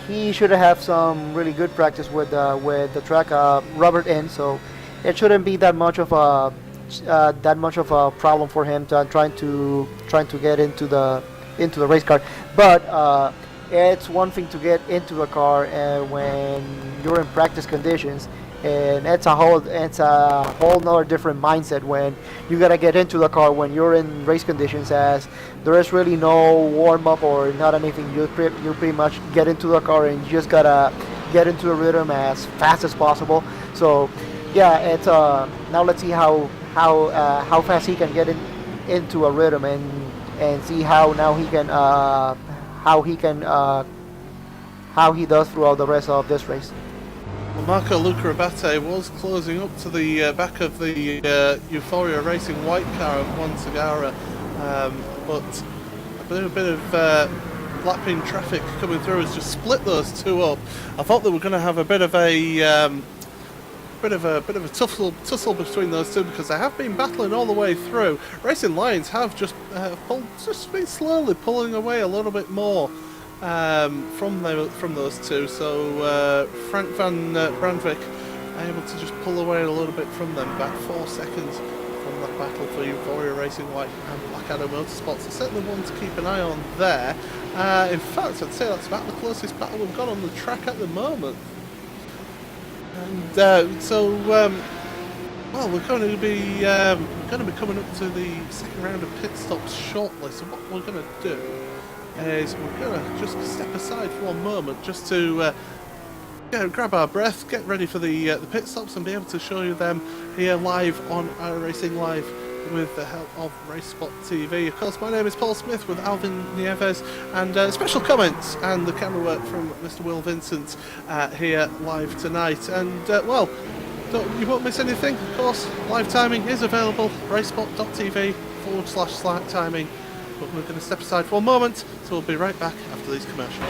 he should have some really good practice with the track rubbered in. So it shouldn't be that much of a problem for him trying to get into the race car. But it's one thing to get into the car when you're in practice conditions, and it's a whole nother different mindset when you gotta get into the car when you're in race conditions, as there is really no warm up or not anything. You pretty much get into the car and you just gotta get into the rhythm as fast as possible. So yeah, it's now let's see how fast he can get into a rhythm and see how now he can how he does throughout the rest of this race. Well, Marco Luca Abate was closing up to the back of the Euphoria Racing white car of Juan Segara, but a bit of lapping traffic coming through has just split those two up. I thought they were going to have a bit of a tussle between those two, because they have been battling all the way through. Racing Lions have just been slowly pulling away a little bit more from those two. So Frank van Brandvik able to just pull away a little bit from them, back 4 seconds from that battle for Euphoria Racing White and Blackadder Motorsports. So certainly one to keep an eye on there. In fact, I'd say that's about the closest battle we've got on the track at the moment. And well, we're going to be coming up to the second round of pit stops shortly. So what we're going to do is we're going to just step aside for one moment, just to grab our breath, get ready for the pit stops, and be able to show you them here live on iRacingLive with the help of RaceSpotTV. Of course, my name is Paul Smith with Alvin Nieves, and special comments and the camera work from Mr. Will Vincent here live tonight. And well, you won't miss anything. Of course, live timing is available, RaceSpot.tv/live timing. But we're going to step aside for a moment, so we'll be right back after these commercials.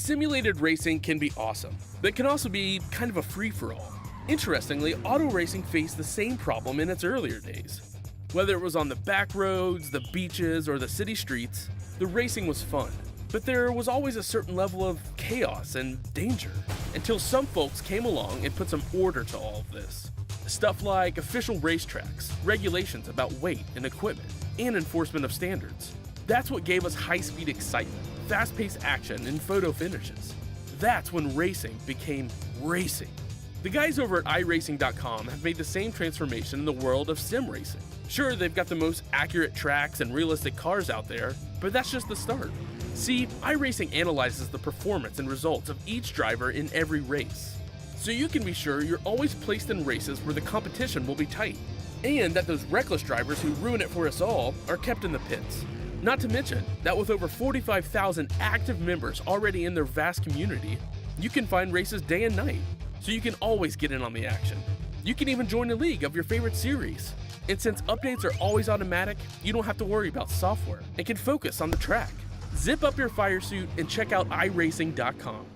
Simulated racing can be awesome, but it can also be kind of a free-for-all. Interestingly, auto racing faced the same problem in its earlier days. Whether it was on the back roads, the beaches, or the city streets, the racing was fun. But there was always a certain level of chaos and danger, until some folks came along and put some order to all of this. Stuff like official racetracks, regulations about weight and equipment, and enforcement of standards. That's what gave us high-speed excitement, fast-paced action, and photo finishes. That's when racing became racing. The guys over at iRacing.com have made the same transformation in the world of sim racing. Sure, they've got the most accurate tracks and realistic cars out there, but that's just the start. See, iRacing analyzes the performance and results of each driver in every race, so you can be sure you're always placed in races where the competition will be tight, and that those reckless drivers who ruin it for us all are kept in the pits. Not to mention that with over 45,000 active members already in their vast community, you can find races day and night, so you can always get in on the action. You can even join a league of your favorite series. And since updates are always automatic, you don't have to worry about software and can focus on the track. Zip up your fire suit and check out iRacing.com.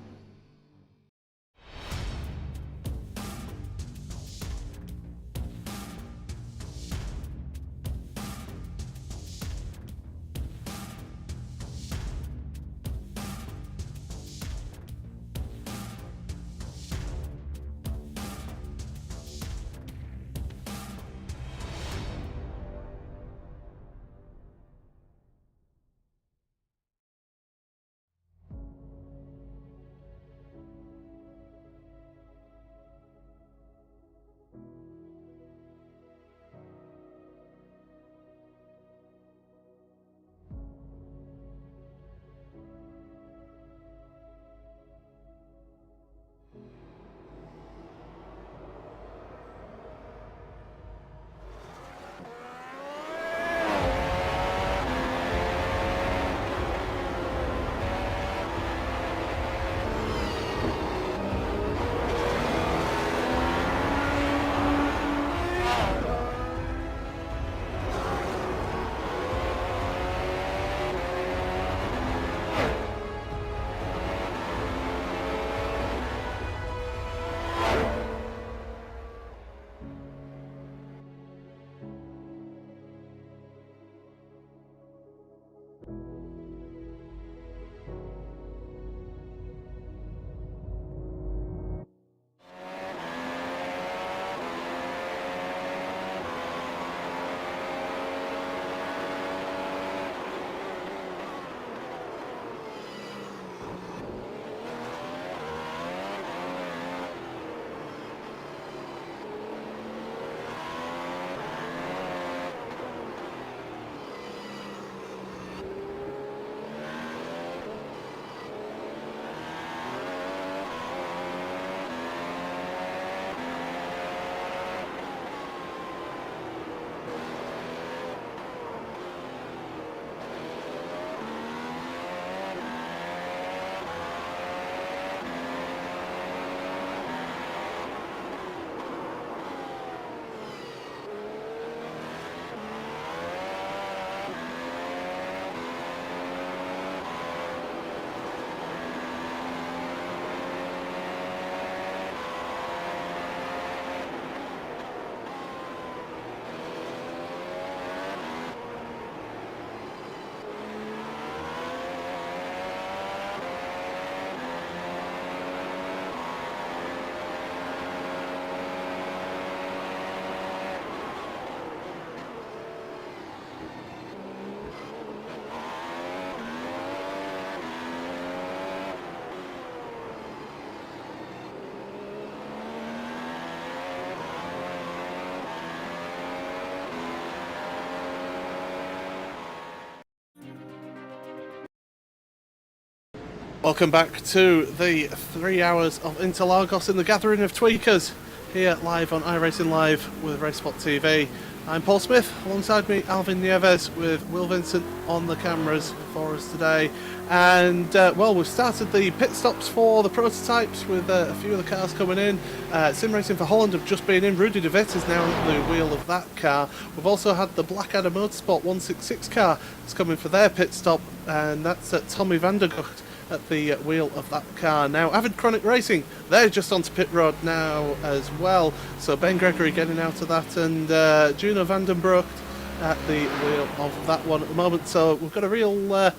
Welcome back to the 3 hours of Interlagos in the Gathering of Tweakers, here live on iRacingLive with RaceSpotTV. I'm Paul Smith, alongside me Alvin Nieves, with Will Vincent on the cameras for us today. And well, we've started the pit stops for the prototypes with a few of the cars coming in. Sim Racing for Holland have just been in. Rudy de Witt is now at the wheel of that car. We've also had the Blackadder Motorsport 166 car that's coming for their pit stop, and that's Tommy van der Gucht at the wheel of that car. Now, Avid Chronic Racing, they're just onto pit road now as well. So Ben Gregory getting out of that, and Juno Vandenbroek at the wheel of that one at the moment. So we've got a real...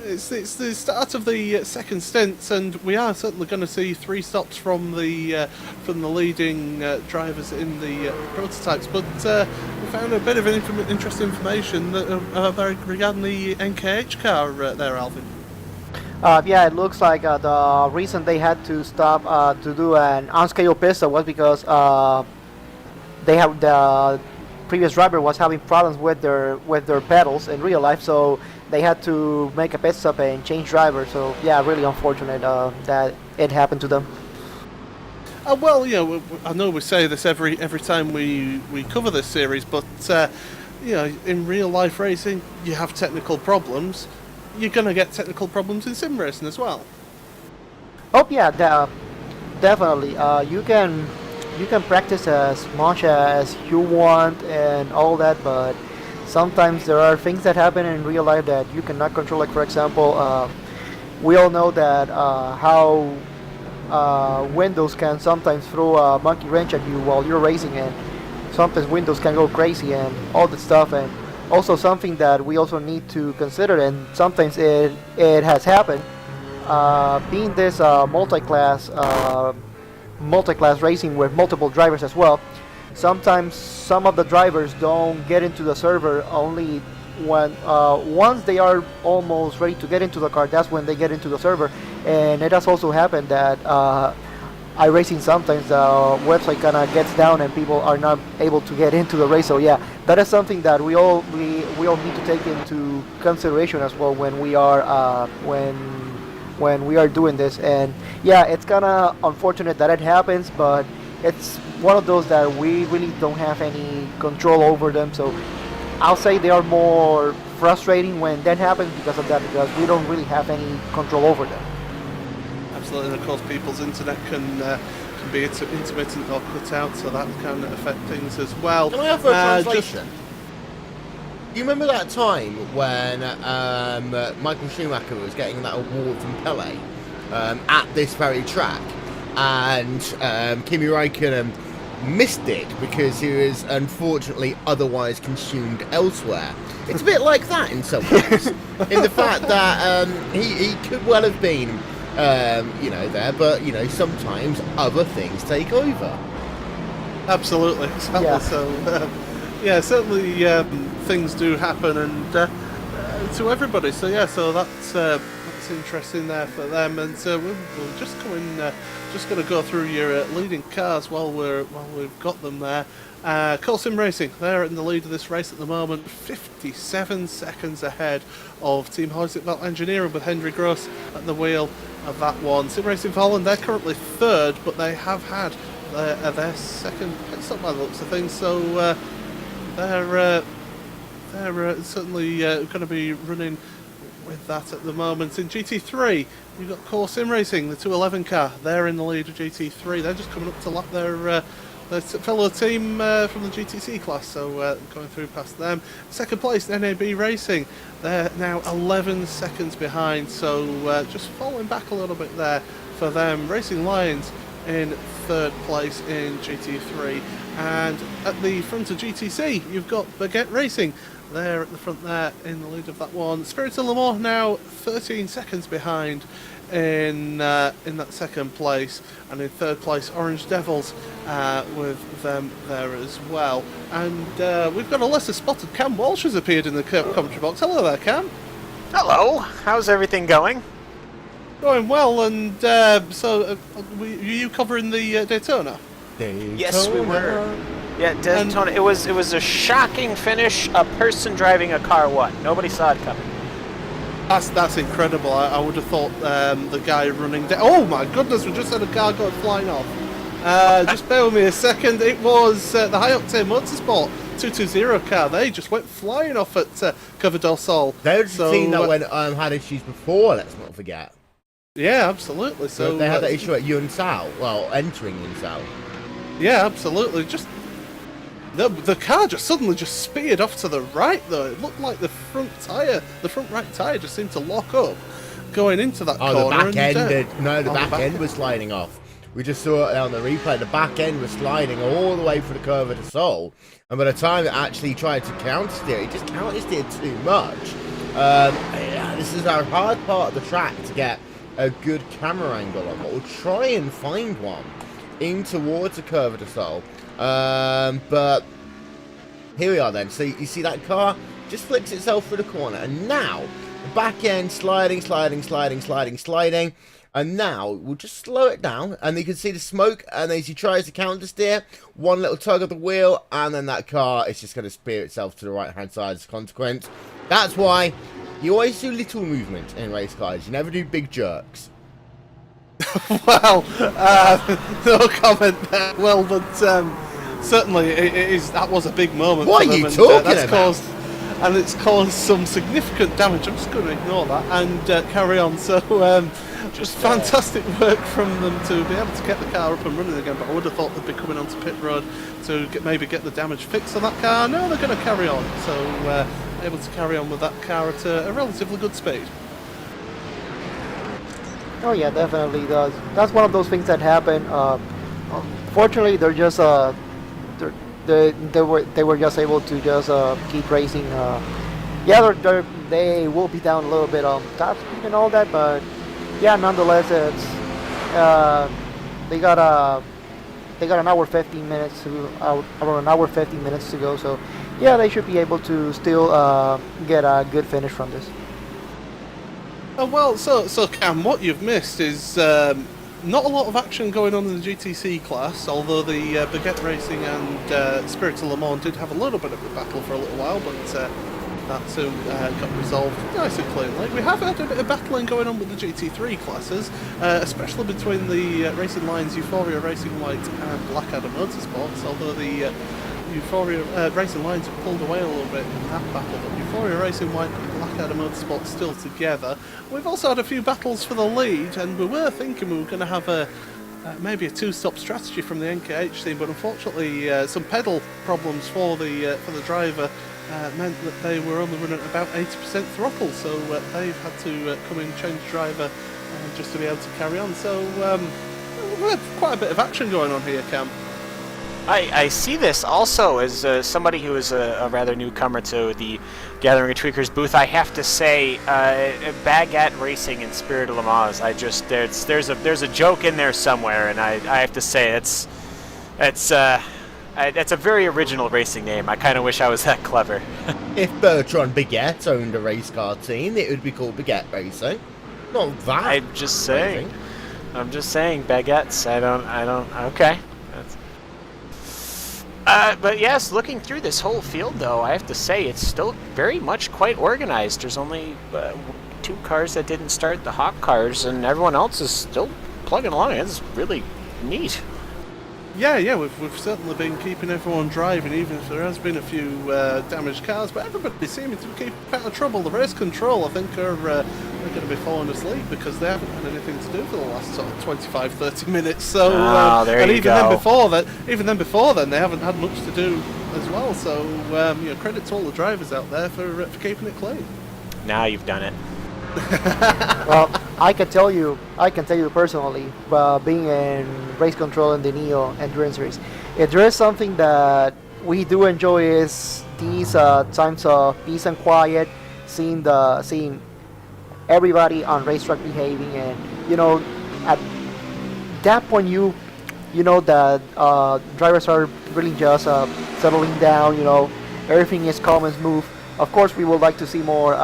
it's the start of the second stint, and we are certainly going to see 3 stops from the leading drivers in the prototypes. But we found a bit of interesting information regarding the NKH car there, Alvin. Yeah, it looks like the reason they had to stop to do an on-schedule pit stop was because the previous driver was having problems with their pedals in real life, so they had to make a pit stop and change driver. So yeah, really unfortunate that it happened to them. Well, you know, I know we say this every time we cover this series, but you know, in real life racing, you have technical problems. You're going to get technical problems in sim racing as well. Oh yeah, definitely. You can practice as much as you want and all that, but sometimes there are things that happen in real life that you cannot control. Like, for example, we all know that how windows can sometimes throw a monkey wrench at you while you're racing, and sometimes windows can go crazy and all that stuff. And also something that we also need to consider, and sometimes it has happened, being this multi-class racing with multiple drivers as well. Sometimes some of the drivers don't get into the server only when once they are almost ready to get into the car. That's when they get into the server, and it has also happened that iRacing, sometimes the website kind of gets down and people are not able to get into the race. So yeah, that is something that we all need to take into consideration as well when we are when we are doing this. And yeah, it's kind of unfortunate that it happens, but it's one of those that we really don't have any control over them. So I'll say they are more frustrating when that happens because of that, because we don't really have any control over them. Absolutely, and of course people's internet can be intermittent or cut out, so that can affect things as well. Can I have a translation? Do you remember that time when Michael Schumacher was getting that award from Pele at this very track, and Kimi Räikkönen missed it because he was unfortunately otherwise consumed elsewhere? It's a bit like that in some ways, in the fact that he could well have been you know, there, but you know, sometimes other things take over. Absolutely, exactly. Yeah. So yeah, certainly things do happen, and to everybody. So yeah, so that's interesting there for them. And so we're just going to go through your leading cars while we've got them there. Sim Racing, they're in the lead of this race at the moment, 57 seconds ahead of Team Huizenveld Engineering, with Henry Gross at the wheel of that one. Sim Racing for Holland, they're currently third, but they have had their second pit stop by the looks of things, so they're certainly going to be running with that at the moment. In GT3, you've got Core Sim Racing, the 211 car. They're in the lead of GT3. They're just coming up to lap their fellow team from the GTC class, so going through past them. Second place, NAB Racing. They're now 11 seconds behind, so just falling back a little bit there for them. Racing Lions in third place in GT3. And at the front of GTC, you've got Baguette Racing. They're at the front there in the lead of that one. Spirit of Le Mans now 13 seconds behind in that second place, and in third place Orange Devils with them there as well. And we've got a lesser spotted Cam Walsh has appeared in the commentary box. Hello there, Cam. Hello. How's everything going? Going well. And so were you covering the Daytona? Yes, we were. Yeah, Daytona. It was a shocking finish. A person driving a car won. Nobody saw it coming. That's incredible. I would have thought the guy running down... Oh my goodness, we just had a car go flying off. Just bear with me a second. It was the High Octane Motorsport 220 car. They just went flying off at Cover del Sol. They've seen that when had issues before, let's not forget. Yeah, absolutely. So they had that issue at Yun Sao. Well, entering Yun Sao. Yeah, absolutely. Just the car just suddenly just speared off to the right, though. It looked like the front right tyre just seemed to lock up. going into that Oh, corner. the back end. The on back end was sliding off. We just saw it on the replay. The back end was sliding all the way through the curve of the Sol. And by the time it actually tried to counter steer, it just counter steered too much. Yeah, this is our hard part of the track to get a good camera angle on. But we'll try and find one in towards the curve of the Sol. But here we are then. So you see that car just flicks itself through the corner. And now the back end sliding. And now we'll just slow it down, and you can see the smoke. And as he tries to counter steer, one little tug of the wheel, and then that car is just going to spear itself to the right hand side as a consequence. That's why you always do little movement in race cars. You never do big jerks. Well, no comment there. Well, but certainly that was a big moment. What for are them, you and, talking about? And it's caused some significant damage. I'm just going to ignore that and carry on. So, just fantastic work from them to be able to get the car up and running again. But I would have thought they'd be coming onto pit road to maybe get the damage fixed on that car. No, they're going to carry on. So, able to carry on with that car at a relatively good speed. Oh yeah, definitely does. That's one of those things that happen. Fortunately, they're just they were just able to just keep racing. Yeah, they will be down a little bit on top speed and all that, but yeah, nonetheless, it's they got an hour 15 minutes to around an hour 15 minutes to go. So yeah, they should be able to still get a good finish from this. Oh, well, so Cam, what you've missed is not a lot of action going on in the GTC class, although the Baguette Racing and Spirit of Le Mans did have a little bit of a battle for a little while, but that soon got resolved nice and cleanly. We have had a bit of battling going on with the GT3 classes, especially between the Racing Lines Euphoria Racing White and Blackadder Motorsports, although the Euphoria Racing Lines have pulled away a little bit in that battle, but Euphoria Racing White and Blackadder Motorsports still together. We've also had a few battles for the lead, and we were thinking we were going to have maybe a two-stop strategy from the NKH team, but unfortunately some pedal problems for the driver meant that they were only running at about 80% throttle, so they've had to come in, change driver just to be able to carry on. So we had quite a bit of action going on here, Cam. I see this also as somebody who is a rather newcomer to the Gathering of Tweakers booth. I have to say, Baguette Racing and Spirit of Le Mans. There's a joke in there somewhere, and I have to say it's a very original racing name. I kind of wish I was that clever. If Bertrand Baguette owned a race car team, it would be called Baguette Racing. Not that. I'm just saying. Baguettes. I don't. Okay. But yes, looking through this whole field, though, I have to say it's still very much quite organized. There's only 2 cars that didn't start, the Hawk cars, and everyone else is still plugging along. It's really neat. Yeah, we've certainly been keeping everyone driving, even if there has been a few damaged cars, but everybody seeming to keep out of trouble. The race control, I think, are going to be falling asleep because they haven't had anything to do for the last sort of 25-30 minutes. So, there and you even go. then before then, they haven't had much to do as well. So, credit to all the drivers out there for keeping it clean. Now you've done it. Well, I can tell you personally, being in race control in the Neo Endurance Race, if there is something that we do enjoy is these times of peace and quiet, seeing everybody on racetrack behaving, and at that point you know that drivers are really just settling down. Everything is calm and smooth. Of course, we would like to see more.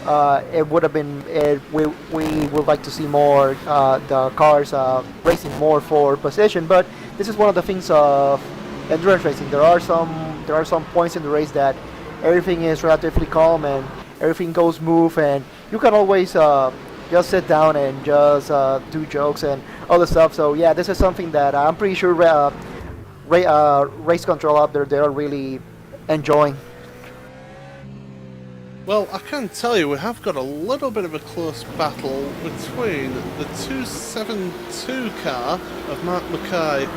We would like to see more the cars racing more for position, but this is one of the things of endurance racing. There are some points in the race that everything is relatively calm and everything goes smooth, and you can always just sit down and just do jokes and other stuff. So yeah, this is something that I'm pretty sure race control out there, they are really enjoying. Well, I can tell you we have got a little bit of a close battle between the 272 car of Mark Mackay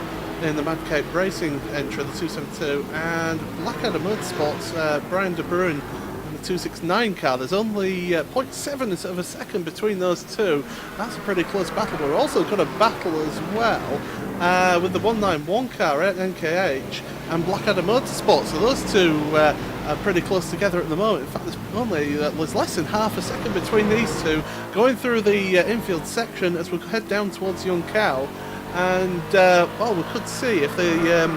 in the Mad Cape Racing entry, the 272, and Blackadder Motorsports, Brian De Bruin in the 269 car. There's only 0.7 of a second between those two. That's a pretty close battle. We're also got a battle as well with the 191 car at NKH and Blackadder Motorsport. So those two are pretty close together at the moment. In fact, there's less than half a second between these two going through the infield section as we head down towards Young Cow. And well, we could see if the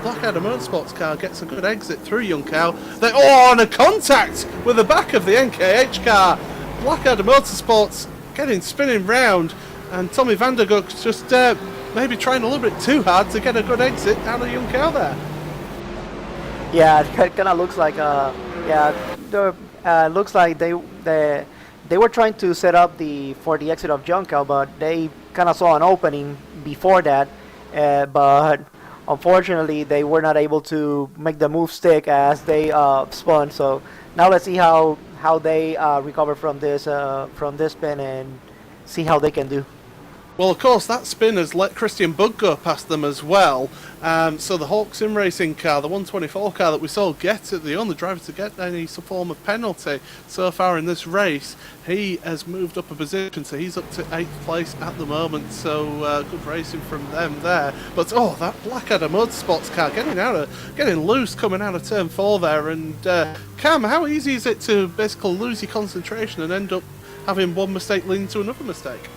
Blackadder Motorsports car gets a good exit through Young Cow. They're on a contact with the back of the NKH car. Blackadder Motorsports spinning round, and Tommy Vandergook's just maybe trying a little bit too hard to get a good exit out of Young Cow there. Yeah, it kind of looks like looks like they were trying to set up for the exit of Junko, but they kind of saw an opening before that, but unfortunately they were not able to make the move stick as they spun. So now let's see how they recover from this spin and see how they can do. Well, of course, that spin has let Christian Bug go past them as well. So the Hawk Sim Racing car, the 124 car that we saw the only driver to get any form of penalty so far in this race, he has moved up a position, so he's up to 8th place at the moment. So good racing from them there. But that Blackadder Motorsports car getting loose coming out of turn 4 there. And Cam, how easy is it to basically lose your concentration and end up having one mistake leading to another mistake?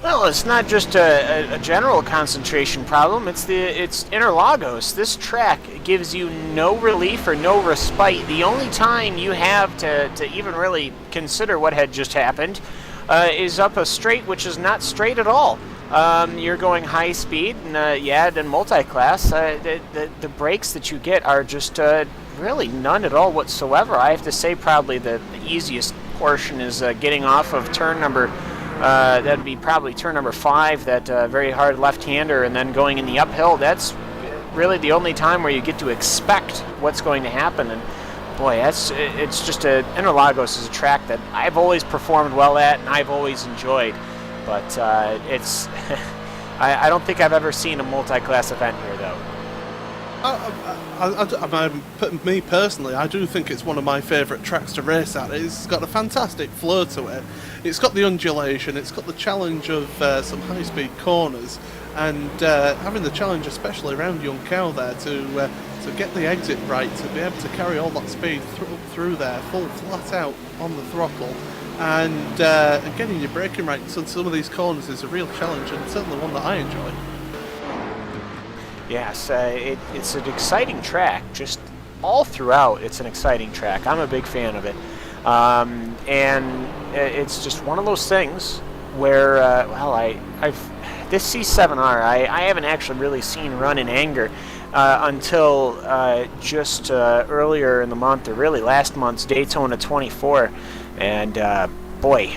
Well, it's not just a general concentration problem. It's Interlagos. This track gives you no relief or no respite. The only time you have to even really consider what had just happened is up a straight, which is not straight at all. You're going high speed, and then multi-class. The breaks that you get are just really none at all whatsoever. I have to say probably the easiest portion is getting off of turn number that'd be probably turn number 5, that very hard left-hander, and then going in the uphill. That's really the only time where you get to expect what's going to happen. And boy, it's just Interlagos is a track that I've always performed well at and I've always enjoyed. But it's I don't think I've ever seen a multi-class event here, though. Me personally, I do think it's one of my favourite tracks to race at. It's got a fantastic flow to it. It's got the undulation, it's got the challenge of some high-speed corners, and having the challenge especially around Young Cow there to get the exit right, to be able to carry all that speed through there, full flat out on the throttle, and getting your braking right in some of these corners is a real challenge, and certainly one that I enjoy. Yes, it's an exciting track. Just all throughout, it's an exciting track. I'm a big fan of it. And it's just one of those things where, this C7R, I haven't actually really seen run in anger until just earlier in the month, or really last month's Daytona 24. And boy,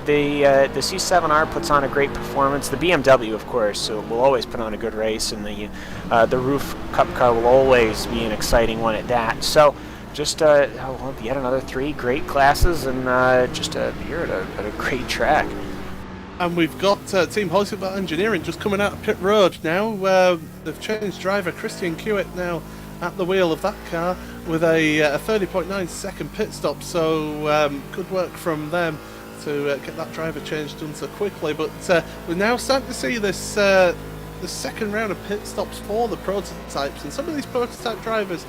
the C7R puts on a great performance. The BMW, of course, will always put on a good race, and the Roof Cup car will always be an exciting one at that. So just yet another 3 great classes, and you're at a great track. And we've got Team Hoiseville Engineering just coming out of pit road now. They've changed driver Christian Kewitt now at the wheel of that car with a 30.9 second pit stop, so good work from them to get that driver change done so quickly. But we're now starting to see this the second round of pit stops for the prototypes, and some of these prototype drivers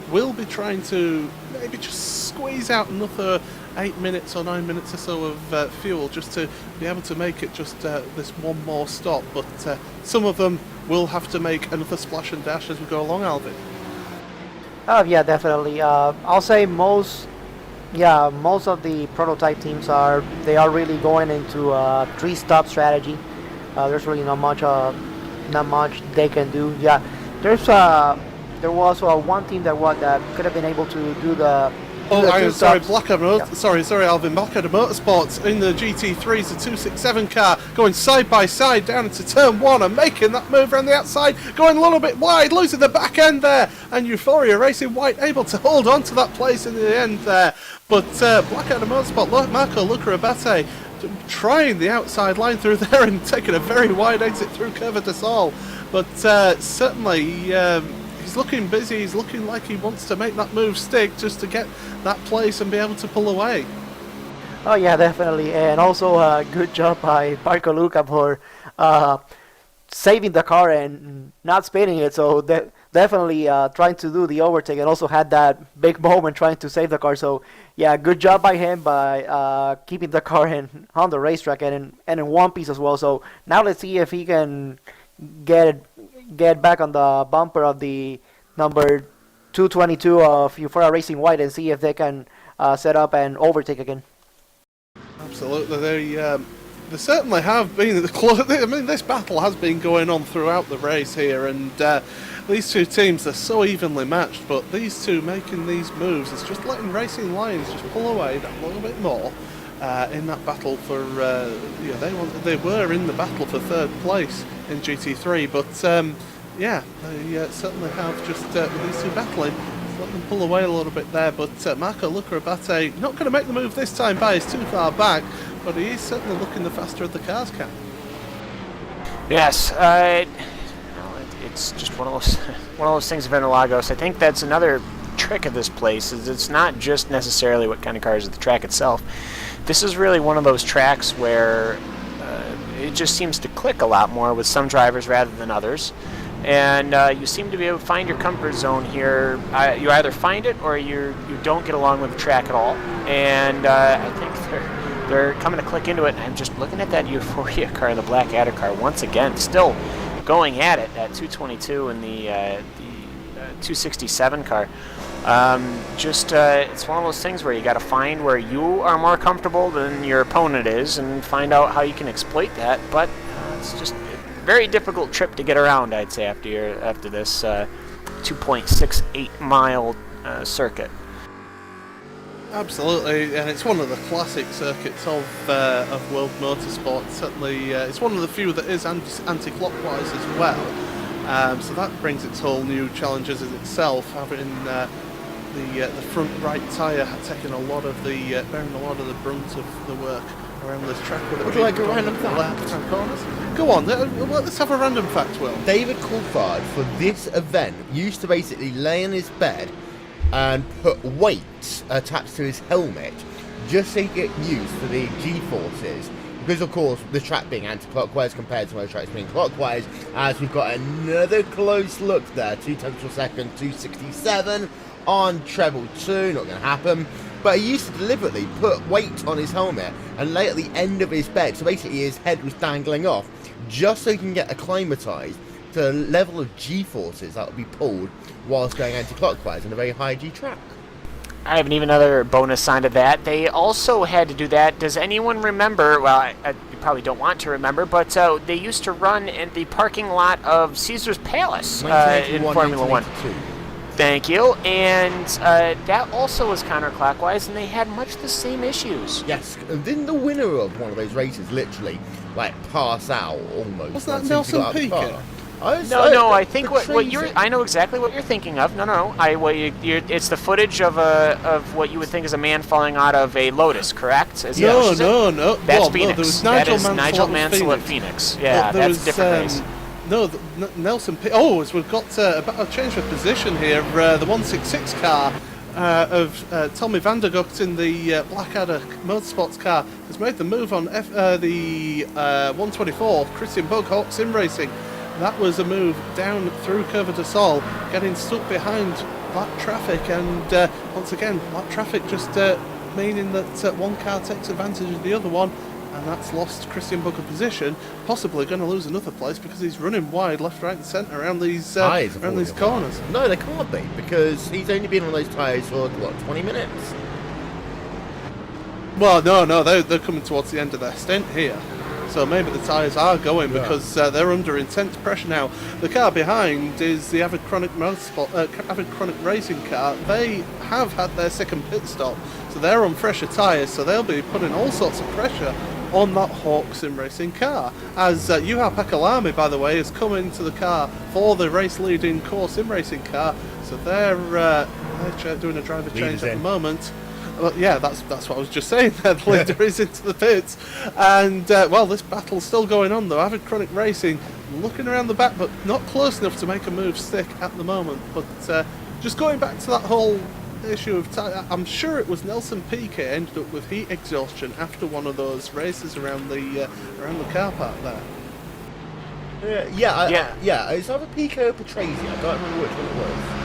will be trying to maybe just squeeze out another 8 minutes or 9 minutes or so of fuel just to be able to make it just this one more stop. But some of them will have to make another splash and dash as we go along, Alvin. Yeah, definitely. I'll say most of the prototype teams are really going into a 3-stop strategy. There's really not much they can do. Yeah, there was one team that could have been able to do the. Sorry, Alvin. Blackadder Motorsports in the GT3's the 267 car going side by side down into turn 1 and making that move around the outside, going a little bit wide, losing the back end there, and Euphoria Racing White able to hold on to that place in the end there. But Blackadder Motorsport, Marco Luccarabate trying the outside line through there and taking a very wide exit through Curva de Sol. But certainly he's looking busy. He's looking like he wants to make that move stick just to get that place and be able to pull away. Oh yeah, definitely, and also good job by Marco Luca for saving the car and not spinning it. So definitely trying to do the overtake, and also had that big moment trying to save the car. So yeah, good job by him by keeping the car on the racetrack and in one piece as well. So now let's see if he can get back on the bumper of the number 222 of Euphoria Racing White and see if they can set up and overtake again. Absolutely, they certainly have been. I mean, this battle has been going on throughout the race here, and these two teams are so evenly matched. But these two making these moves is just letting Racing Lions just pull away that little bit more in that battle for. They were in the battle for third place in GT3, but they certainly have just these two battling. Let them pull away a little bit there, but Marco Luca Abate not going to make the move this time by, he's too far back, but he is certainly looking the faster of the cars, Cam. Yes, it's just one of those things of Interlagos. I think that's another trick of this place, is it's not just necessarily what kind of cars at the track itself. This is really one of those tracks where it just seems to click a lot more with some drivers rather than others. And you seem to be able to find your comfort zone here. You either find it or you don't get along with the track at all. And I think they're coming to click into it. And I'm just looking at that Euphoria car, the Black Adder car, once again, still going at it, that 222 and the 267 car. It's one of those things where you got to find where you are more comfortable than your opponent is and find out how you can exploit that. But it's just very difficult trip to get around, I'd say, after this 2.68 mile circuit. Absolutely, and it's one of the classic circuits of World Motorsport. Certainly, it's one of the few that is anti-clockwise as well. So that brings its whole new challenges in itself. Having the front right tyre taking bearing a lot of the brunt of the work around this track. Would you like a random fact? Left-hand corners. Go on, let's have a random fact, Will. David Coulthard, for this event, used to basically lay in his bed and put weights attached to his helmet just so he could get used to the G-forces. Because, of course, the track being anti-clockwise compared to most tracks being clockwise, as we've got another close look there. 2 tenths per second, 267 on treble 2, not going to happen. But he used to deliberately put weight on his helmet and lay at the end of his bed, so basically his head was dangling off, just so he can get acclimatized to the level of G-forces that would be pulled whilst going anti-clockwise on a very high G track. I have even another bonus side of that. They also had to do that. Does anyone remember? Well, you probably don't want to remember, but they used to run in the parking lot of Caesar's Palace in Formula One. Thank you. And that also was counterclockwise, and they had much the same issues. Yes, and didn't the winner of one of those races literally pass out almost? Was that Nelson Piquet? No. I think what you're. I know exactly what you're thinking of. No. It's the footage of what you would think is a man falling out of a Lotus, correct? No. That's Phoenix. That is Nigel Mansell at Phoenix. Yeah, that's a different race. No, Nelson Piquet. Oh, as we've got a change of position here. The 166 car of Tommy Vandergocht in the Blackadder Motorsports car has made the move on the 124 Christian Bughawk Sim Racing. That was a move down through Curva de Sol, getting stuck behind that traffic, and once again, that traffic just meaning that one car takes advantage of the other one, and that's lost Christian Bugger position, possibly going to lose another place because he's running wide left, right and centre around these corners. No, they can't be, because he's only been on those tyres for, 20 minutes? Well, no, they're coming towards the end of their stint here. So maybe the tyres are going because they're under intense pressure now. The car behind is the Avid Chronic Racing car. They have had their second pit stop, so they're on fresher tyres, so they'll be putting all sorts of pressure on that Hawk Sim Racing car. As Juha Pekalami, by the way, has come into the car for the race-leading Core Sim Racing car, so they're doing a driver change at the moment. Well, yeah, that's what I was just saying there. The leader is into the pits. And, this battle's still going on, though. Avid Chronic Racing looking around the back, but not close enough to make a move stick at the moment. But just going back to that whole issue of I'm sure it was Nelson Piquet ended up with heat exhaustion after one of those races around the car park there. Yeah. It's either Pico or Patrese. I don't remember which one it was.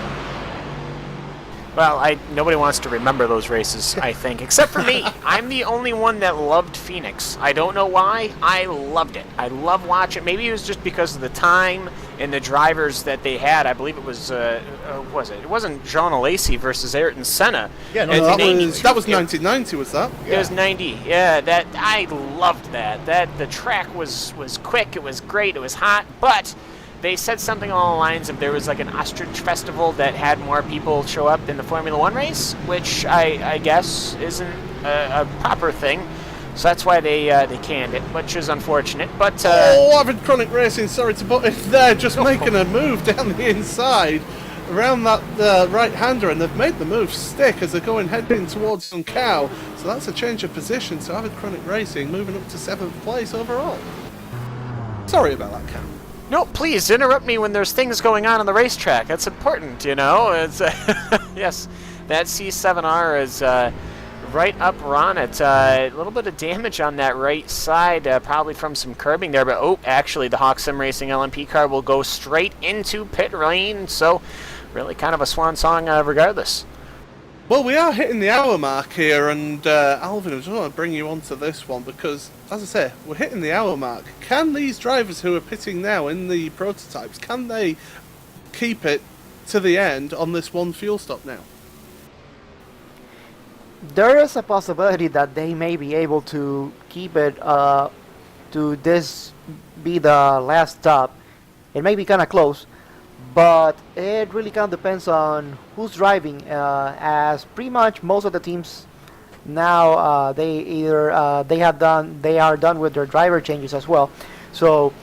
Well, nobody wants to remember those races, I think, except for me. I'm the only one that loved Phoenix. I don't know why. I loved it. I love watching. Maybe it was just because of the time and the drivers that they had. I believe it was, was it? It wasn't Jean Alesi versus Ayrton Senna. Yeah, no, that was 1990, was that? It was 90. Yeah, that I loved that. The track was quick. It was great. It was hot, but they said something along the lines of there was like an ostrich festival that had more people show up than the Formula One race, which I guess isn't a proper thing. So that's why they canned it, which is unfortunate. But Avid Chronic Racing, sorry to butt in there, just making a move down the inside around that right-hander, and they've made the move stick as they're heading towards Cow. So that's a change of position. So Avid Chronic Racing moving up to 7th place overall. Sorry about that, Cam. No, please interrupt me when there's things going on the racetrack. That's important, you know. It's yes, that C7R is right up on it. A little bit of damage on that right side, probably from some curbing there. But actually, the Hawk Sim Racing LMP car will go straight into pit lane. So, really, kind of a swan song, regardless. Well, we are hitting the hour mark here, and Alvin, I just want to bring you onto this one because, as I say, we're hitting the hour mark. Can these drivers who are pitting now in the prototypes, can they keep it to the end on this one fuel stop now? There is a possibility that they may be able to keep it to this be the last stop. It may be kind of close, but it really kind of depends on who's driving, as pretty much most of the teams now they are done with their driver changes as well. So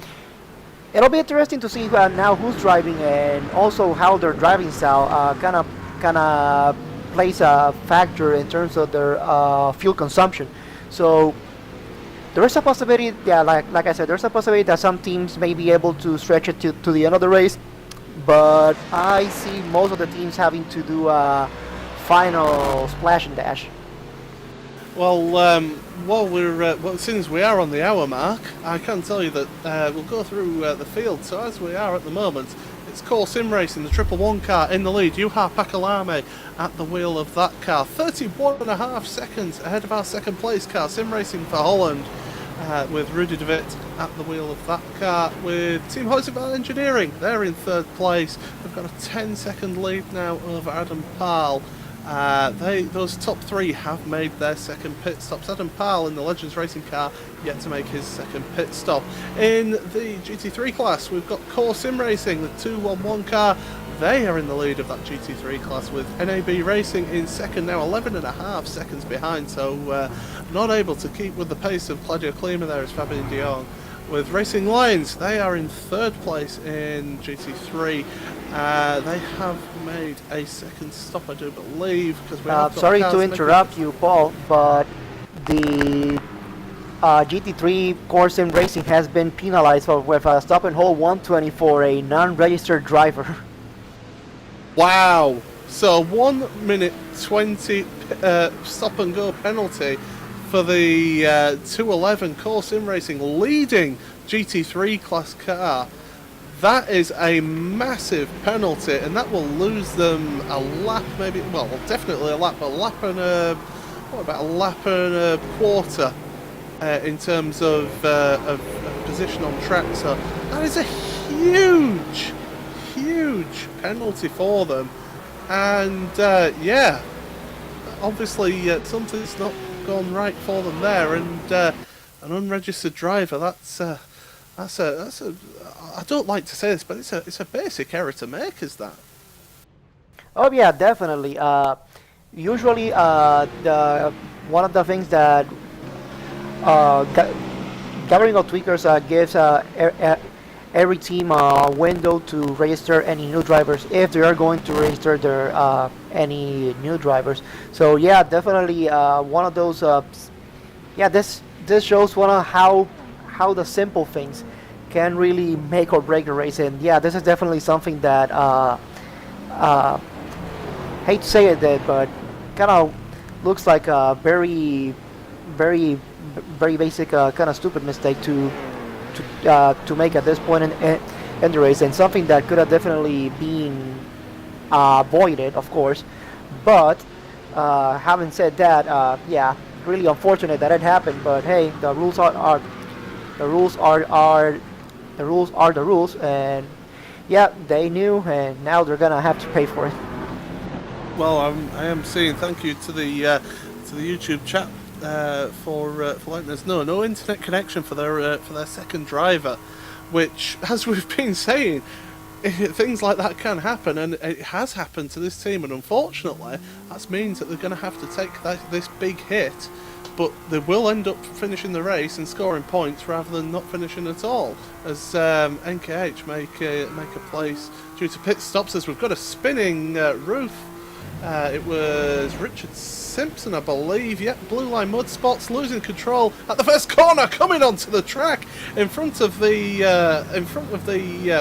it'll be interesting to see now who's driving, and also how their driving style kind of plays a factor in terms of their fuel consumption. So there is a possibility, like I said, there's a possibility that some teams may be able to stretch it to the end of the race. But I see most of the teams having to do a final splash and dash. Well, since we are on the hour mark, I can tell you that we'll go through the field. So as we are at the moment, it's Core Sim Racing, the 111 car in the lead. Juha Pakalame at the wheel of that car, 31.5 seconds ahead of our second place car, Sim Racing for Holland. With Rudy de Witt at the wheel of that car, with Team Hoyseval Engineering, they're in third place. They've got a 10-second lead now over Adam Parl. Those top three have made their second pit stops. Adam Parl in the Legends Racing car yet to make his second pit stop. In the GT3 class, we've got Core Sim Racing, the 211 car. They are in the lead of that GT3 class, with NAB Racing in second now, 11.5 seconds behind, so not able to keep with the pace of Claudio Klima there as Fabien Dion. With Racing Lions, they are in third place in GT3. They have made a second stop, I do believe. Because sorry to interrupt you, Paul, but the GT3 Core Sim Racing has been penalized with a stop and hold 120 for a non-registered driver. Wow! So 1 minute 20 stop and go penalty for the 211 Core Sim Racing leading GT3 class car. That is a massive penalty, and that will lose them a lap, maybe. Well, definitely a lap. What about a lap and a quarter in terms of position on track? So that is a huge penalty for them, and yeah, obviously something's not gone right for them there, and an unregistered driver. That's a I don't like to say this, but it's a basic error to make, is that? Oh yeah, definitely. Usually, one of the things that Gathering of Tweakers gives every team a window to register any new drivers if they are going to register their any new drivers. So yeah, definitely one of those. Yeah, this shows one of how the simple things can really make or break the race. And yeah, this is definitely something that hate to say it, but kind of looks like a very basic kind of stupid mistake to make at this point in the race, and something that could have definitely been avoided, of course. But having said that, yeah, really unfortunate that it happened. But hey, the rules are the rules are the rules, and yeah, they knew, and now they're gonna have to pay for it. Well, I am saying thank you to the YouTube chat for letting us know. No internet connection for their second driver, which, as we've been saying, things like that can happen, and it has happened to this team. And unfortunately, that means that they're going to have to take this big hit, but they will end up finishing the race and scoring points rather than not finishing at all, as NKH make a place due to pit stops. As we've got a spinning roof. It was Richard Simpson, I believe. Yep, blue line mud spots, losing control at the first corner, coming onto the track in front of the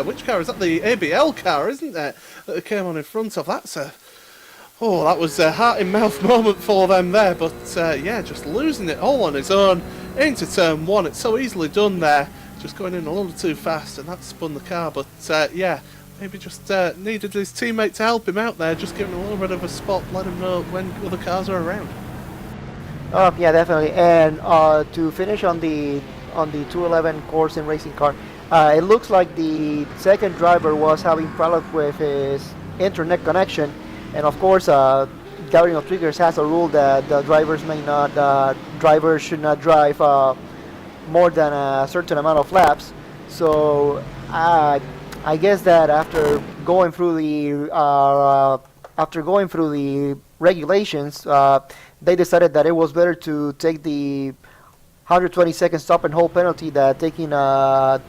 which car is that? The ABL car, isn't it? That it came on in front of. That was a heart in mouth moment for them there. But yeah, just losing it all on his own into turn one. It's so easily done there, just going in a little too fast, and that spun the car. But yeah. Maybe just needed his teammate to help him out there, just give him a little bit of a spot, let him know when other cars are around. Oh yeah, definitely. And to finish on the 211 course in racing car, it looks like the second driver was having problems with his internet connection, and of course, Gathering of Triggers has a rule that the drivers should not drive more than a certain amount of laps. So I guess that after going through the regulations, they decided that it was better to take the 120-second stop and hold penalty than taking a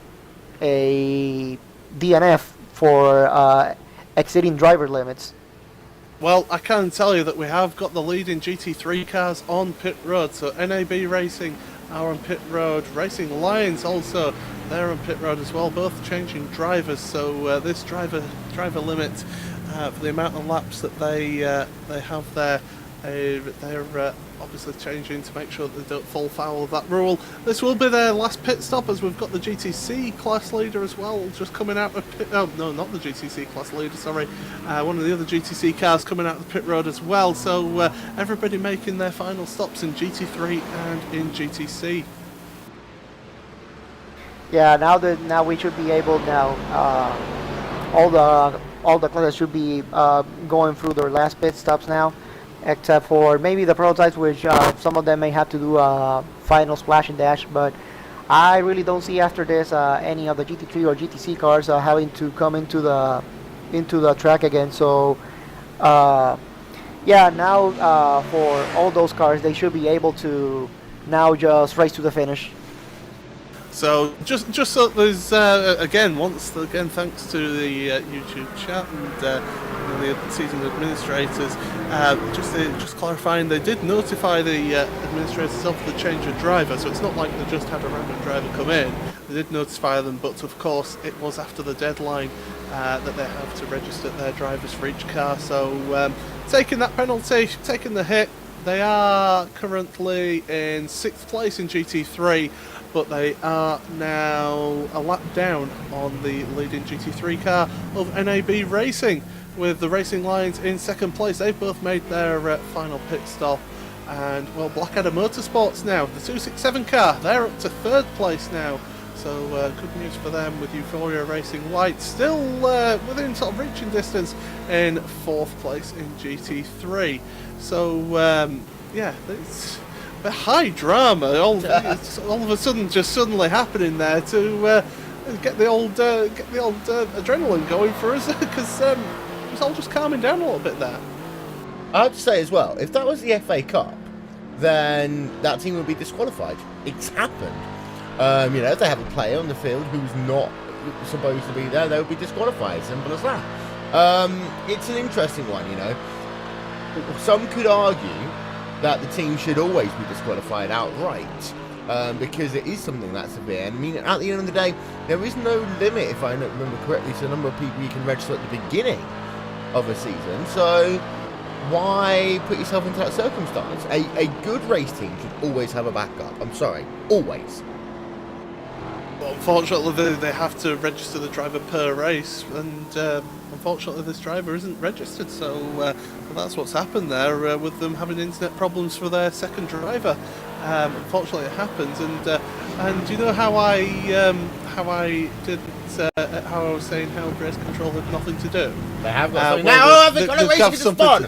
DNF for exceeding driver limits. Well, I can tell you that we have got the leading GT3 cars on pit road. So NAB Racing are on pit road. Racing Lions also, they're on pit road as well, both changing drivers. So this driver limit for the amount of laps that they have there, they're obviously changing to make sure that they don't fall foul of that rule. This will be their last pit stop, as we've got the GTC class leader as well just coming out of pit. Oh no, not the GTC class leader, sorry, one of the other GTC cars coming out of the pit road as well. So everybody making their final stops in GT3 and in GTC. Yeah, now we should be able all the classes should be going through their last pit stops now, except for maybe the prototypes, which some of them may have to do a final splash and dash. But I really don't see after this any of the GT3 or GTC cars having to come into the track again. So yeah, now for all those cars, they should be able to now just race to the finish. So just so there's once again thanks to the YouTube chat and the season administrators, just clarifying, they did notify the administrators of the change of driver, so it's not like they just had a random driver come in. They did notify them, but of course it was after the deadline that they have to register their drivers for each car. So taking that penalty, taking the hit, they are currently in 6th place in GT3. But they are now a lap down on the leading GT3 car of NAB Racing, with the Racing Lions in 2nd place. They've both made their final pit stop. And, well, Blackadder Motorsports now, the 267 car, they're up to 3rd place now. So, good news for them, with Euphoria Racing White still within sort of reaching distance in 4th place in GT3. So, yeah, it's a high drama, all of a sudden just suddenly happening there to get the old adrenaline going for us, because it was all just calming down a little bit there. I have to say as well, if that was the FA Cup, then that team would be disqualified. It's happened. If they have a player on the field who's not supposed to be there, they would be disqualified. Simple as that. It's an interesting one, Some could argue that the team should always be disqualified outright. because it is something that severe. And I mean, at the end of the day, there is no limit, if I remember correctly, to the number of people you can register at the beginning of a season. So why put yourself into that circumstance? A good race team should always have a backup. I'm sorry, always. Well, unfortunately, they have to register the driver per race, and unfortunately, this driver isn't registered. So well, that's what's happened there with them having internet problems for their second driver. Unfortunately, it happens, and you know how I was saying how race control had nothing to do. They have got now. Aviconic Racing to spawn.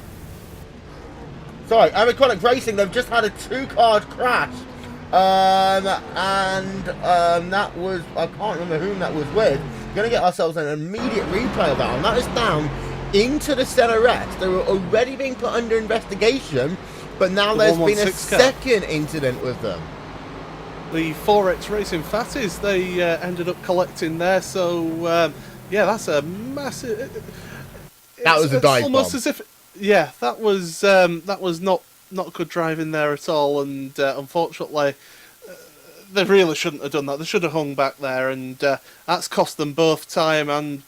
Sorry, Aviconic Racing. They've just had a 2-car crash. That was, I can't remember whom that was with. We're going to get ourselves an immediate replay of that one. That is down into the center rest. They were already being put under investigation, but now there's been a second incident with them. The 4X Racing Fatties, they ended up collecting there, so yeah, that's a massive... That was a dive almost bomb. As if, yeah, that was not good driving there at all, and unfortunately, they really shouldn't have done that. They should have hung back there, and that's cost them both time and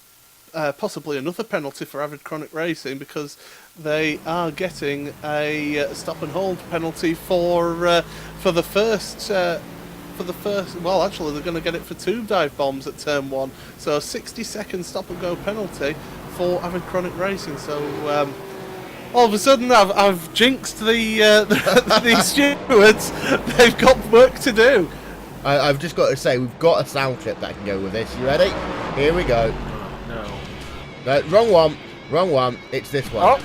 possibly another penalty for Avid Chronic Racing, because they are getting a stop and hold penalty for the first. Well, actually, they're going to get it for 2 dive bombs at turn 1, so a 60-second stop and go penalty for Avid Chronic Racing. So. All of a sudden, I've jinxed the stewards. They've got work to do. I've just got to say, we've got a sound clip that can go with this. You ready? Here we go. No, wrong one. Wrong one. It's this one.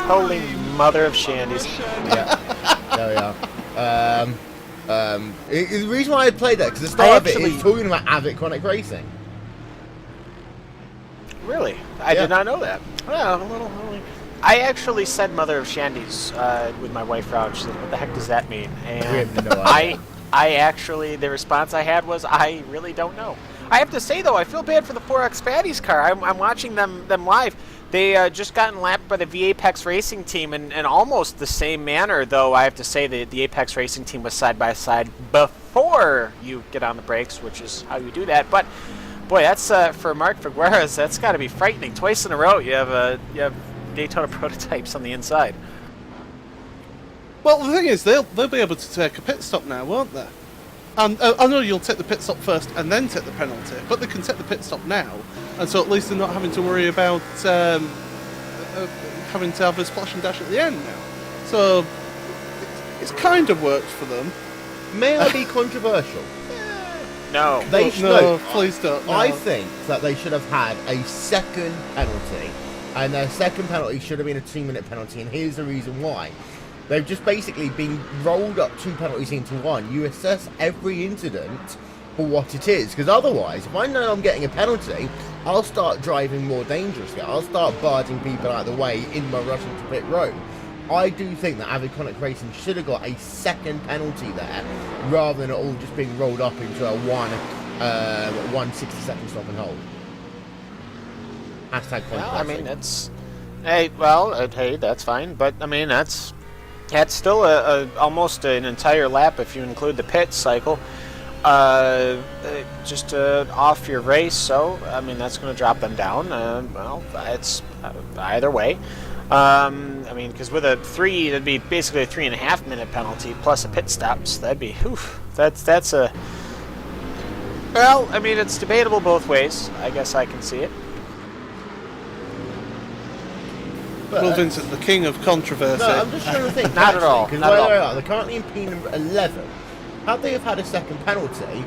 Holy mother of shandies. Yeah. There we are. The reason why I played that, because the start of it is talking about Avid Chronic Racing. Really? I did not know that. Well, I actually said Mother of Shandies with my wife Raj. She said, what the heck does that mean? And I actually, the response I had was, I really don't know. I have to say, though, I feel bad for the 4X Fatties car. I'm watching them live. They just gotten lapped by the Apex Racing team in almost the same manner, though I have to say that the Apex Racing team was side by side before you get on the brakes, which is how you do that. But boy, that's for Mark Figueres. That's got to be frightening. Twice in a row, you have Daytona prototypes on the inside. Well, the thing is, they'll be able to take a pit stop now, won't they? And I know you'll take the pit stop first and then take the penalty, but they can take the pit stop now, and so at least they're not having to worry about having to have a splash and dash at the end now. So it's kind of worked for them. May I be controversial? No. No, please don't. No. I think that they should have had a second penalty, and their second penalty should have been a 2-minute penalty, and here's the reason why. They've just basically been rolled up 2 penalties into one. You assess every incident for what it is, because otherwise, if I know I'm getting a penalty, I'll start driving more dangerously. I'll start barging people out of the way in my rush into pit road. I do think that Avid Chronic Racing should have got a second penalty there, rather than it all just being rolled up into a 1 60-second stop and hold. Hashtag well, I mean, that's... Hey, well, hey, that's fine, but, I mean, that's still almost an entire lap if you include the pit cycle. Just off your race, so, I mean, that's going to drop them down. Well, it's either way. I mean, because with a 3, that'd be basically a 3.5-minute penalty plus a pit stops. That'd be, that's a... Well, I mean, it's debatable both ways. I guess I can see it. Well, Vincent, the king of controversy. No, I'm just trying to think. Not at all. Because Not at all. they're currently in P number 11. Had they have had a second penalty,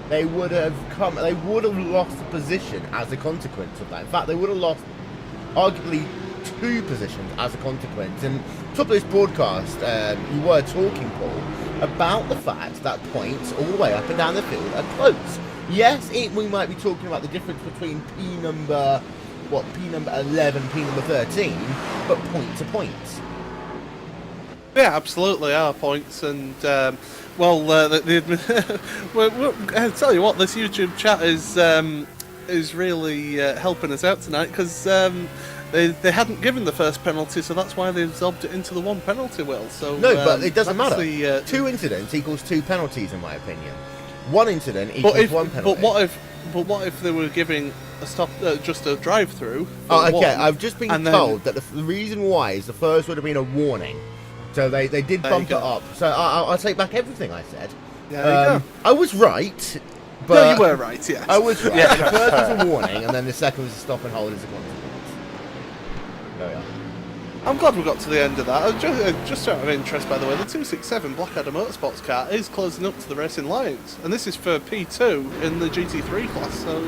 they would have lost the position as a consequence of that. In fact, they would have lost arguably 2 positions as a consequence. And top of this broadcast, you were talking, Paul, about the fact that points all the way up and down the field are close. Yes, we might be talking about the difference between P number 11, P number 13, but points are points. Yeah, absolutely are points, and well, I'll tell you what, this YouTube chat is really helping us out tonight, because they hadn't given the first penalty, so that's why they absorbed it into the one penalty, Will. So No, but it doesn't that's matter. 2 incidents equals 2 penalties, in my opinion. 1 incident equals 1 penalty. But what if they were giving a stop, just a drive-through? Oh, okay. I've just been told that the reason why is the first would have been a warning, so they did bump it up. So I'll take back everything I said. Yeah, there you go. I was right. But No, you were right. Yes. I was right. The first was a warning, and then the second was a stop and hold as a consequence. There we are. I'm glad we got to the end of that. Just out of interest, by the way, the 267 Blackadder Motorsports car is closing up to the Racing Lions, and this is for P2 in the GT3 class. So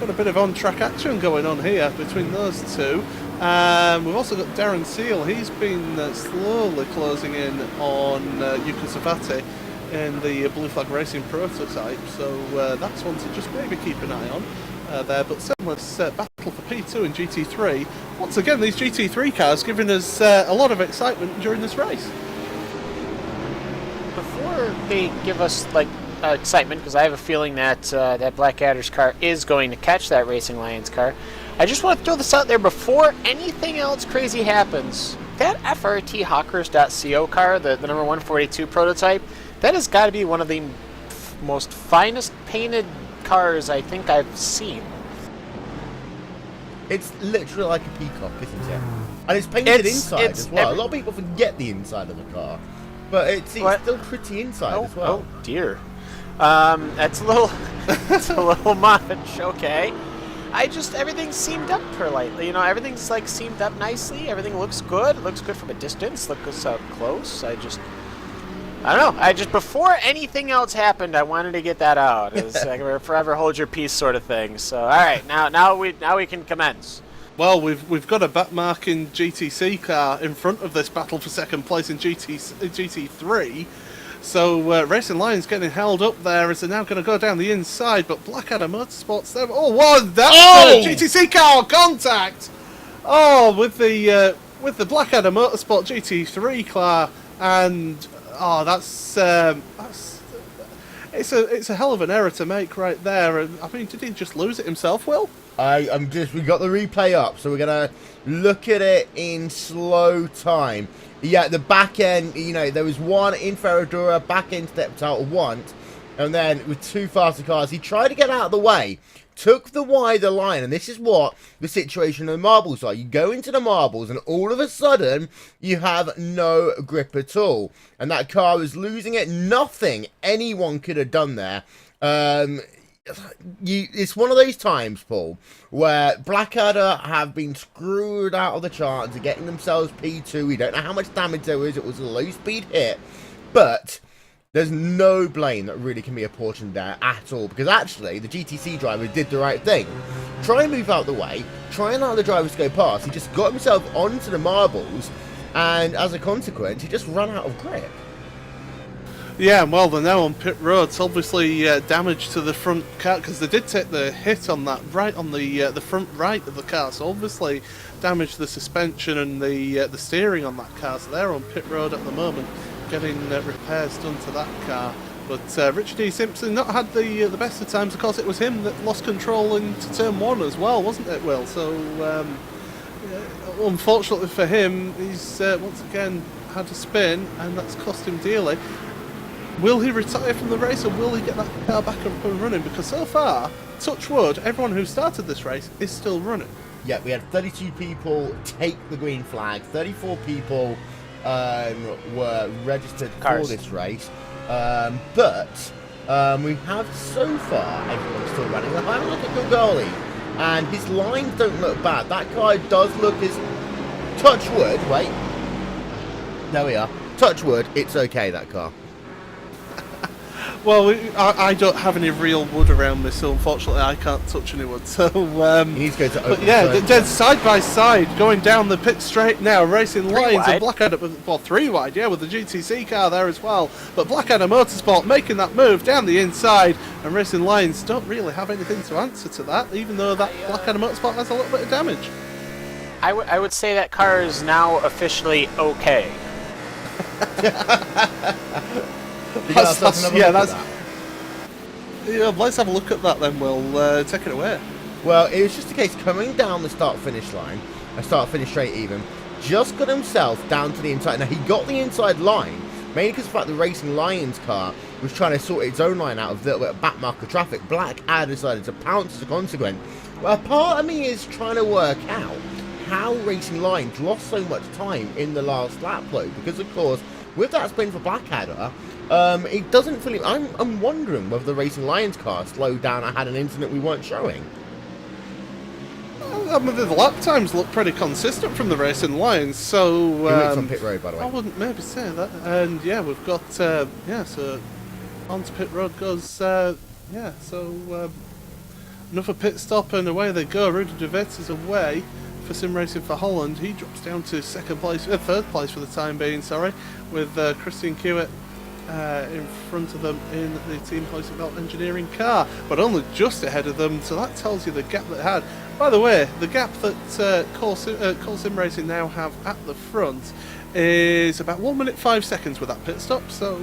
got a bit of on-track action going on here between those two. We've also got Darren Seal. He's been slowly closing in on Yuka Savati in the Blue Flag Racing prototype, so that's one to just maybe keep an eye on there. But certainly battle for P2 and GT3. Once again, these GT3 cars giving us a lot of excitement during this race. Before they give us like excitement, because I have a feeling that that Blackadder's car is going to catch that Racing Lions car, I just want to throw this out there before anything else crazy happens. That FRT Hawkers.co car, the number 142 prototype, that has got to be one of the most finest painted cars I think I've seen. It's literally like a peacock, isn't it? And it's painted inside as well. A lot of people forget the inside of the car, but it's still pretty inside as well. Oh dear, that's a little, it's a little much. Okay, everything seamed up politely. You know, everything's like seamed up nicely. Everything looks good. It looks good from a distance. Looks up close. I don't know. Before anything else happened, I wanted to get that out. It's like a forever hold your peace sort of thing. So, all right, now we can commence. Well, we've got a backmarking GTC car in front of this battle for second place in GT3. So Racing Lions getting held up there as they're now going to go down the inside. But Blackadder Motorsports there. Oh, what? That's GTC car contact. Oh, with the Blackadder Motorsport GT3 car, and it's a hell of an error to make right there. And I mean, did he just lose it himself, Will? we got the replay up, so we're gonna look at it in slow time. Yeah, the back end, you know, there was one in Ferradura, back end stepped out once, and then with 2 faster cars, he tried to get out of the way, took the wider line, and this is what the situation of the marbles are. You go into the marbles, and all of a sudden, you have no grip at all. And that car was losing it. Nothing anyone could have done there. It's one of those times, Paul, where Blackadder have been screwed out of the chance of getting themselves P2. We don't know how much damage there was. It was a low-speed hit, but there's no blame that really can be apportioned there at all, because actually the GTC driver did the right thing. Try and move out the way, try and allow the drivers to go past. He just got himself onto the marbles, and as a consequence, he just ran out of grip. Yeah, well, they're now on pit roads. Obviously, damage to the front car, because they did take the hit on that right on the front right of the car. So obviously, damaged the suspension and the steering on that car. So they're on pit road at the moment, getting repairs done to that car. But Richard E. Simpson not had the best of times. Of course, it was him that lost control into turn 1 as well, wasn't it, Will? So unfortunately for him, he's once again had a spin, and that's cost him dearly. Will he retire from the race, or will he get that car back up and running? Because so far, touch wood, everyone who started this race is still running. Yeah, we had 32 people take the green flag. 34 people were registered for this race. But we have so far everyone still running. Have a look at Gogoli, and his lines don't look bad. That car does look as touch wood. Wait, there we are. Touch wood. It's okay. That car. Well, I don't have any real wood around me, so unfortunately I can't touch any wood. So he's going to open. But yeah, they're side by side going down the pit straight now. Racing Lions and Blackadder, well, 3 wide, yeah, with the GTC car there as well. But Blackadder Motorsport making that move down the inside, and Racing Lions don't really have anything to answer to that, even though that Blackadder Motorsport has a little bit of damage. I would say that car is now officially okay. Yeah, let's have a look at that then, Will. Take it away. Well, it was just a case coming down the start-finish line, a start-finish straight even, just got himself down to the inside. Now, he got the inside line, mainly because of the fact the Racing Lions car was trying to sort its own line out of a little bit of backmarker traffic. Blackadder decided to pounce as a consequence. Well, part of me is trying to work out how Racing Lions lost so much time in the last lap, though, because, of course, with that spin for Blackadder, it doesn't fully... I'm wondering whether the Racing Lions car slowed down and had an incident we weren't showing. I mean, the lap times look pretty consistent from the Racing Lions, so... It's on pit road, by the way. I wouldn't maybe say that. And yeah, we've got, so onto pit road goes, another pit stop and away they go. Rudy de Vries is away for Sim Racing for Holland. He drops down to third place for the time being, with Christian Kiewit in front of them in the Team Hoisevelt Engineering car, but only just ahead of them, so that tells you the gap that they had. By the way, the gap that Cole Sim Racing now have at the front is about 1 minute 5 seconds with that pit stop, so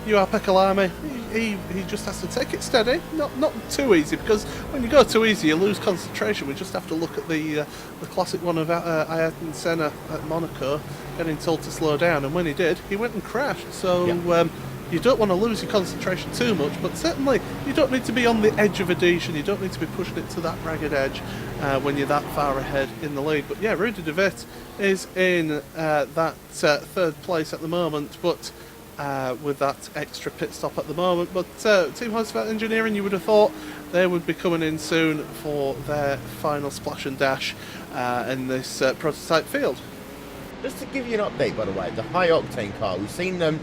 Pekka Lamy, he just has to take it steady, not too easy, because when you go too easy you lose concentration. We just have to look at the classic one of Ayrton Senna at Monaco, getting told to slow down, and when he did, he went and crashed. So you don't want to lose your concentration too much, but certainly you don't need to be on the edge of adhesion, you don't need to be pushing it to that ragged edge when you're that far ahead in the lead. But yeah, Rudy de Vries is in that third place at the moment, but with that extra pit stop at the moment. But Team Hoisevelt Engineering, you would have thought they would be coming in soon for their final splash and dash in this prototype field. Just to give you an update, by the way, the high octane car, we've seen them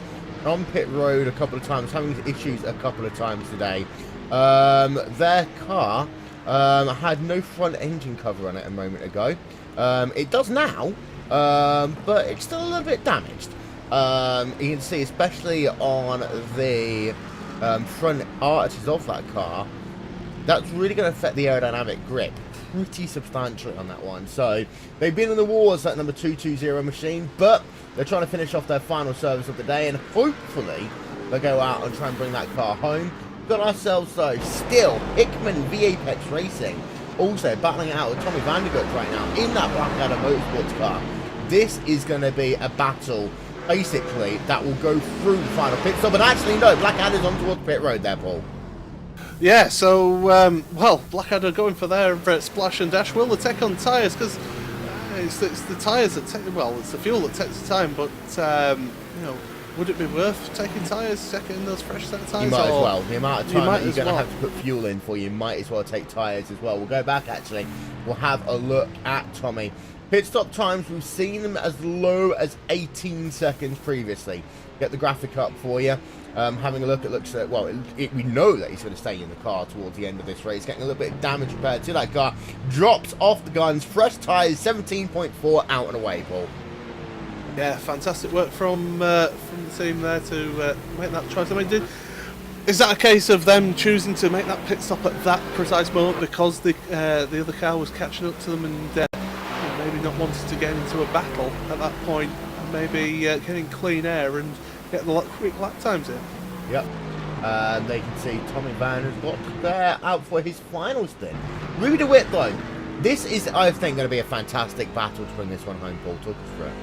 on pit road a couple of times, having issues a couple of times today. Their car had no front engine cover on it a moment ago. It does now, but it's still a little bit damaged. You can see, especially on the front arches of that car, that's really going to affect the aerodynamic grip pretty substantially on that one. So they've been in the wars at number 220 machine, but they're trying to finish off their final service of the day, and hopefully they'll go out and try and bring that car home. We've got ourselves, though, still Hickman v Apex Racing, also battling it out with Tommy Vandergut right now in that Blackadder Motorsports car. This is going to be a battle, basically, that will go through the final pit stop. But actually, no, Blackadder's on towards pit road there, Paul. Yeah, so, Blackadder going for their splash and dash. Will they take on tyres? Because it's the tyres that take, it's the fuel that takes the time, but, would it be worth taking tyres, taking those fresh set of tyres? You might as well. The amount of time that you're going to have to put fuel in for, you might as well take tyres as well. We'll go back, actually. We'll have a look at Tommy. Pit stop times, we've seen them as low as 18 seconds previously. Get the graphic up for you. Having a look, it looks like, we know that he's going to stay in the car towards the end of this race. Getting a little bit of damage repaired to that car. Drops off the guns. Fresh tyres, 17.4 out and away, Paul. Yeah, fantastic work from the team there to make that choice. I mean, is that a case of them choosing to make that pit stop at that precise moment because the other car was catching up to them and maybe not wanting to get into a battle at that point, and maybe getting clean air and getting the quick lap times in? Yep. They can see Tommy Vandergut there out for his final stint. Rudy de Vries, though, this is, I think, going to be a fantastic battle to bring this one home. Paul, talk us through it.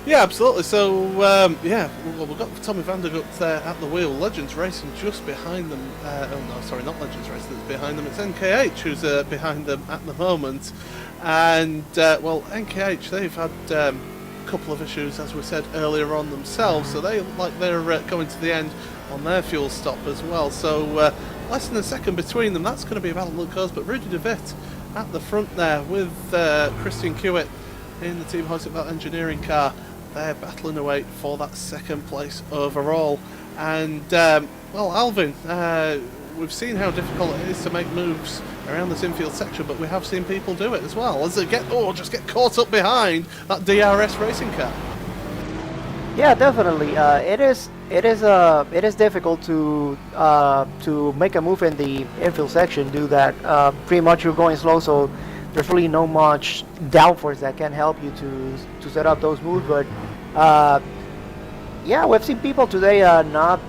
Yeah, absolutely. So, we've got Tommy Vandergut there at the wheel. Legends Racing just behind them. Not Legends Racing, it's behind them. It's NKH who's behind them at the moment. And, NKH, they've had a couple of issues, as we said earlier on themselves. So they're going to the end on their fuel stop as well. So, less than a second between them. That's going to be a battle that goes. But Rudy de Vries at the front there with Christian Kiewit in the Team Hoisevelt Engineering car. They're battling away for that second place overall. And, Alvin, we've seen how difficult it is to make moves around this infield section, but we have seen people do it as well, as they get caught up behind that DRS racing car. Yeah, definitely. It is difficult to make a move in the infield section. Do that. Pretty much you're going slow, so there's really no much downforce that can help you to set up those moves. But yeah, we've seen people today not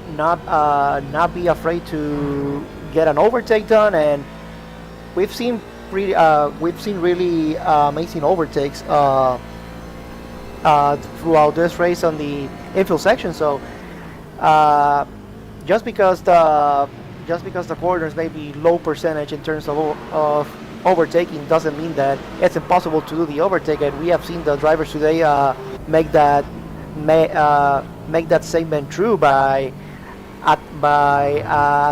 be afraid to get an overtake done, and we've seen really amazing overtakes throughout this race on the infield section. So just because the corners may be low percentage in terms of overtaking doesn't mean that it's impossible to do the overtake. And we have seen the drivers today make that statement true by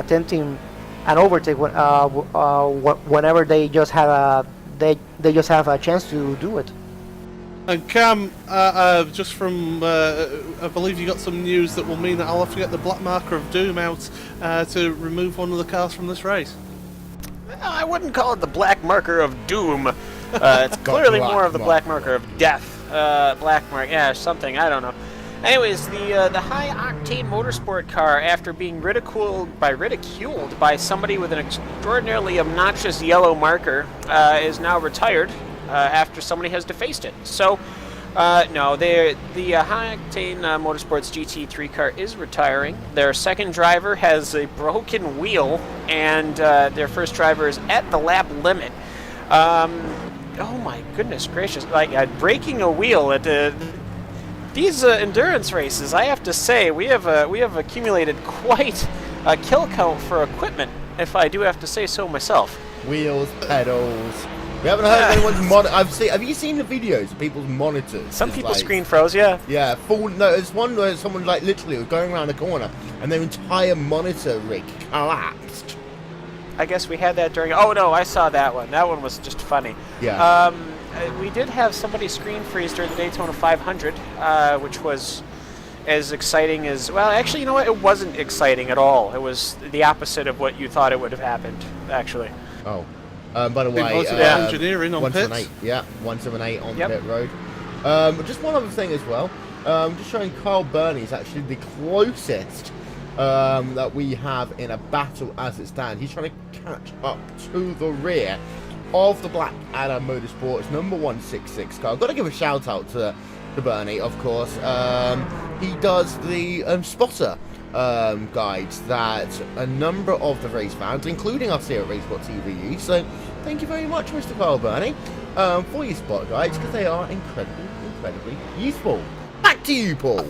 attempting an overtake whenever they just have a chance to do it. And Cam, just from, I believe you got some news that will mean that I'll have to get the black marker of doom out to remove one of the cars from this race. I wouldn't call it the black marker of doom. It's clearly more of the black marker of death. Black mark, yeah, something, I don't know. Anyways, the high-octane motorsport car, after being ridiculed by somebody with an extraordinarily obnoxious yellow marker, is now retired after somebody has defaced it. So, no, the high-octane motorsports GT3 car is retiring. Their second driver has a broken wheel, and their first driver is at the lap limit. Oh my goodness gracious! Like breaking a wheel at these endurance races, I have to say, we have accumulated quite a kill count for equipment, if I do have to say so myself. Wheels, pedals. We haven't heard of anyone's have you seen the videos of people's monitors? Some It's people's like, screen froze, yeah. Yeah, full. No, there's one where someone like literally was going around the corner and their entire monitor rig collapsed. I guess we had that during. Oh no, I saw that one. That one was just funny. Yeah. We did have somebody screen freeze during the Daytona 500, which was as exciting as. Well, actually, you know what? It wasn't exciting at all. It was the opposite of what you thought it would have happened, actually. Oh. By the way, engineering on 178. pits. Yeah, 178 on Yep. pit road. Just one other thing as well. Just showing Carl Burney is actually the closest that we have in a battle as it stands. He's trying to catch up to the rear of the Blackadder Motorsports number 166 car. I've got to give a shout out to Burney, of course. He does the spotter guides that a number of the race fans, including us here at RaceSpotTV, use. So thank you very much, Mr. Carl Burney, for your spot guides, because they are incredibly useful. Back to you, Paul.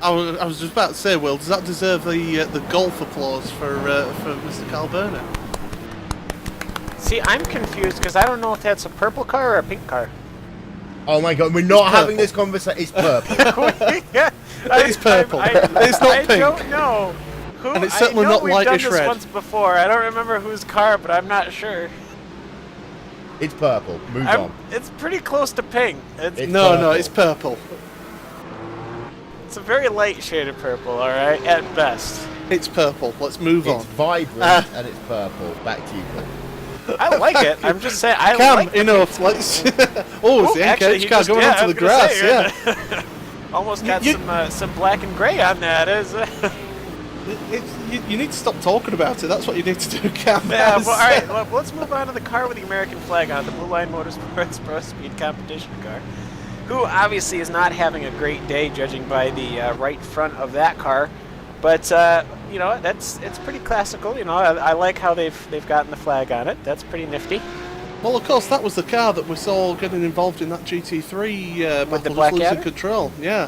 I was just about to say, Will, does that deserve the golf applause for Mr. Carl Burney? See, I'm confused because I don't know if that's a purple car or a pink car. Oh my god, we're not having this conversation. It's purple. It's purple. It's not pink. I don't know. And it's certainly not we've lightish done this red. once before. I don't remember whose car, but I'm not sure. It's purple. Move on. It's pretty close to pink. No, it's purple. It's a very light shade of purple, all right, at best. It's purple. Let's move on. It's vibrant and it's purple. Back to you, Paul. I like it. I'm just saying. I Cam, like enough. Let's. Oh, it's the NKH car going onto the grass. Yeah. Almost got some black and grey on that. You need to stop talking about it. That's what you need to do, Cam. Yeah. Well, all right. Well, let's move on to the car with the American flag on it, the Blue Line Motorsports Pro Speed Competition car, who obviously is not having a great day, judging by the right front of that car. But you know, it's pretty classical. You know, I like how they've gotten the flag on it. That's pretty nifty. Well, of course, that was the car that we saw getting involved in that GT3 with the battle, Blackadder? just losing control. Yeah.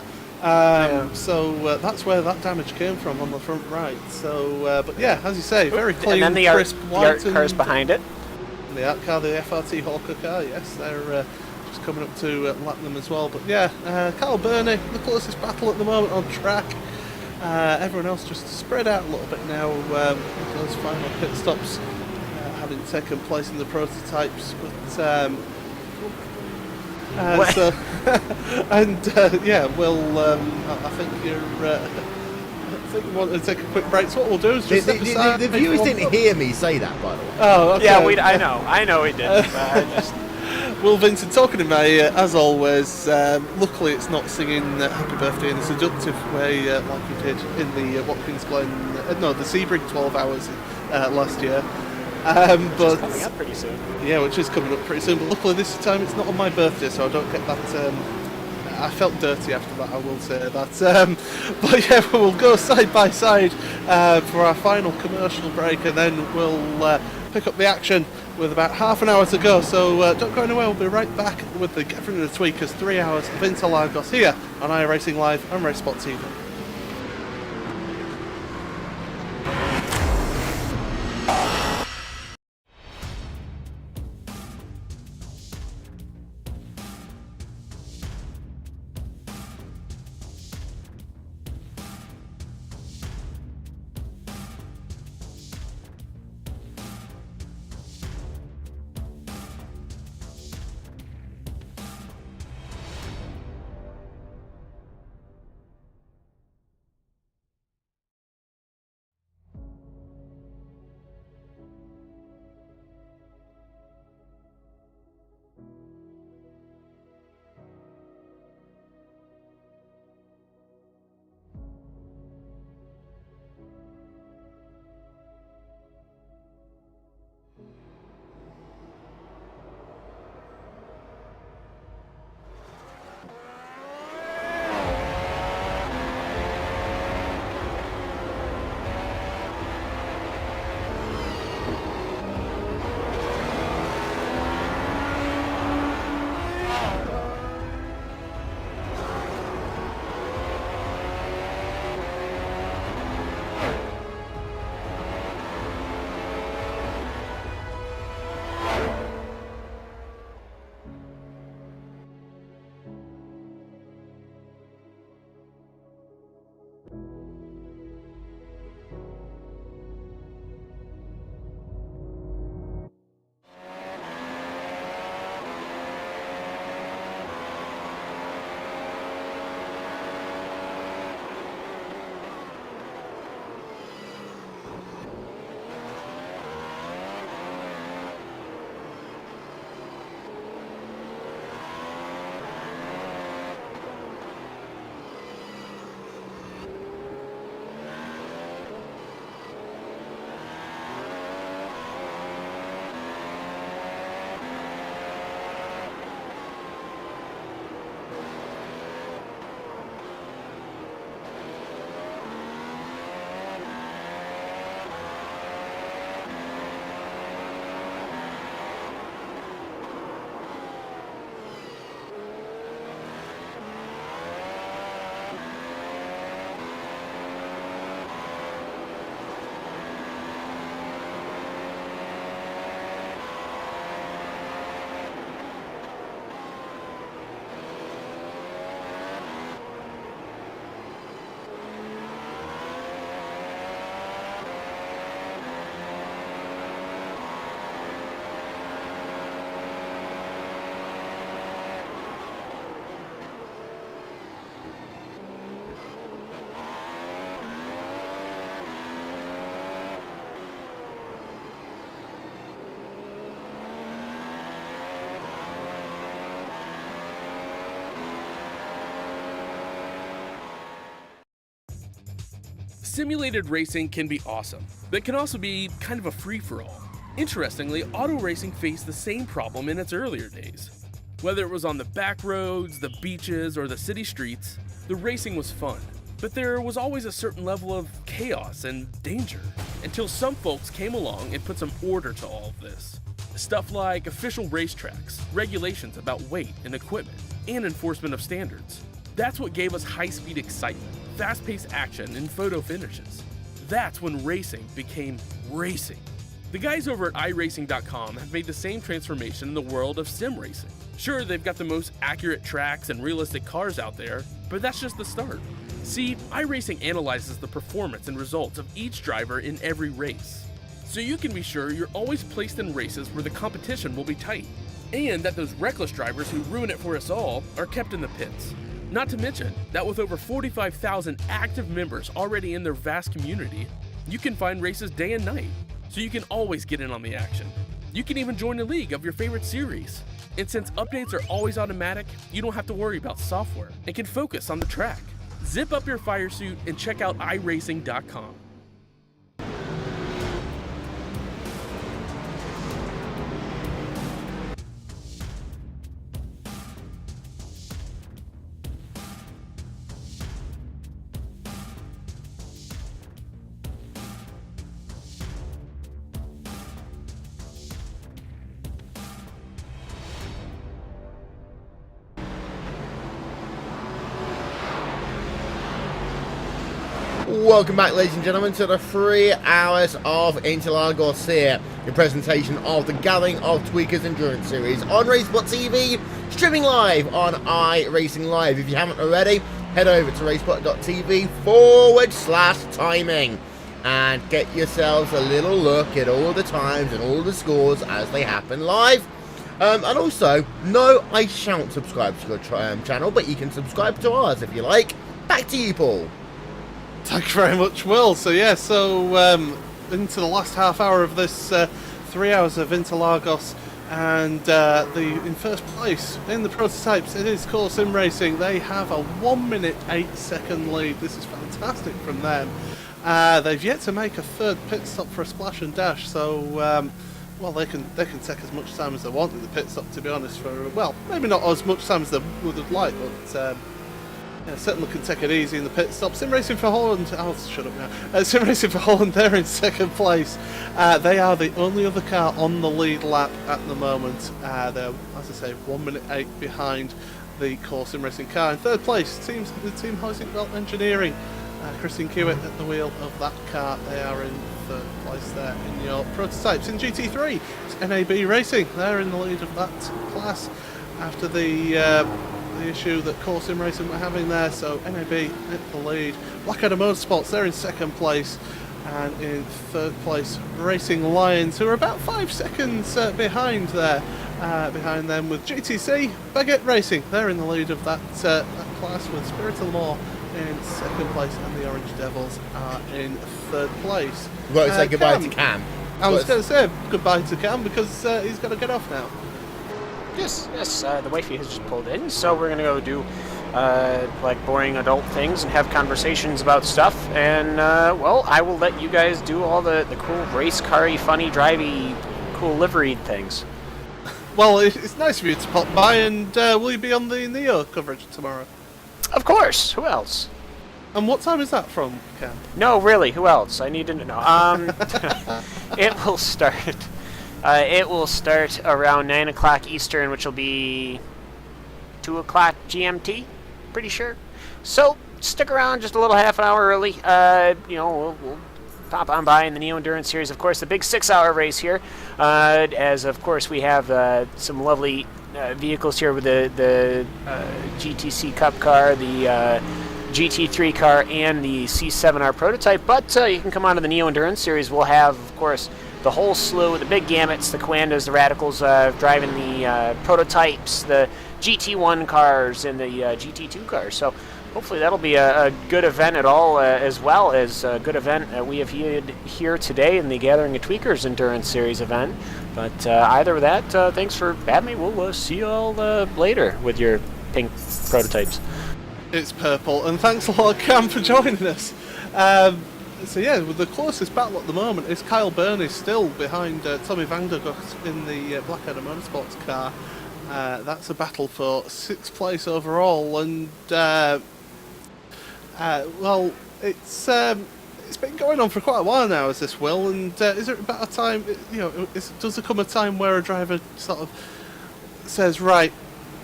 So that's where that damage came from on the front right. So, but yeah, as you say, very clean, and then crisp white. The cars behind it. The art car, the FRT Hawker car, yes, they're just coming up to lap them as well. But yeah, Carl Burney, the closest battle at the moment on track. Everyone else just spread out a little bit now. Those final pit stops having taken place in the prototypes, but yeah, well, I think I think we want to take a quick break. So what we'll do is just the viewers didn't hear me say that, by the way. Oh, okay. Yeah, I know we did. Well, Vincent, talking in my ear, as always, luckily it's not singing Happy Birthday in a seductive way like we did in the Watkins Glen, the Sebring 12 hours last year. But coming up pretty soon. Yeah, which is coming up pretty soon. But luckily this time it's not on my birthday, so I don't get that. I felt dirty after that, I will say that. But yeah, we'll go side by side for our final commercial break, and then we'll pick up the action with about half an hour to go, so don't go anywhere. We'll be right back with the Gathering of the Tweakers 3 hours of Interlagos here on iRacingLive and RaceSpotTV. Simulated racing can be awesome, but can also be kind of a free-for-all. Interestingly, auto racing faced the same problem in its earlier days. Whether it was on the back roads, the beaches, or the city streets, the racing was fun. But there was always a certain level of chaos and danger, until some folks came along and put some order to all of this. Stuff like official racetracks, regulations about weight and equipment, and enforcement of standards. That's what gave us high-speed excitement, fast-paced action, and photo finishes. That's when racing became racing. The guys over at iRacing.com have made the same transformation in the world of sim racing. Sure, they've got the most accurate tracks and realistic cars out there, but that's just the start. See, iRacing analyzes the performance and results of each driver in every race, so you can be sure you're always placed in races where the competition will be tight, and that those reckless drivers who ruin it for us all are kept in the pits. Not to mention that with over 45,000 active members already in their vast community, you can find races day and night, so you can always get in on the action. You can even join a league of your favorite series. And since updates are always automatic, you don't have to worry about software and can focus on the track. Zip up your fire suit and check out iRacing.com. Welcome back, ladies and gentlemen, to the 3 hours of Interlagos here, your presentation of the Gathering of Tweakers Endurance Series on RaceSpotTV, streaming live on iRacingLive. If you haven't already, head over to RaceSpot.tv/timing and get yourselves a little look at all the times and all the scores as they happen live. And also, no, I shan't subscribe to your channel, but you can subscribe to ours if you like. Back to you, Paul. Thank you very much, Will. So into the last half hour of this 3 hours of Interlagos, and in first place in the prototypes, it is Core Sim Racing. They have a 1 minute 8 second lead. This is fantastic from them. They've yet to make a third pit stop for a splash and dash, so well, they can take as much time as they want in the pit stop, to be honest. Maybe not as much time as they would like, but certainly can take it easy in the pit stop. Sim Racing for Holland, shut up now. Sim Racing for Holland, they're in second place. They are the only other car on the lead lap at the moment. They're, as I say, 1 minute 8 behind the Core Sim Racing car. In third place, the team Hoising Engineering. Christian Kewitt at the wheel of that car. They are in third place there in your prototypes. In GT3, it's NAB Racing. They're in the lead of that class after the issue that Core Sim Racing were having there, so NAB at the lead. Blackadder Motorsports, they're in second place, and in third place Racing Lions, who are about 5 seconds behind there, behind them with GTC. Baguette Racing, they're in the lead of that class with Spirit of Lamar in second place, and the Orange Devils are in third place. We've got to say goodbye to Cam. I was going to say goodbye to Cam because he's got to get off now. Yes, the wifey has just pulled in, so we're going to go do like boring adult things and have conversations about stuff, and well, I will let you guys do all the cool race car-y, funny, drivey, cool liveried things. Well, it's nice of you to pop by, and will you be on the Neo coverage tomorrow? Of course, who else? And what time is that from, Cam? No, really, who else? I need to know. It will start... it will start around 9 o'clock Eastern, which will be 2 o'clock GMT, pretty sure. So, stick around just a little half an hour early. We'll pop on by in the Neo Endurance Series. Of course, the big 6-hour race here, as of course we have some lovely vehicles here with the GTC Cup car, the GT3 car, and the C7R prototype. But you can come on to the Neo Endurance Series. We'll have, of course, the whole slew, the big gamuts, the Commandos, the Radicals, driving the prototypes, the GT1 cars, and the GT2 cars. So hopefully that'll be a good event at all, as well as a good event we have here today in the Gathering of Tweakers Endurance Series event. But either of that, thanks for having me. We'll see you all later with your pink prototypes. It's purple, and thanks a lot, Cam, for joining us. So yeah, with the closest battle at the moment is Kyle Burney still behind Tommy Vandergust in the Blackadder Motorsports car. That's a battle for 6th place overall, and well, it's been going on for quite a while now, as this will. And is there about a time, does there come a time where a driver sort of says, right,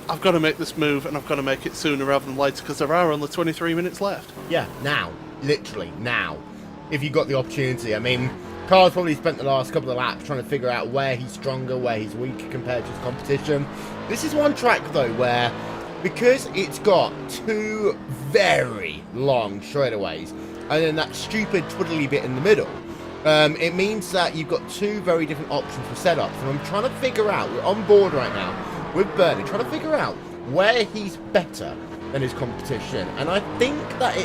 I've got to make this move, and I've got to make it sooner rather than later, because there are only 23 minutes left? Yeah, now. Literally, now. If you got the opportunity. I mean, Carl's probably spent the last couple of laps trying to figure out where he's stronger, where he's weaker compared to his competition. This is one track, though, where, because it's got 2 very long straightaways, and then that stupid twiddly bit in the middle, it means that you've got 2 very different options for setups. And I'm trying to figure out, we're on board right now with Bernie, trying to figure out where he's better than his competition. And I think that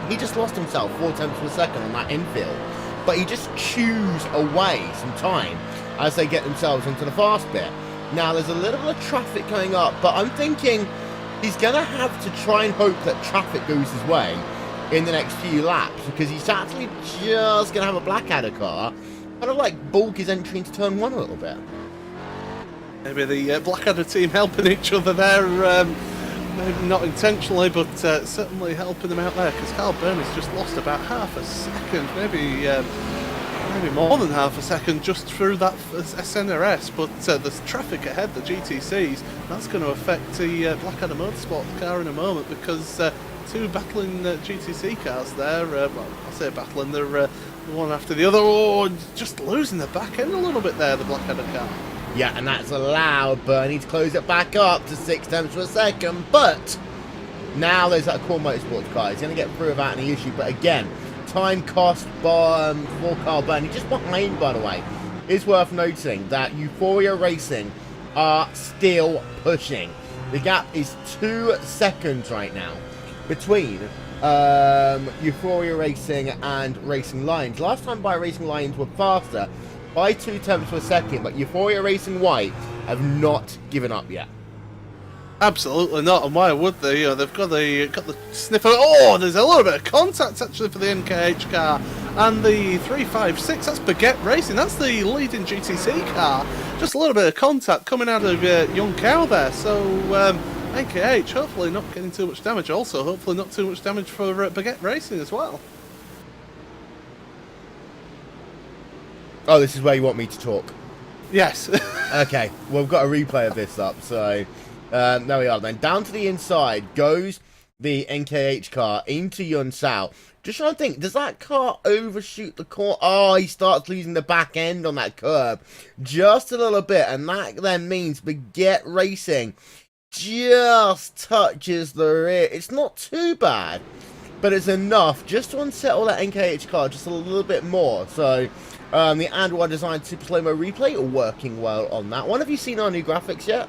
he just lost himself 0.4 of a second on that infield, but he just chews away some time as they get themselves into the fast bit. Now there's a little bit of traffic going up, but I'm thinking he's going to have to try and hope that traffic goes his way in the next few laps, because he's actually just going to have a Blackadder car kind of like bulk his entry into turn 1 a little bit. Maybe the Blackadder team helping each other there, maybe not intentionally, but certainly helping them out there, because Carl Burney's just lost about half a second, maybe more than half a second just through that SNRS. But there's traffic ahead, the GTCs. That's going to affect the Blackadder Motorsport car in a moment, because two battling GTC cars there. Well, I say battling, they're one after the other. Oh, just losing the back end a little bit there, the Blackadder car. Yeah, and that's allowed Bernie to close it back up to 6 tenths per second, but now there's that Core Motorsports car. He's going to get through without any issue, but again, time cost for Carl Bernie, just behind, by the way. It's worth noting that Euphoria Racing are still pushing. The gap is 2 seconds right now between Euphoria Racing and Racing Lions. Last time Racing Lions were faster by 2 tenths per second, but Euphoria Racing White have not given up yet. Absolutely not, and why would they? You know, they've got the sniffer. Oh, there's a little bit of contact actually for the NKH car and the 356. That's Baguette Racing. That's the leading GTC car. Just a little bit of contact coming out of Young Cow there. So NKH hopefully not getting too much damage. Also, hopefully not too much damage for Baguette Racing as well. Oh, this is where you want me to talk. Yes. Okay, well, we've got a replay of this up, so there we are then. Down to the inside goes the NKH car into Yun Sao. Just trying to think, does that car overshoot the corner? Oh, he starts losing the back end on that curb just a little bit, and that then means Baguette Racing just touches the rear. It's not too bad, but it's enough just to unsettle that NKH car just a little bit more. So the Android designed Super Slow-Mo replay are working well on that one. Have you seen our new graphics yet?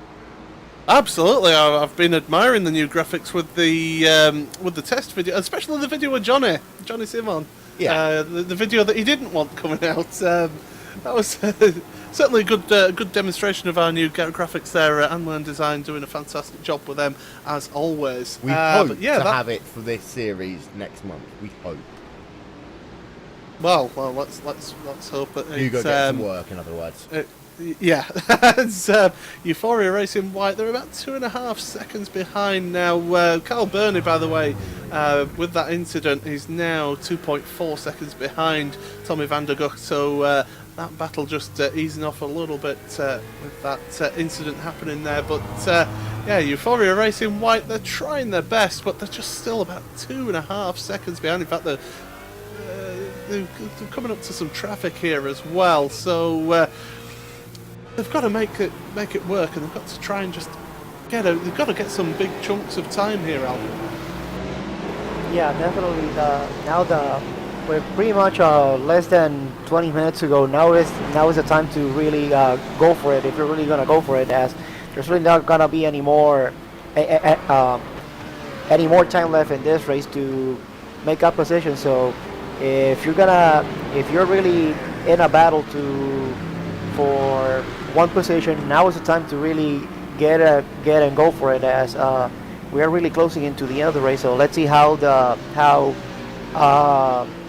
Absolutely, I've been admiring the new graphics with the test video, especially the video with Johnny Simon. Yeah. The video that he didn't want coming out. That was certainly a good demonstration of our new graphics there. Unlearn Design doing a fantastic job with them as always. We hope to have it for this series next month. We hope. Well, let's hope that You go get some work, in other words. Yeah, it's Euphoria Racing White. They're about 2.5 seconds behind now. Carl Burney, by the way, with that incident, is now 2.4 seconds behind Tommy van der Gucht. So that battle just easing off a little bit with that incident happening there. But yeah, Euphoria Racing White, they're trying their best, but they're just still about 2.5 seconds behind. In fact, they're coming up to some traffic here as well. So they've got to make it work, and they've got to try and just they've got to get some big chunks of time here, Al. Yeah, definitely. We're pretty much less than 20 minutes ago. Now is the time to really go for it. If you're really gonna go for it, as there's really not gonna be any more time left in this race to make up position. So if you're really in a battle for one position, now is the time to really get and go for it, as we are really closing into the end of the race. So let's see how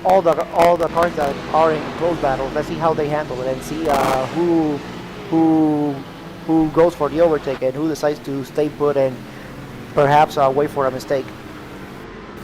all the cars that are in close battle, let's see how they handle it, and see who goes for the overtake and who decides to stay put and perhaps wait for a mistake.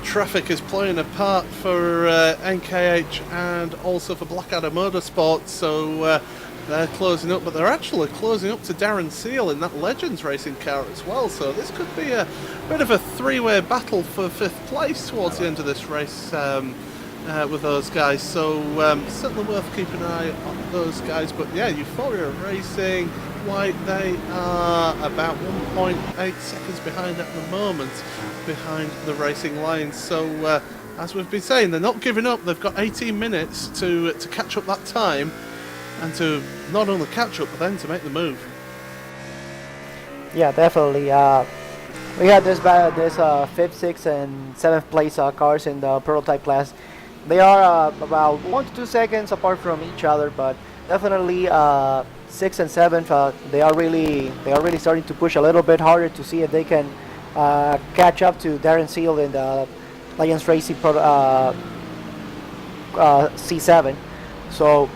Traffic is playing a part for NKH and also for Blackadder Motorsports, so they're closing up, but they're actually closing up to Darren Seal in that Legends Racing car as well. So this could be a bit of a three-way battle for 5th place towards the end of this race with those guys. So certainly worth keeping an eye on those guys. But yeah, Euphoria Racing White, they are about 1.8 seconds behind at the moment, behind the Racing Lions. So as we've been saying, they're not giving up. They've got 18 minutes to catch up that time, and to not only catch up, but then to make the move. Yeah, definitely. We had this 5th, 6th, and 7th place cars in the prototype class. They are about 1 to 2 seconds apart from each other, but definitely 6th and 7th, they are really starting to push a little bit harder to see if they can catch up to Darren Seal in the Lions Racing C7. So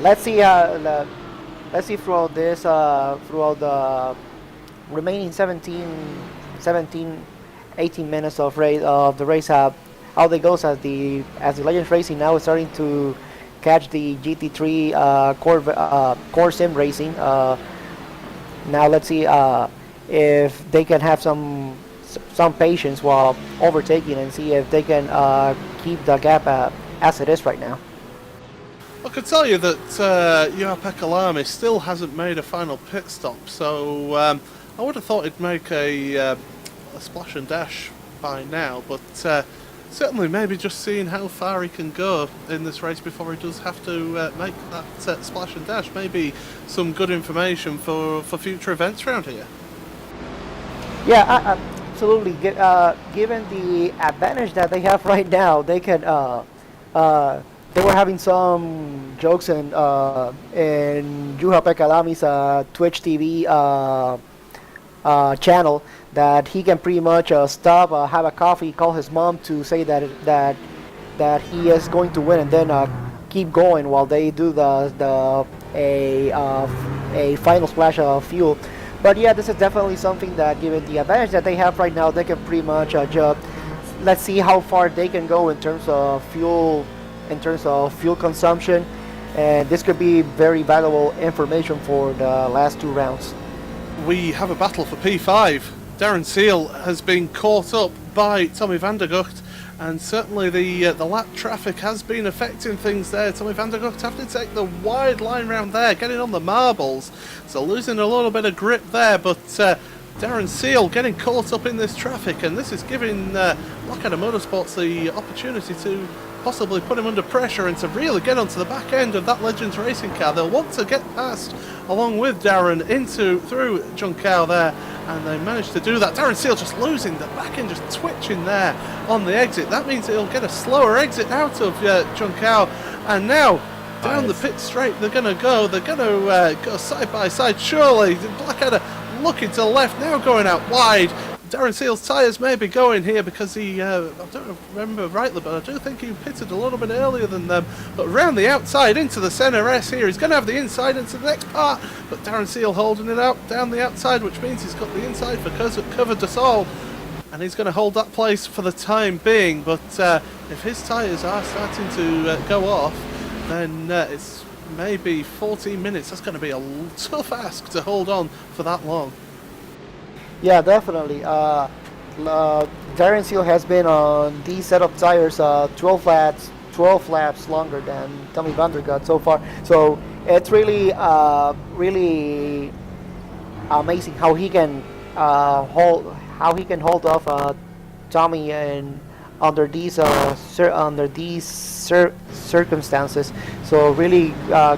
let's see throughout the remaining 18 minutes of the race, how they goes, as the Legends Racing now is starting to catch the GT3 Core Sim Racing. Now let's see if they can have some some patience while overtaking and see if they can keep the gap as it is right now. I could tell you that Juha Pekalami still hasn't made a final pit stop, so I would have thought he'd make a splash and dash by now, but certainly maybe just seeing how far he can go in this race before he does have to make that splash and dash. Maybe some good information for future events around here. Yeah, absolutely. Given the advantage that they have right now, they can. They were having some jokes in Juha Pekalami's Twitch TV channel that he can pretty much stop, have a coffee, call his mom to say that he is going to win, and then keep going while they do a final splash of fuel. But yeah, this is definitely something that, given the advantage that they have right now, they can pretty much jump. Let's see how far they can go in terms of fuel consumption, and this could be very valuable information for the last 2 rounds. We have a battle for P5. Darren Seal has been caught up by Tommy van der Gucht, and certainly the lap traffic has been affecting things there. Tommy van der Gucht having to take the wide line round there, getting on the marbles, so losing a little bit of grip there, but Darren Seal getting caught up in this traffic, and this is giving Blackadder Motorsports the opportunity to possibly put him under pressure and to really get onto the back end of that Legends racing car. They'll want to get past, along with Darren, through Junkau there, and they managed to do that. Darren Seal just losing the back end, just twitching there on the exit. That means he'll get a slower exit out of Junkau, and now down the pit straight they're going to go. They're going to go side by side. Surely Blackadder looking to the left, now going out wide. Darren Seal's tyres may be going here because he, I don't remember rightly, but I do think he pitted a little bit earlier than them. But around the outside into the centre S here, he's going to have the inside into the next part. But Darren Seal holding it out down the outside, which means he's got the inside for Cover de Sol. And he's going to hold that place for the time being. But if his tyres are starting to go off, then it's maybe 14 minutes. That's going to be a tough ask to hold on for that long. Yeah, definitely. Darren Seal has been on these set of tires 12 laps longer than Tommy van der Gucht so far. So it's really amazing how he can hold off Tommy and under these circumstances. So really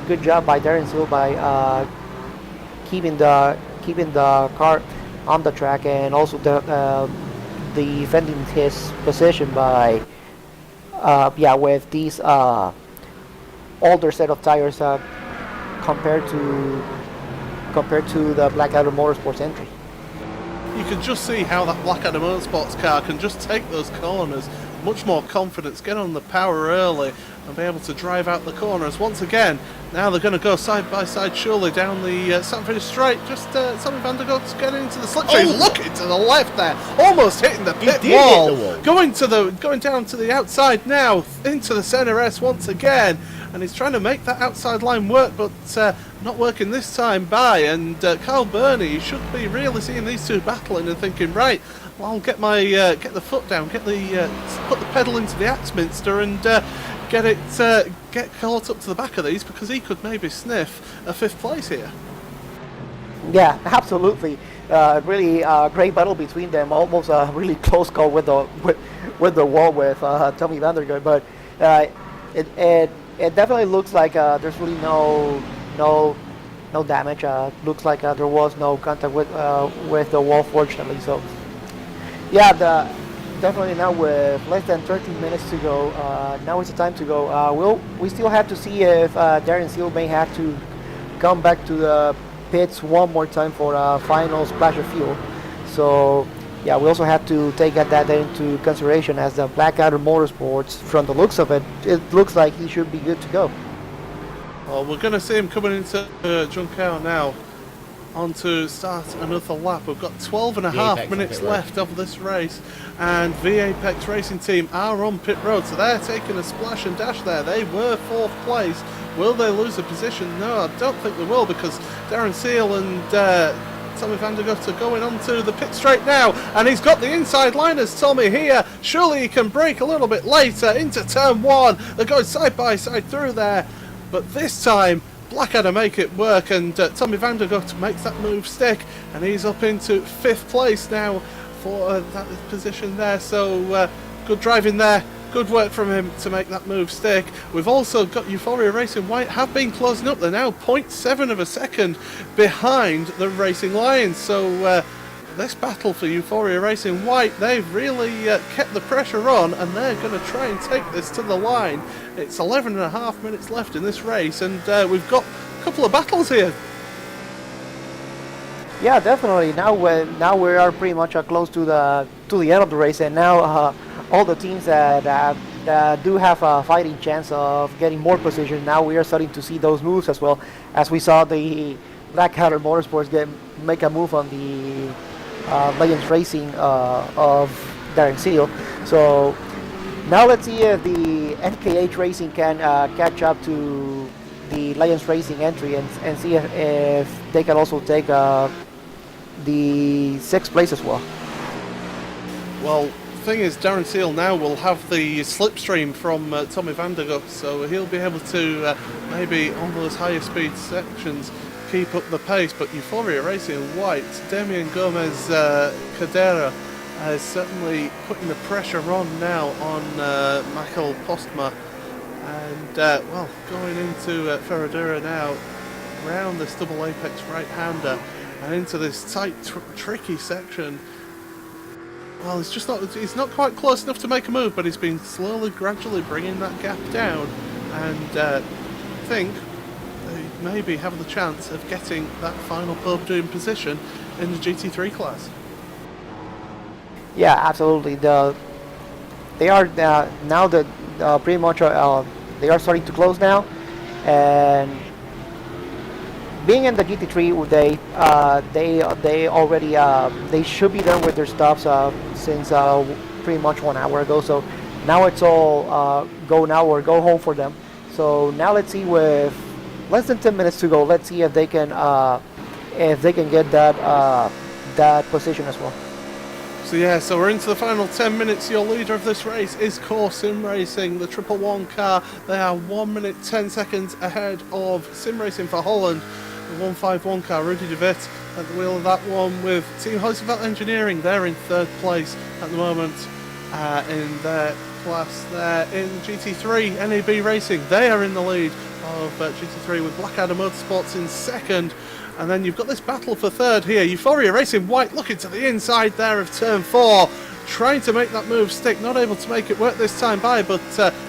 good job by Darren Seal by keeping the car on the track, and also defending his position by with these older set of tires compared to the Blackadder Motorsports entry. You can just see how that Blackadder Motorsports car can just take those corners, much more confidence, get on the power early and be able to drive out the corners. Once again, now they're going to go side by side surely down the Sanford straight. Just Tommy van der Gucht getting into the slip train, looking to the left there, almost hitting the pit wall. Going down to the outside now, into the centre S once again, and he's trying to make that outside line work, but not working this time by. And Carl Burney should be really seeing these two battling and thinking, right, well, I'll get the foot down, put the pedal into the Axminster, and get caught up to the back of these, because he could maybe sniff a 5th place here. Yeah, absolutely. Really great battle between them. Almost a really close call with the wall with Tommy van der Gucht, but it definitely looks like there's really no damage. Looks like there was no contact with the wall, fortunately. So yeah, definitely now with less than 13 minutes to go, now is the time to go. We still have to see if Darren Seal may have to come back to the pits one more time for a final splash of fuel. So yeah, we also have to take that into consideration, as the Blackadder Motorsports, from the looks of it, it looks like he should be good to go. Well, we're going to see him coming into Junkau now, on to start another lap. We've got 12 and a half minutes left of this race, and V-Apex Racing Team are on pit road, so they're taking a splash and dash there. They were 4th place. Will they lose a position? No, I don't think they will, because Darren Seal and Tommy van der Gutter going onto the pit straight now, and he's got the inside liners, Tommy, here. Surely he can brake a little bit later into turn 1. They're going side by side through there, but this time Blackadder make it work, and Tommy van der Gutter makes that move stick, and he's up into 5th place now for that position there. So good driving there. Good work from him to make that move stick. We've also got Euphoria Racing White have been closing up. They're now 0.7 of a second behind the Racing Lions. So this battle for Euphoria Racing White, they've really kept the pressure on, and they're going to try and take this to the line. It's 11.5 minutes left in this race, and we've got a couple of battles here. Yeah, definitely. Now we are pretty much close to the end of the race, and now all the teams that do have a fighting chance of getting more position, now we are starting to see those moves as well, as we saw the Blackadder Motorsports make a move on the Legends Racing of Darren Seal. So now let's see if the NKH Racing can catch up to the Legends Racing entry and see if they can also take the 6th place as well. Well, thing is, Darren Seal now will have the slipstream from Tommy van der Gutter, so he'll be able to maybe on those higher speed sections keep up the pace. But Euphoria Racing White, Damian Gomez Cadera is certainly putting the pressure on now on Michael Postma, and well, going into Ferradura now, round this double apex right-hander and into this tight, tricky section. Well, he's not quite close enough to make a move, but he's been slowly, gradually bringing that gap down, and I think they maybe have the chance of getting that final podium position in the GT3 class. Yeah, absolutely. They are now that pretty much they are starting to close now, and being in the GT3, they already they should be done with their stops since pretty much 1 hour ago. So now it's all go now or go home for them. So now let's see, with less than 10 minutes to go, let's see if they can get that position as well. So yeah, so we're into the final 10 minutes. Your leader of this race is Core Sim Racing, the 111 car. They are 1 minute 10 seconds ahead of Sim Racing for Holland, the 151 car. Rudy de Witt at the wheel of that one with Team Hoysevelt Engineering. They're in 3rd place at the moment in their class there. In GT3, NAB Racing, they are in the lead of GT3 with Blackadder Motorsports in 2nd. And then you've got this battle for 3rd here. Euphoria Racing White looking to the inside there of turn 4, trying to make that move stick, not able to make it work this time by, but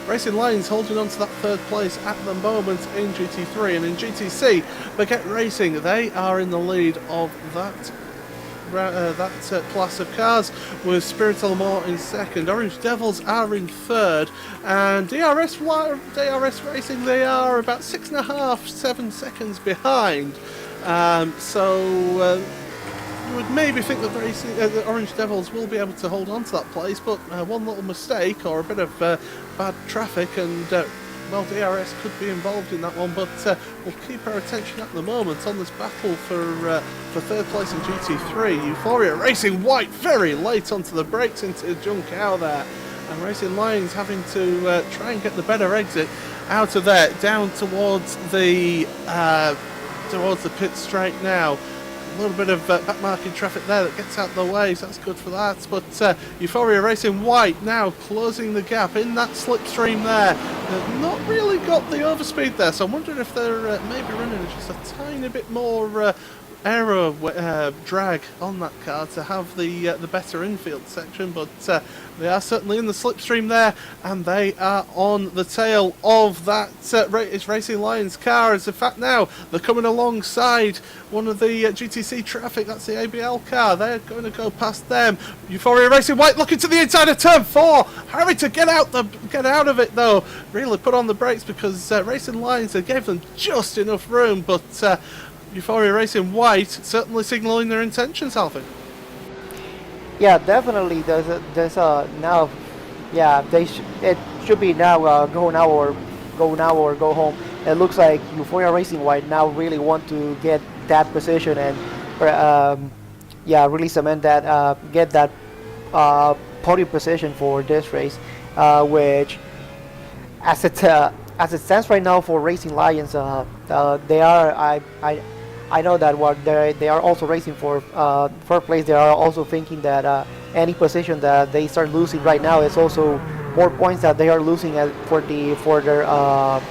Racing Lions holding on to that 3rd place at the moment in GT3. And in GTC, Baguette Racing, they are in the lead of that class of cars, with Spirit Le Mans in 2nd. Orange Devils are in 3rd, and DRS Racing, they are about 6.5-7 seconds behind. So you would maybe think that the Orange Devils will be able to hold on to that place, but one little mistake or a bit of bad traffic, and well, DRS could be involved in that one. But we'll keep our attention at the moment on this battle for 3rd place in GT3. Euphoria Racing White very late onto the brakes into Junk Cow there, and Racing Lions having to try and get the better exit out of there, down towards the pit straight now. A little bit of backmarking traffic there that gets out of the way, so that's good for that. But Euphoria Racing White now closing the gap in that slipstream there. They've not really got the overspeed there, so I'm wondering if they're maybe running just a tiny bit more aero drag on that car to have the better infield section. But they are certainly in the slipstream there, and they are on the tail of that Racing Lions car. As in fact now they're coming alongside one of the GTC traffic. That's the ABL car. They're going to go past them. Euphoria Racing White looking to the inside of turn 4, having to get out of it though. Really put on the brakes, because Racing Lions, they gave them just enough room, but Euphoria Racing White certainly signalling their intentions, Alfie. Yeah, definitely. There's now. Yeah, it should be now go now or go home. It looks like Euphoria Racing White now really want to get that position, and yeah, really cement that, get that podium position for this race, which as it stands right now for Racing Lions, they are I know that what they are also racing for third place. They are also thinking that any position that they start losing right now is also more points that they are losing for their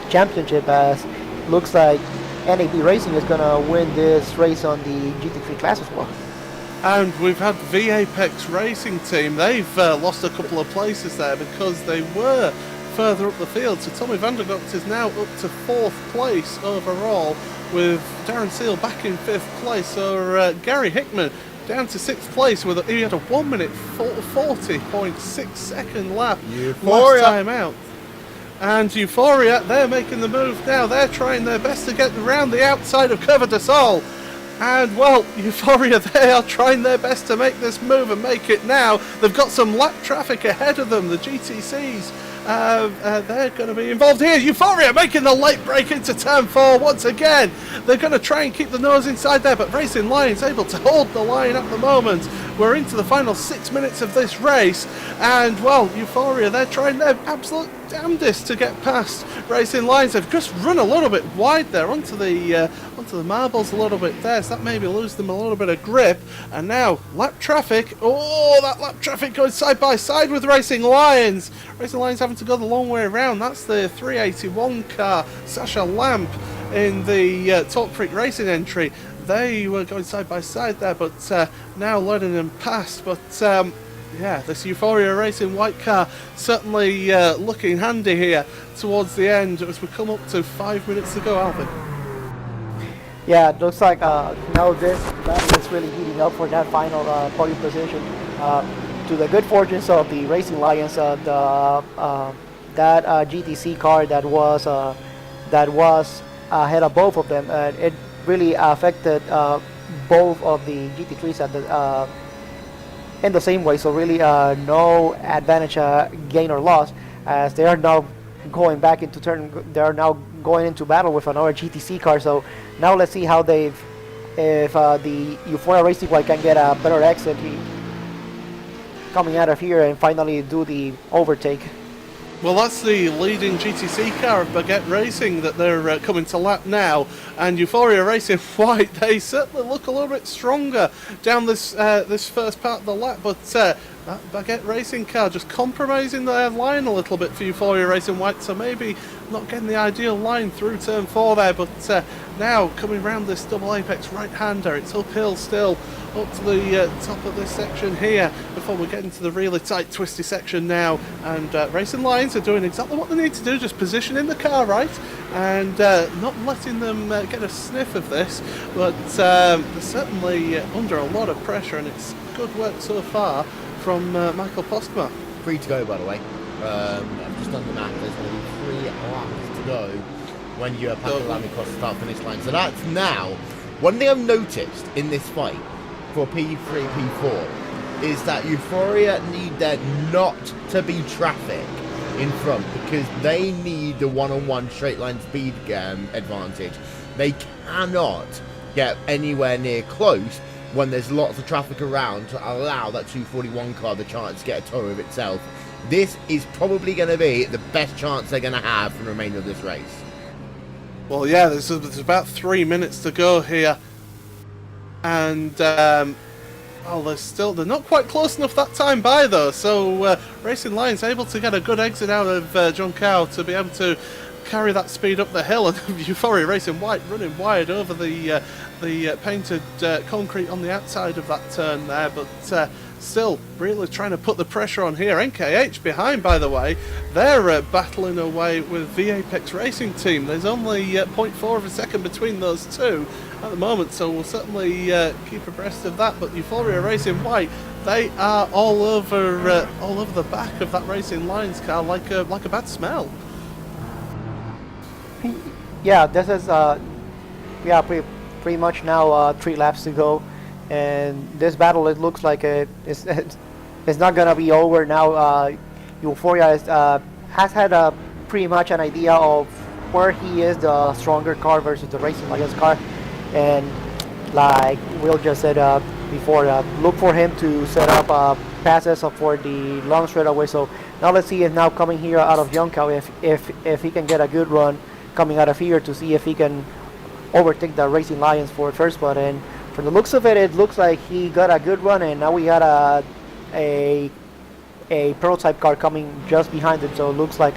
championship. As looks like NAB Racing is gonna win this race on the GT3 class as well. And we've had the Apex Racing team. They've lost a couple of places there because they were further up the field. So Tommy Vandergocht is now up to 4th place overall, with Darren Seal back in 5th place. So Gary Hickman down to 6th place with he had a 1 minute 40.6 second lap Euphoria. last time out. And Euphoria, they're making the move now. They're trying their best to get around the outside of Curva de Sol. And, well, Euphoria, they are trying their best to make this move and make it now. They've got some lap traffic ahead of them, the GTCs. They're going to be involved here. Euphoria making the late break into turn 4 once again. They're going to try and keep the nose inside there, but Racing Lions able to hold the line at the moment. We're into the final 6 minutes of this race, and, well, Euphoria, they're trying their absolute damnedest to get past Racing Lions. They've just run a little bit wide there onto the marbles a little bit there, so that maybe lose them a little bit of grip. And now lap traffic, oh, that lap traffic going side by side with Racing Lions. Racing Lions having to go the long way around. That's the 381 car, Sasha Lamp, in the Top Freak Racing entry. They were going side by side there, but now letting them past. But yeah, this Euphoria Racing white car certainly looking handy here towards the end as we come up to 5 minutes to go, Alvin. Yeah, it looks like now this battle is really heating up for that final podium position. To the good fortunes of the Racing Lions, that GTC car that was ahead of both of them, it really affected both of the GT3s at the in the same way. So really, no advantage gain or loss, as they are now going back into they are now going into battle with another GTC car. So now let's see how if the Euphoria Racing White can get a better exit coming out of here and finally do the overtake. Well, that's the leading GTC car of Baguette Racing that they're coming to lap now, and Euphoria Racing White, they certainly look a little bit stronger down this this first part of the lap, but that Baguette Racing car just compromising their line a little bit for Euphoria Racing White, so maybe not getting the ideal line through turn 4 there, but now coming round this double apex right-hander, it's uphill still up to the top of this section here before we get into the really tight twisty section now, and Racing Lions are doing exactly what they need to do, just positioning the car right and not letting them get a sniff of this, but they're certainly under a lot of pressure, and it's good work so far from Michael Postma. 3 to go, by the way. I've just done the math. There's going to be 3 laps to go when you pass the line across the start-finish line. So that's now. One thing I've noticed in this fight for P3, P4 is that Euphoria need there not to be traffic in front, because they need the one-on-one straight line speed advantage. They cannot get anywhere near close when there's lots of traffic around to allow that 241 car the chance to get a tow of itself. This is probably going to be the best chance they're going to have for the remainder of this race. Well, yeah, there's about 3 minutes to go here, and well, they're not quite close enough that time by though. So Racing Lions able to get a good exit out of John Cow to be able to carry that speed up the hill, and Euphoria Racing White running wide over the painted concrete on the outside of that turn there, but still really trying to put the pressure on here. NKH behind, by the way, they're battling away with the Apex Racing team. There's only 0.4 of a second between those two at the moment, so we'll certainly keep abreast of that. But Euphoria Racing White, they are all over the back of that Racing Lions car like a bad smell. Yeah, this is pretty much now 3 laps to go, and this battle, it looks like it's not gonna be over now. Euphoria has had pretty much an idea of where he is the stronger car versus the Racing Lions car, and like Will just said before, look for him to set up passes for the long straightaway. So now let's see if now coming here out of Yonkau, if he can get a good run coming out of here to see if he can overtake the Racing Lions for first spot. And from the looks of it, it looks like he got a good run, and now we got a prototype car coming just behind him. So it looks like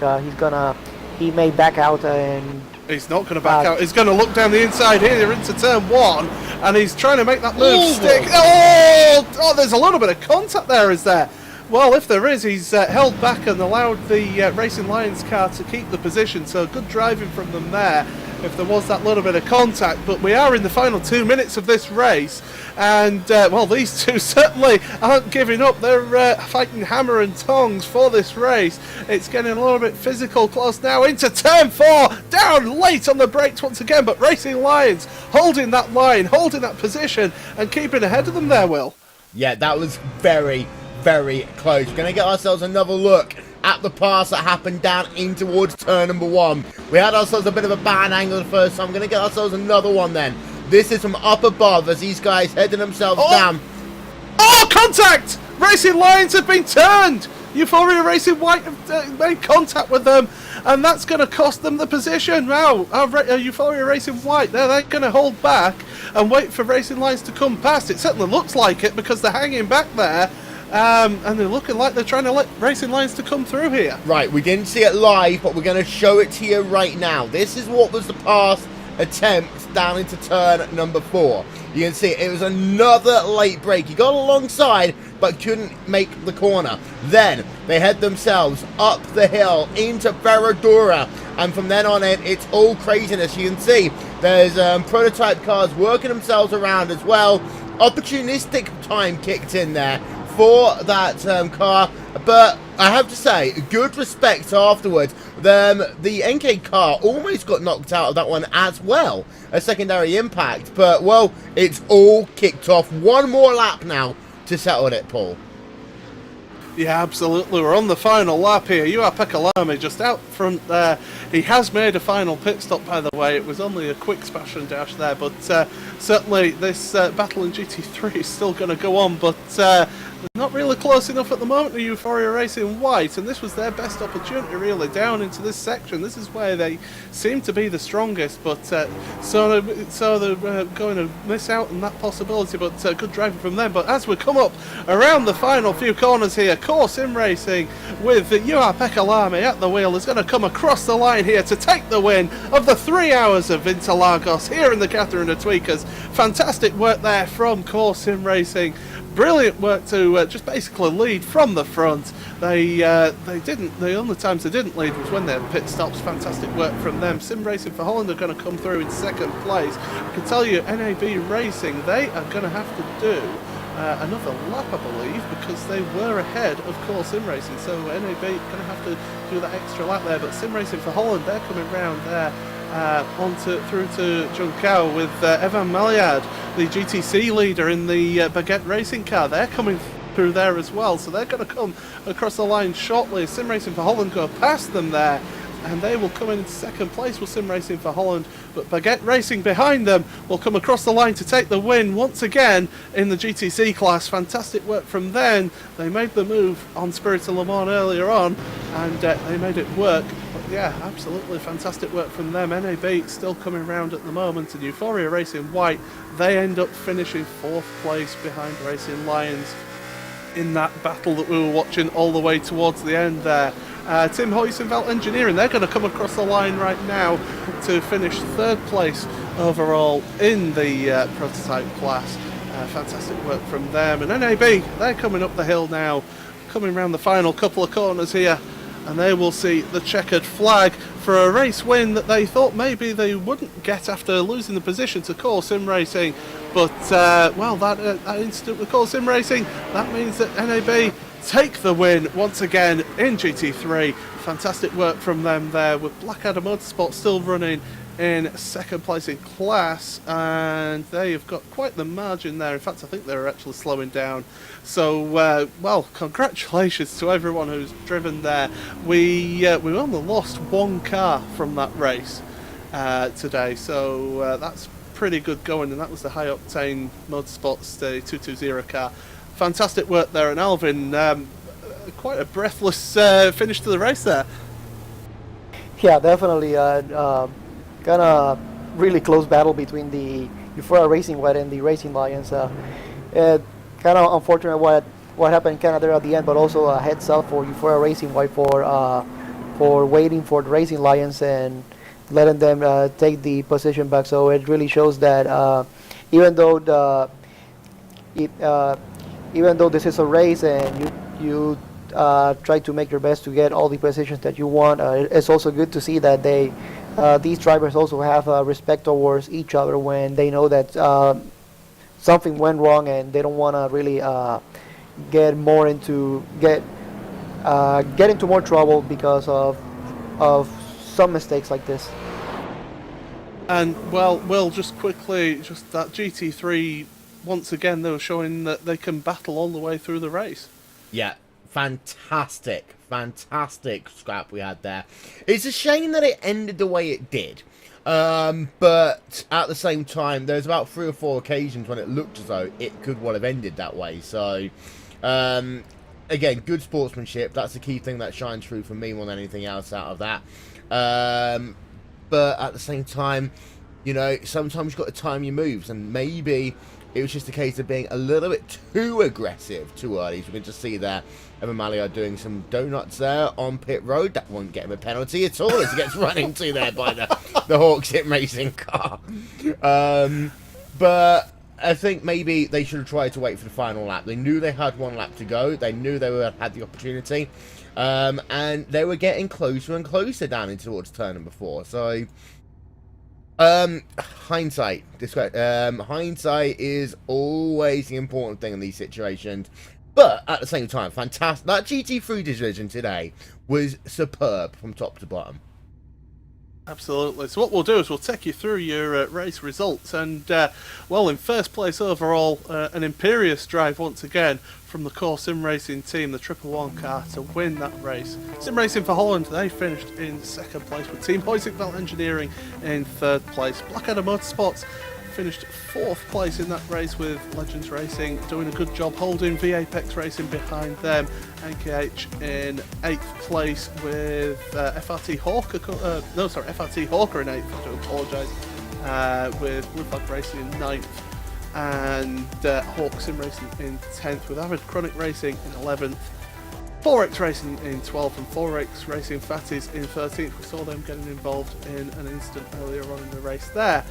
he may back out, and he's not going to back out. He's going to look down the inside here into turn 1, and he's trying to make that move stick. Oh, there's a little bit of contact there, is there? Well, if there is, he's held back and allowed the Racing Lions car to keep the position, so good driving from them there if there was that little bit of contact. But we are in the final 2 minutes of this race, and well, these two certainly aren't giving up. They're fighting hammer and tongs for this race. It's getting a little bit physical close now into turn 4, down late on the brakes once again, but Racing Lions holding that line, holding that position and keeping ahead of them there, Will. Yeah, that was very, very close. We're going to get ourselves another look at the pass that happened down in towards turn number 1. We had ourselves a bit of a bad angle the first time. I'm going to get ourselves another one then. This is from up above as these guys heading themselves down. Oh, contact! Racing Lions have been turned! Euphoria Racing White have made contact with them, and that's going to cost them the position. Now, Euphoria Racing White, they're going to hold back and wait for Racing Lions to come past. It certainly looks like it because they're hanging back there. And they're looking like they're trying to let Racing Lions to come through here. Right, we didn't see it live, but we're going to show it to you right now. This is what was the pass attempt down into turn number 4. You can see it was another late break. He got alongside, but couldn't make the corner. Then they head themselves up the hill into Ferradura, and from then on in, it's all craziness. You can see there's prototype cars working themselves around as well. Opportunistic time kicked in there for that car, but I have to say, good respect afterwards. The NK car almost got knocked out of that one as well, a secondary impact, but well, it's all kicked off. One more lap now to settle it, Paul. Yeah, absolutely. We're on the final lap here. Pekka Lamy just out front there. He has made a final pit stop, by the way. It was only a quick splash and dash there, but certainly this battle in GT3 is still going to go on, but not really close enough at the moment to Euphoria Racing White, and this was their best opportunity really down into this section. This is where they seem to be the strongest, but so they're going to miss out on that possibility, but good driving from them. But as we come up around the final few corners here, Core Sim Racing with Pekka Lamy at the wheel is going to come across the line here to take the win of the 3 hours of Interlagos here in the Catherine de Tweakers. Fantastic work there from Core Sim Racing. Brilliant work to just basically lead from the front. They didn't. The only times they didn't lead was when they had pit stops. Fantastic work from them. Sim Racing for Holland are going to come through in second place. I can tell you, NAB Racing, they are going to have to do another lap, I believe, because they were ahead of Core Sim Racing. So NAB going to have to do that extra lap there. But Sim Racing for Holland, they're coming round there. Through to Junkau with Evan Maliad, the GTC leader in the Baguette racing car. They're coming through there as well, so they're going to come across the line shortly. Sim Racing for Holland go past them there, and they will come in second place with Sim Racing for Holland, but Baguette Racing behind them will come across the line to take the win once again in the GTC class. Fantastic work from them. They made the move on Spirit of Le Mans earlier on, and they made it work. But yeah, absolutely fantastic work from them. NAB still coming round at the moment, and Euphoria Racing White, they end up finishing 4th place behind Racing Lions in that battle that we were watching all the way towards the end there. Tim Hoysenveld Engineering, they're going to come across the line right now to finish 3rd place overall in the prototype class. Fantastic work from them. And NAB, they're coming up the hill now, coming around the final couple of corners here, and they will see the checkered flag for a race win that they thought maybe they wouldn't get after losing the position to Core Sim Racing. But, well, that incident with Core Sim Racing, that means that NAB take the win once again in GT3. Fantastic work from them there, with Blackadder Motorsport still running in 2nd place in class, and they have got quite the margin there. In fact, I think they're actually slowing down. So, well, congratulations to everyone who's driven there. We only lost 1 car from that race today, so that's pretty good going, and that was the High Octane Motorsports 220 car. Fantastic work there, and Alvin, quite a breathless finish to the race there. Yeah, definitely. Kind of really close battle between the Euphoria Racing White and the Racing Lions. Kind of unfortunate what happened kind of there at the end, but also a heads up for Euphoria Racing White for waiting for the Racing Lions and letting them take the position back. So it really shows that even though this is a race and you try to make your best to get all the positions that you want, it's also good to see that these drivers also have respect towards each other when they know that something went wrong and they don't want to really get into more trouble because of some mistakes like this. And well, just quickly, just that GT3 once again, they were showing that they can battle all the way through the race. Yeah, fantastic scrap we had there. It's a shame that it ended the way it did. But at the same time, there's about 3 or 4 occasions when it looked as though it could well have ended that way. So, again, good sportsmanship. That's the key thing that shines through for me more than anything else out of that. But at the same time, you know, sometimes you've got to time your moves, and maybe it was just a case of being a little bit too aggressive too early. So we can just see there, Evan Malia doing some donuts there on pit road. That won't get him a penalty at all as he gets run into there by the Hawks Sim Racing car. But I think maybe they should have tried to wait for the final lap. They knew they had 1 lap to go. They knew they had the opportunity. And they were getting closer and closer down into towards turn number 4. So, hindsight is always the important thing in these situations. But at the same time, fantastic. That GT3 division today was superb from top to bottom. Absolutely. So what we'll do is we'll take you through your race results, and well, in first place overall, an imperious drive once again from the core sim racing team, the 111 car, to win that race. Sim Racing for Holland, they finished in second place, with Team Hoysickveld Engineering in third place. Blackadder Motorsports finished fourth place in that race, with Legends Racing doing a good job holding V-Apex Racing behind them. NKH in 8th place with FRT Hawker, FRT Hawker in 8th, I do apologise, with Woodflag Racing in 9th, and Hawk Sim Racing in 10th, with Avid Chronic Racing in 11th, 4X Racing in 12th, and 4X Racing Fatties in 13th. We saw them getting involved in an instant earlier on in the race there.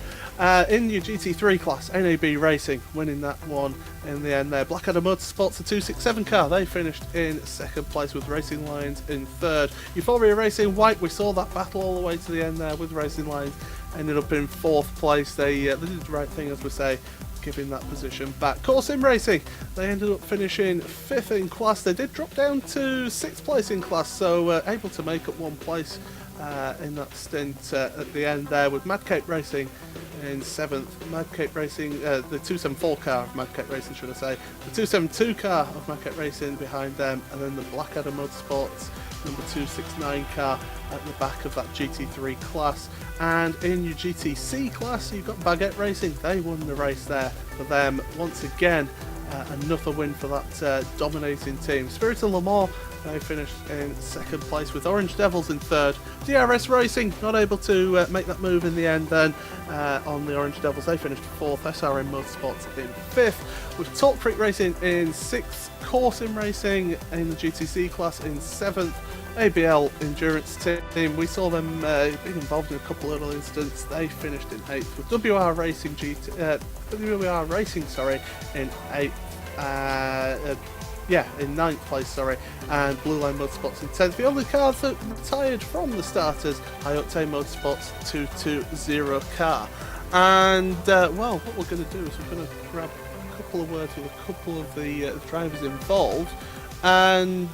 In your GT3 class, NAB Racing winning that one in the end there. Blackadder Motorsports, the 267 car, they finished in second place, with Racing Lions in third. Euphoria Racing White, we saw that battle all the way to the end there, with Racing Lions ended up in fourth place. They did the right thing, as we say, giving that position back. Core Sim Racing, they ended up finishing 5th in class. They did drop down to 6th place in class, so able to make up 1 place in that stint at the end there, with Mad Cape Racing in 7th. Mad Cape Racing, the 274 car of Mad Cape Racing, should I say, the 272 car of Mad Cape Racing behind them, and then the Blackadder Motorsports number 269 car at the back of that GT3 class. And in your GTC class, you've got Baguette Racing. They won the race there for them once again. Another win for that dominating team. Spirit of Le Mans, they finished in second place, with Orange Devils in third. DRS Racing not able to make that move in the end then on the Orange Devils. They finished fourth. SRM Motorsports in fifth, with Talk Freak Racing in sixth. Core Sim Racing in the GTC class in seventh. ABL Endurance Team, we saw them being involved in a couple of little incidents. They finished in 8th, with WR Racing in 8th, in 9th place, and Blue Line Motorsports in 10th. The only car that retired from the starters, High Octane Motorsports 220 car. And well, what we're going to do is we're going to grab a couple of words with a couple of the drivers involved, and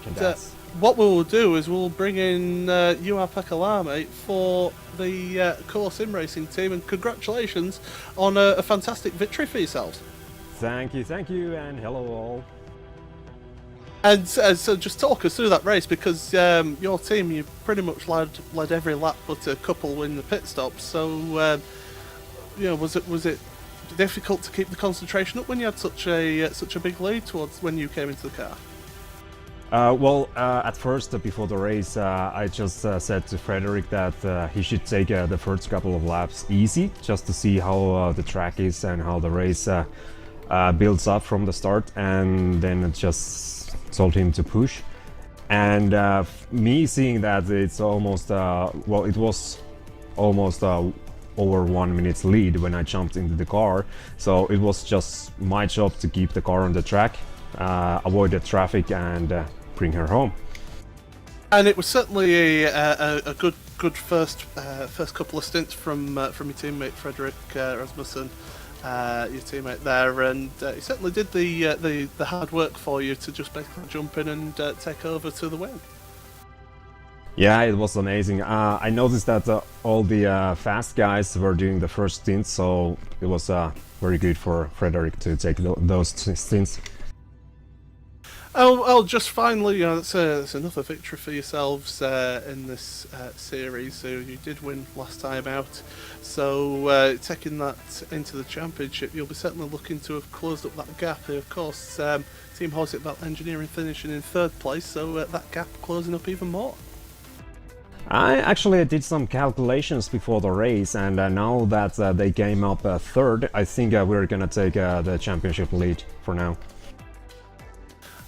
what we will do is we'll bring in Juha Pekalame for the Core Sim Racing team, and congratulations on a fantastic victory for yourselves. Thank you, and hello all. And so just talk us through that race, because your team, you pretty much led every lap but a couple in the pit stops. So was it difficult to keep the concentration up when you had such a big lead towards when you came into the car? At first, before the race, I just said to Frederick that he should take the first couple of laps easy, just to see how the track is and how the race builds up from the start, and then just told him to push. And me seeing that it's almost, it was almost over 1 minute's lead when I jumped into the car, so it was just my job to keep the car on the track, avoid the traffic, and bring her home. And it was certainly a good first couple of stints from your teammate Frederick Rasmussen, your teammate there, and he certainly did the hard work for you to just basically jump in and take over to the win. Yeah, it was amazing. I noticed that all the fast guys were doing the first stints, so it was very good for Frederick to take those stints. Oh, just finally, that's another victory for yourselves in this series. So you did win last time out. So taking that into the championship, you'll be certainly looking to have closed up that gap. Of course, Team Horsitbelt Engineering finishing in 3rd place, so that gap closing up even more. I actually did some calculations before the race, and now that they came up 3rd, I think we're gonna take the championship lead for now.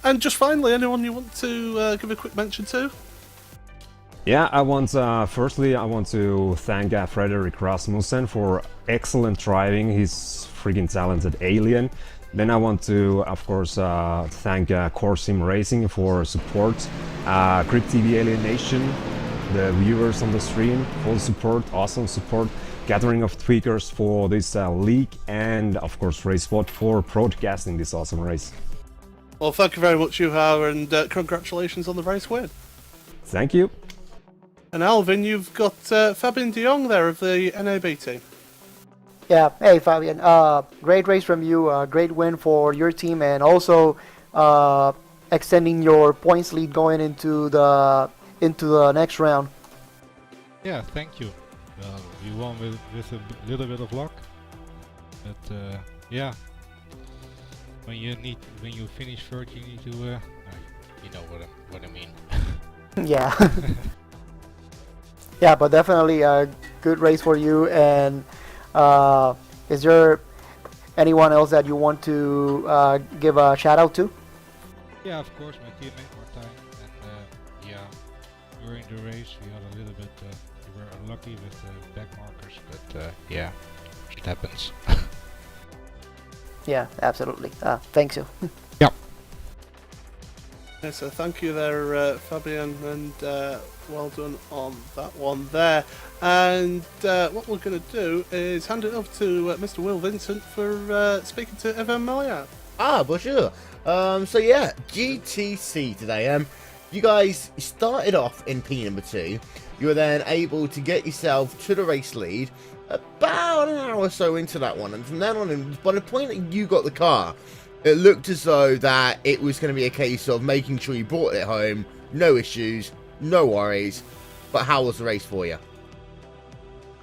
And just finally, anyone you want to give a quick mention to? Yeah, I want firstly I want to thank Frederick Rasmussen for excellent driving. He's freaking talented alien. Then I want to, of course, thank Core Sim Racing for support, Grip TV Alien Nation, the viewers on the stream, full support, awesome support, Gathering of Tweakers for this league, and of course RaceSpot for broadcasting this awesome race. Well, thank you very much, Juha, and congratulations on the race win. Thank you. And Alvin, you've got Fabian de Jong there of the NAB team. Yeah, hey Fabian, great race from you, great win for your team, and also extending your points lead going into the next round. Yeah, thank you. We won with a little bit of luck, but yeah. When you finish 3rd, you need to, you know what I mean. Yeah. Yeah, but definitely a good race for you. And is there anyone else that you want to give a shout out to? Yeah, of course, my teammate Martijn. And yeah, during the race we had a little bit, we were unlucky with the back markers, but yeah, it happens. Yeah, absolutely. Thanks you. Yeah. Yeah, so thank you there, Fabian, and well done on that one there. And what we're going to do is hand it over to Mr. Will Vincent for speaking to Evan Meliat. Bonjour. So yeah, GTC today. You guys started off in P number 2. You were then able to get yourself to the race lead about an hour or so into that one, and from then on, by the point that you got the car, it looked as though that it was going to be a case of making sure you brought it home, no issues, no worries. But how was the race for you?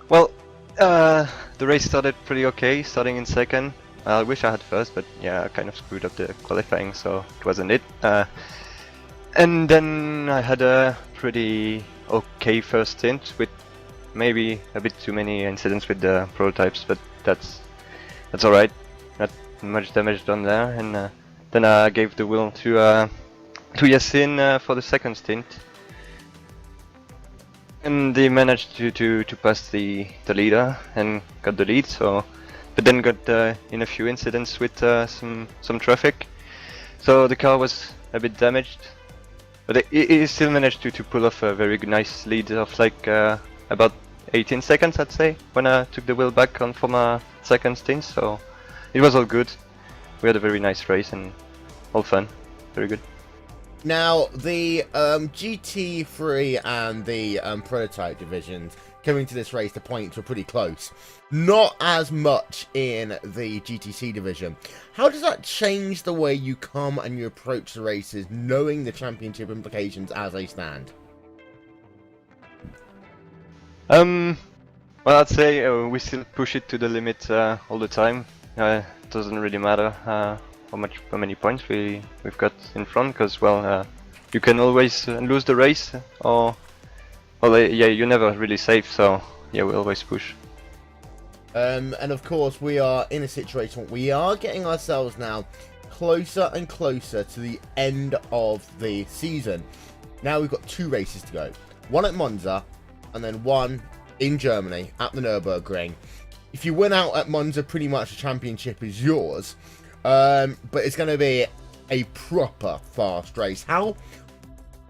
Well, the race started pretty okay, starting in 2nd. I wish I had 1st, but yeah, I kind of screwed up the qualifying, so it wasn't it. And then I had a pretty okay first stint with maybe a bit too many incidents with the prototypes, but that's alright. Not much damage done there, and then I gave the wheel to Yasin for the 2nd stint, and they managed to pass the leader and got the lead. So, but then got in a few incidents with some traffic, so the car was a bit damaged, but it still managed to pull off a very nice lead of like about 18 seconds, I'd say, when I took the wheel back on for my 2nd stint. So it was all good. We had a very nice race and all fun. Very good. Now, the GT3 and the prototype divisions coming to this race, the points were pretty close. Not as much in the GTC division. How does that change the way you come and you approach the races, knowing the championship implications as they stand? Well, I'd say we still push it to the limit all the time. It doesn't really matter how many points we've got in front, because well, you can always lose the race, or well, yeah, you're never really safe. So yeah, we always push. And of course, we are in a situation. We are getting ourselves now closer and closer to the end of the season. Now we've got 2 races to go. One at Monza, and then one in Germany at the Nürburgring. If you win out at Monza, pretty much the championship is yours. But it's going to be a proper fast race. How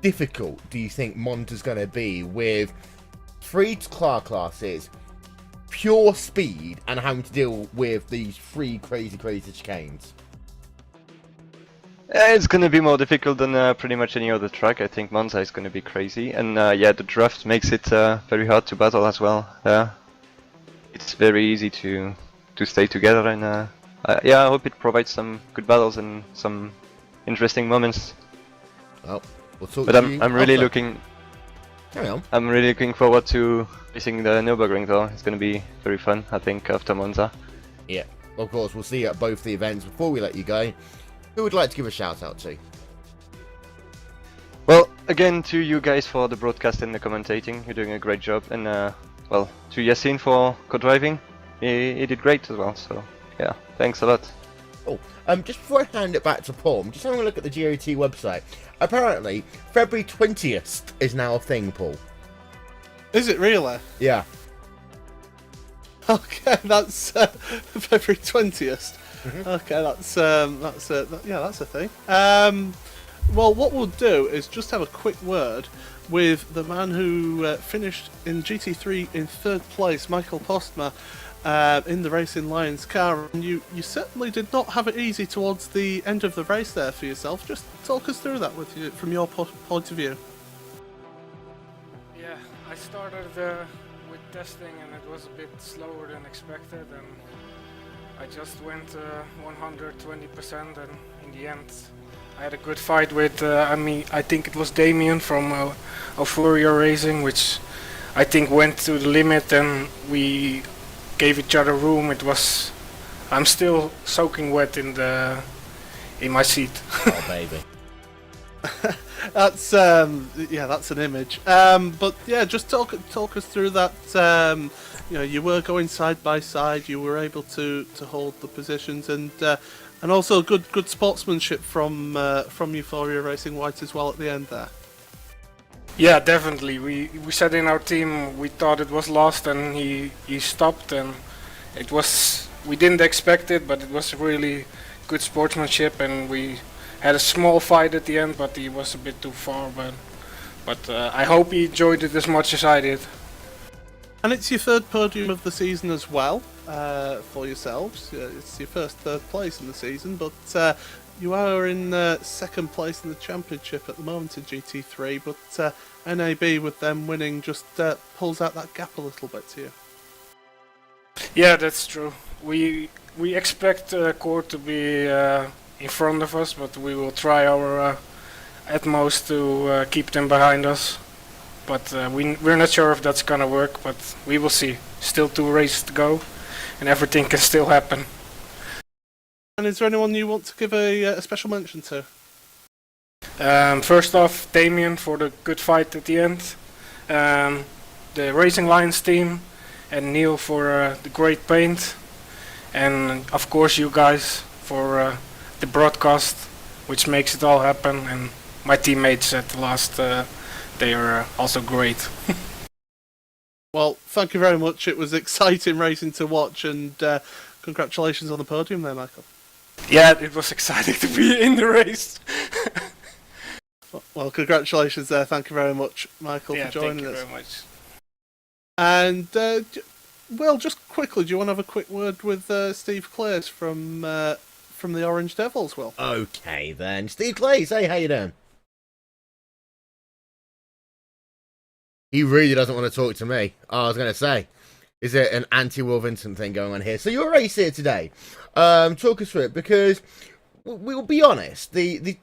difficult do you think Monza's going to be with 3 car classes, pure speed, and having to deal with these 3 crazy chicanes? It's gonna be more difficult than pretty much any other track. I think Monza is gonna be crazy, and yeah, the draft makes it very hard to battle as well. It's very easy to stay together, and yeah, I hope it provides some good battles and some interesting moments. Well, we'll talk But to I'm you really after. looking. Carry on. I'm really looking forward to racing the Nürburgring though. It's gonna be very fun, I think, after Monza. Yeah, of course, we'll see you at both the events. Before we let you go, who would like to give a shout out to? Well, again to you guys for the broadcast and the commentating. You're doing a great job, and well, to Yassine for co-driving. He did great as well. So yeah, thanks a lot. Oh, just before I hand it back to Paul, I'm just having a look at the GOT website. Apparently, February 20th is now a thing, Paul. Is it really? Yeah. Okay, that's February 20th. Okay, that's a thing. Well, what we'll do is just have a quick word with the man who finished in GT3 in 3rd place, Michael Postma, in the Racing Lions car. And you certainly did not have it easy towards the end of the race there for yourself. Just talk us through that with you from your point of view. Yeah, I started with testing and it was a bit slower than expected, and I just went 120%, and in the end I had a good fight with, I think it was Damien from Euphoria Racing, which I think went to the limit, and we gave each other room. I'm still soaking wet in my seat. Oh, baby. That's that's an image. But yeah, just talk us through that. You were going side by side. You were able to hold the positions, and also good sportsmanship from Euphoria Racing White as well at the end there. Yeah, definitely. We said in our team we thought it was lost, and he stopped, and we didn't expect it, but it was really good sportsmanship, and we had a small fight at the end, but he was a bit too far. But I hope he enjoyed it as much as I did. And it's your 3rd podium of the season as well for yourselves. It's your first 3rd place in the season, but you are in 2nd place in the championship at the moment in GT3. But NAB with them winning just pulls out that gap a little bit to you. Yeah, that's true. We expect Court to be in front of us, but we will try our utmost to keep them behind us. But we're not sure if that's gonna work, but we will see. Still 2 races to go, and everything can still happen. And is there anyone you want to give a special mention to? First off, Damien for the good fight at the end, the Racing Lions team, and Neil for the great paint, and of course you guys for the broadcast, which makes it all happen, and my teammates at the last. They are also great. Well, thank you very much. It was exciting racing to watch, and congratulations on the podium there, Michael. Yeah, it was exciting to be in the race. Well, congratulations there. Thank you very much, Michael, for joining us. Thank you very much. And, well, just quickly, do you want to have a quick word with Steve Clays from the Orange Devils, Will? Okay, then. Steve Clays, hey, how you doing? He really doesn't want to talk to me. I was going to say, is it an anti-Will Vincent thing going on here? So you're a race here today. Talk us through it, because we'll be honest, the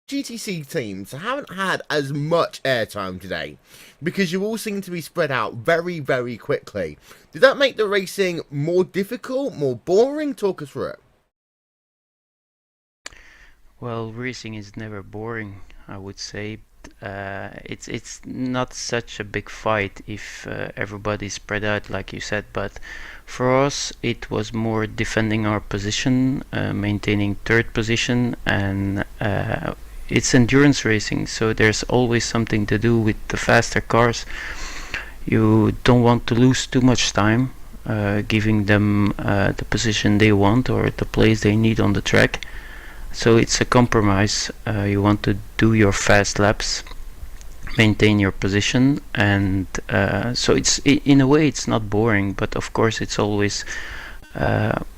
GTC teams haven't had as much airtime today because you all seem to be spread out very, very quickly. Did that make the racing more difficult, more boring? Talk us through it. Well, racing is never boring, I would say. It's not such a big fight if everybody's spread out, like you said, but for us it was more defending our position, maintaining third position, and it's endurance racing, so there's always something to do with the faster cars. You don't want to lose too much time giving them the position they want or the place they need on the track. So it's a compromise. You want to do your fast laps, maintain your position, and so it's in a way it's not boring, but of course it's always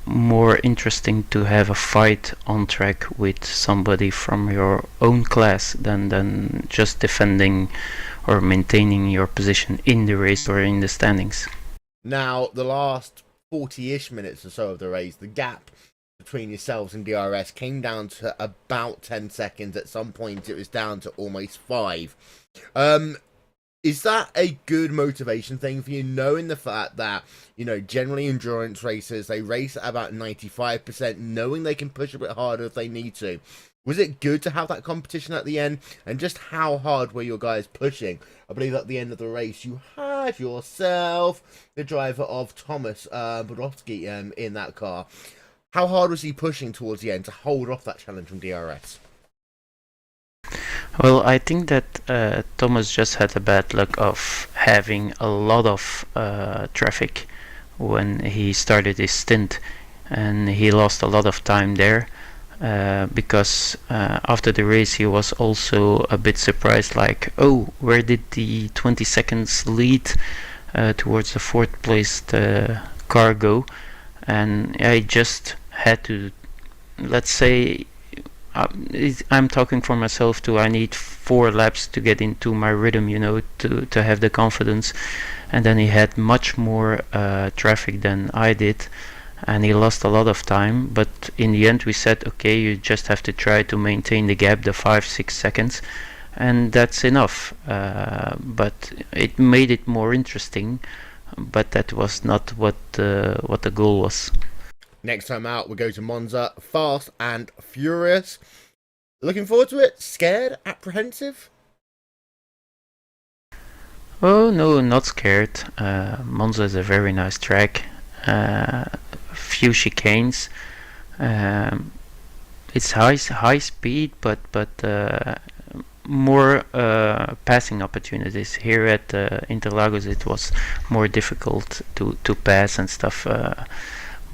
more interesting to have a fight on track with somebody from your own class than just defending or maintaining your position in the race or in the standings. Now, the last 40-ish minutes or so of the race, the gap between yourselves and DRS came down to about 10 seconds. At some point, it was down to almost 5. Is that a good motivation thing for you, knowing the fact that, you know, generally endurance racers, they race at about 95%, knowing they can push a bit harder if they need to? Was it good to have that competition at the end? And just how hard were your guys pushing? I believe at the end of the race, you had yourself the driver of Thomas Bodowski in that car. How hard was he pushing towards the end to hold off that challenge from DRS? Well, I think that Thomas just had a bad luck of having a lot of traffic when he started his stint, and he lost a lot of time there because after the race he was also a bit surprised, like, oh, where did the 20 seconds lead towards the fourth placed car go? And I just had to, let's say, I'm talking for myself too. I need 4 laps to get into my rhythm, you know, to have the confidence. And then he had much more traffic than I did, and he lost a lot of time. But in the end, we said, okay, you just have to try to maintain the gap, the 5-6 seconds, and that's enough. But it made it more interesting. But that was not what the goal was. Next time out, we go to Monza, Fast and Furious. Looking forward to it? Scared? Apprehensive? Oh no, not scared. Monza is a very nice track. Few chicanes. It's high speed, but more passing opportunities. Here at Interlagos, it was more difficult to pass and stuff.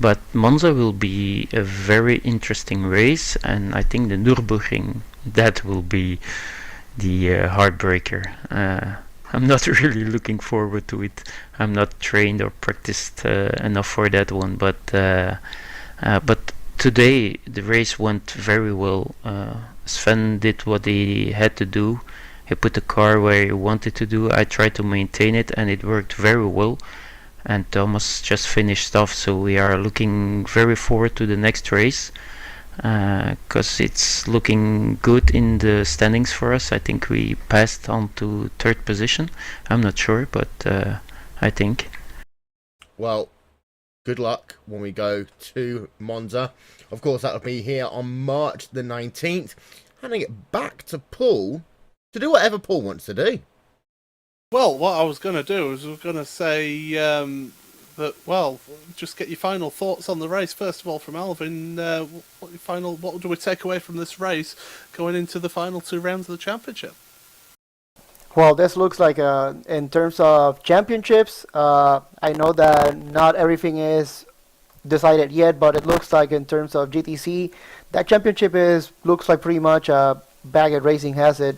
But Monza will be a very interesting race, and I think the Nürburgring, that will be the heartbreaker. I'm not really looking forward to it. I'm not trained or practiced enough for that one, but today the race went very well. Sven did what he had to do. He put the car where he wanted to do. I tried to maintain it, and it worked very well. And Thomas just finished off, so we are looking very forward to the next race, because it's looking good in the standings for us. I think we passed on to 3rd position. I'm not sure, but I think. Well, good luck when we go to Monza. Of course, that'll be here on March the 19th. Handing it back to Paul to do whatever Paul wants to do. Well, what I was going to do is I was going to say that, well, just get your final thoughts on the race. First of all, from Alvin, what do we take away from this race going into the final 2 rounds of the championship? Well, this looks like, in terms of championships, I know that not everything is decided yet, but it looks like in terms of GTC, that championship looks like pretty much Baggett Racing has it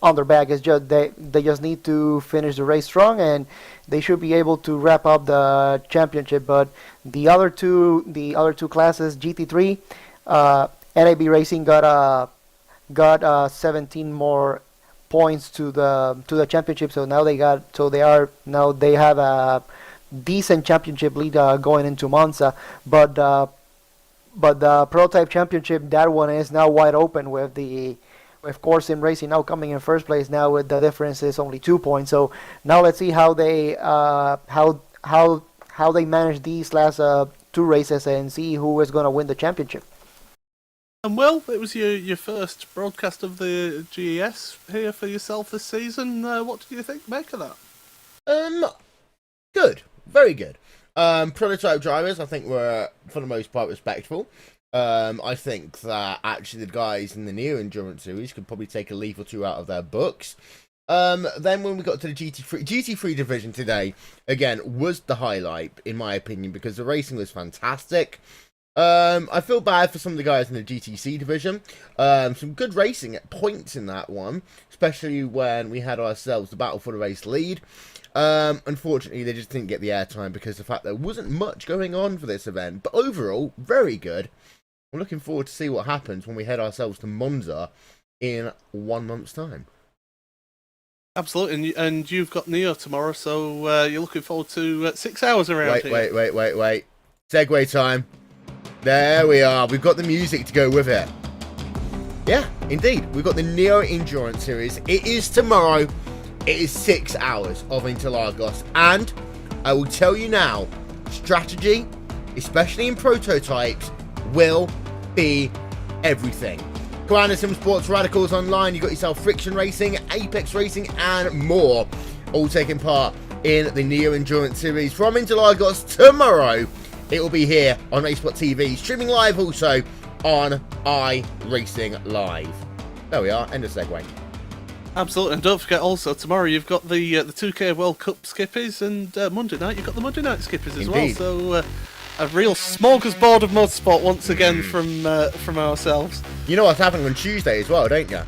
on their back. It's just they just need to finish the race strong, and they should be able to wrap up the championship. But the other two classes, GT3, NAB Racing got 17 more points to the championship. So now they have a decent championship lead going into Monza. But the prototype championship, that one is now wide open with the of course, Sim Racing now coming in first place. Now the difference is only 2 points. So now let's see how they how they manage these last 2 races and see who is going to win the championship. And Will, it was your first broadcast of the GES here for yourself this season. What did you make of that? Good, very good. Prototype drivers, I think, were for the most part respectful. I think that actually the guys in the Neo Endurance series could probably take a leaf or two out of their books. Then when we got to the GT3 division today, again, was the highlight, in my opinion, because the racing was fantastic. I feel bad for some of the guys in the GTC division. Some good racing at points in that one, especially when we had ourselves the battle for the race lead. Unfortunately, they just didn't get the airtime because of the fact there wasn't much going on for this event. But overall, very good. I'm looking forward to see what happens when we head ourselves to Monza in 1 month's time. Absolutely, and you've got Neo tomorrow, so you're looking forward to 6 hours around here. Wait. Segway time. There we are. We've got the music to go with it. Yeah, indeed. We've got the Neo Endurance Series. It is tomorrow. It is 6 hours of Interlagos. And I will tell you now, strategy, especially in prototypes, will be everything. Commander Sim Sports, Radicals Online, you got yourself Friction Racing, Apex Racing, and more. All taking part in the Neo Endurance Series from Interlagos tomorrow. It will be here on RaceSpotTV, streaming live also on iRacingLive. There we are, end of segue. Absolutely, and don't forget also, tomorrow you've got the 2K World Cup skippies, and Monday night you've got the Monday night skippies as Indeed. well, so a real smorgasbord of motorsport once again from ourselves. You know what's happening on Tuesday as well, don't you?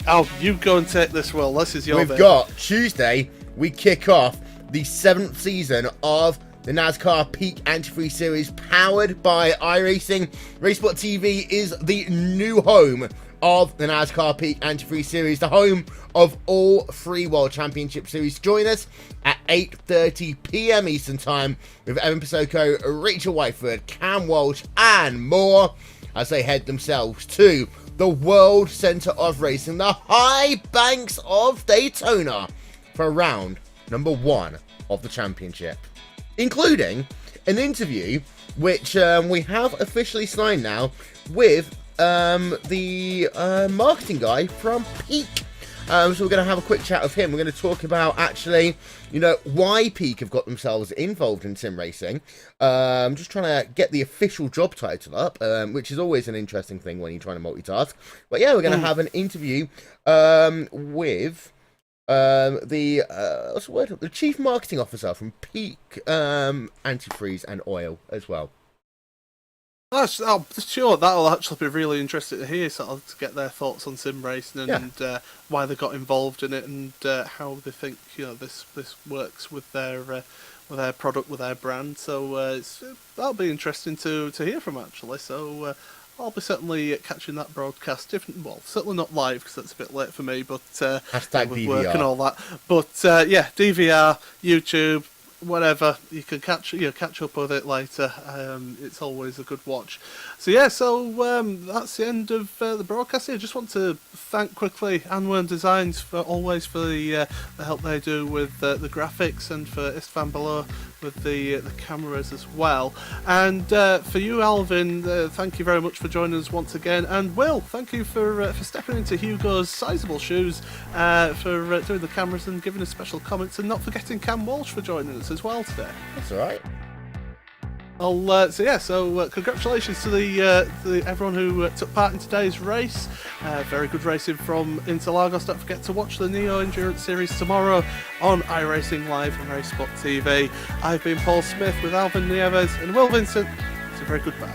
Al, you go and take this, Will. This is your We've day. got Tuesday, we kick off the 7th season of the NASCAR Peak Antifreeze Series, powered by iRacing. RaceSpotTV is the new home of the NASCAR Peak Antifreeze Series, the home of all 3 World Championship Series. Join us at 8:30 p.m. Eastern Time with Evan Pasoko, Rachel Whiteford, Cam Walsh, and more as they head themselves to the World Center of Racing, the high banks of Daytona, for round number 1 of the championship, including an interview which we have officially signed now with the marketing guy from Peak. So we're going to have a quick chat with him. We're going to talk about actually, why Peak have got themselves involved in sim racing. Just trying to get the official job title up, which is always an interesting thing when you're trying to multitask. But yeah, we're going to have an interview with the chief marketing officer from Peak Antifreeze and Oil as well. I'm sure that'll actually be really interesting to hear, sort of, to get their thoughts on sim racing and why they got involved in it and how they think this works with their product, with their brand. So that'll be interesting to hear from, actually. So I'll be certainly catching that broadcast. Certainly not live because that's a bit late for me, but hashtag with DVR work and all that. But DVR, YouTube, whatever, you can catch up with it later. It's always a good watch. So that's the end of the broadcast here. Just want to thank quickly Anwen Designs for the help they do with the graphics, and for Istvan Below with the cameras as well. And for you, Alvin, thank you very much for joining us once again. And Will, thank you for stepping into Hugo's sizable shoes, for doing the cameras and giving us special comments, and not forgetting Cam Walsh for joining us as well today. That's all right. Congratulations to the everyone who took part in today's race. Very good racing from Interlagos. Don't forget to watch the Neo Endurance Series tomorrow on iRacingLive and RaceSpotTV. I've been Paul Smith with Alvin Nieves and Will Vincent. It's a very goodbye.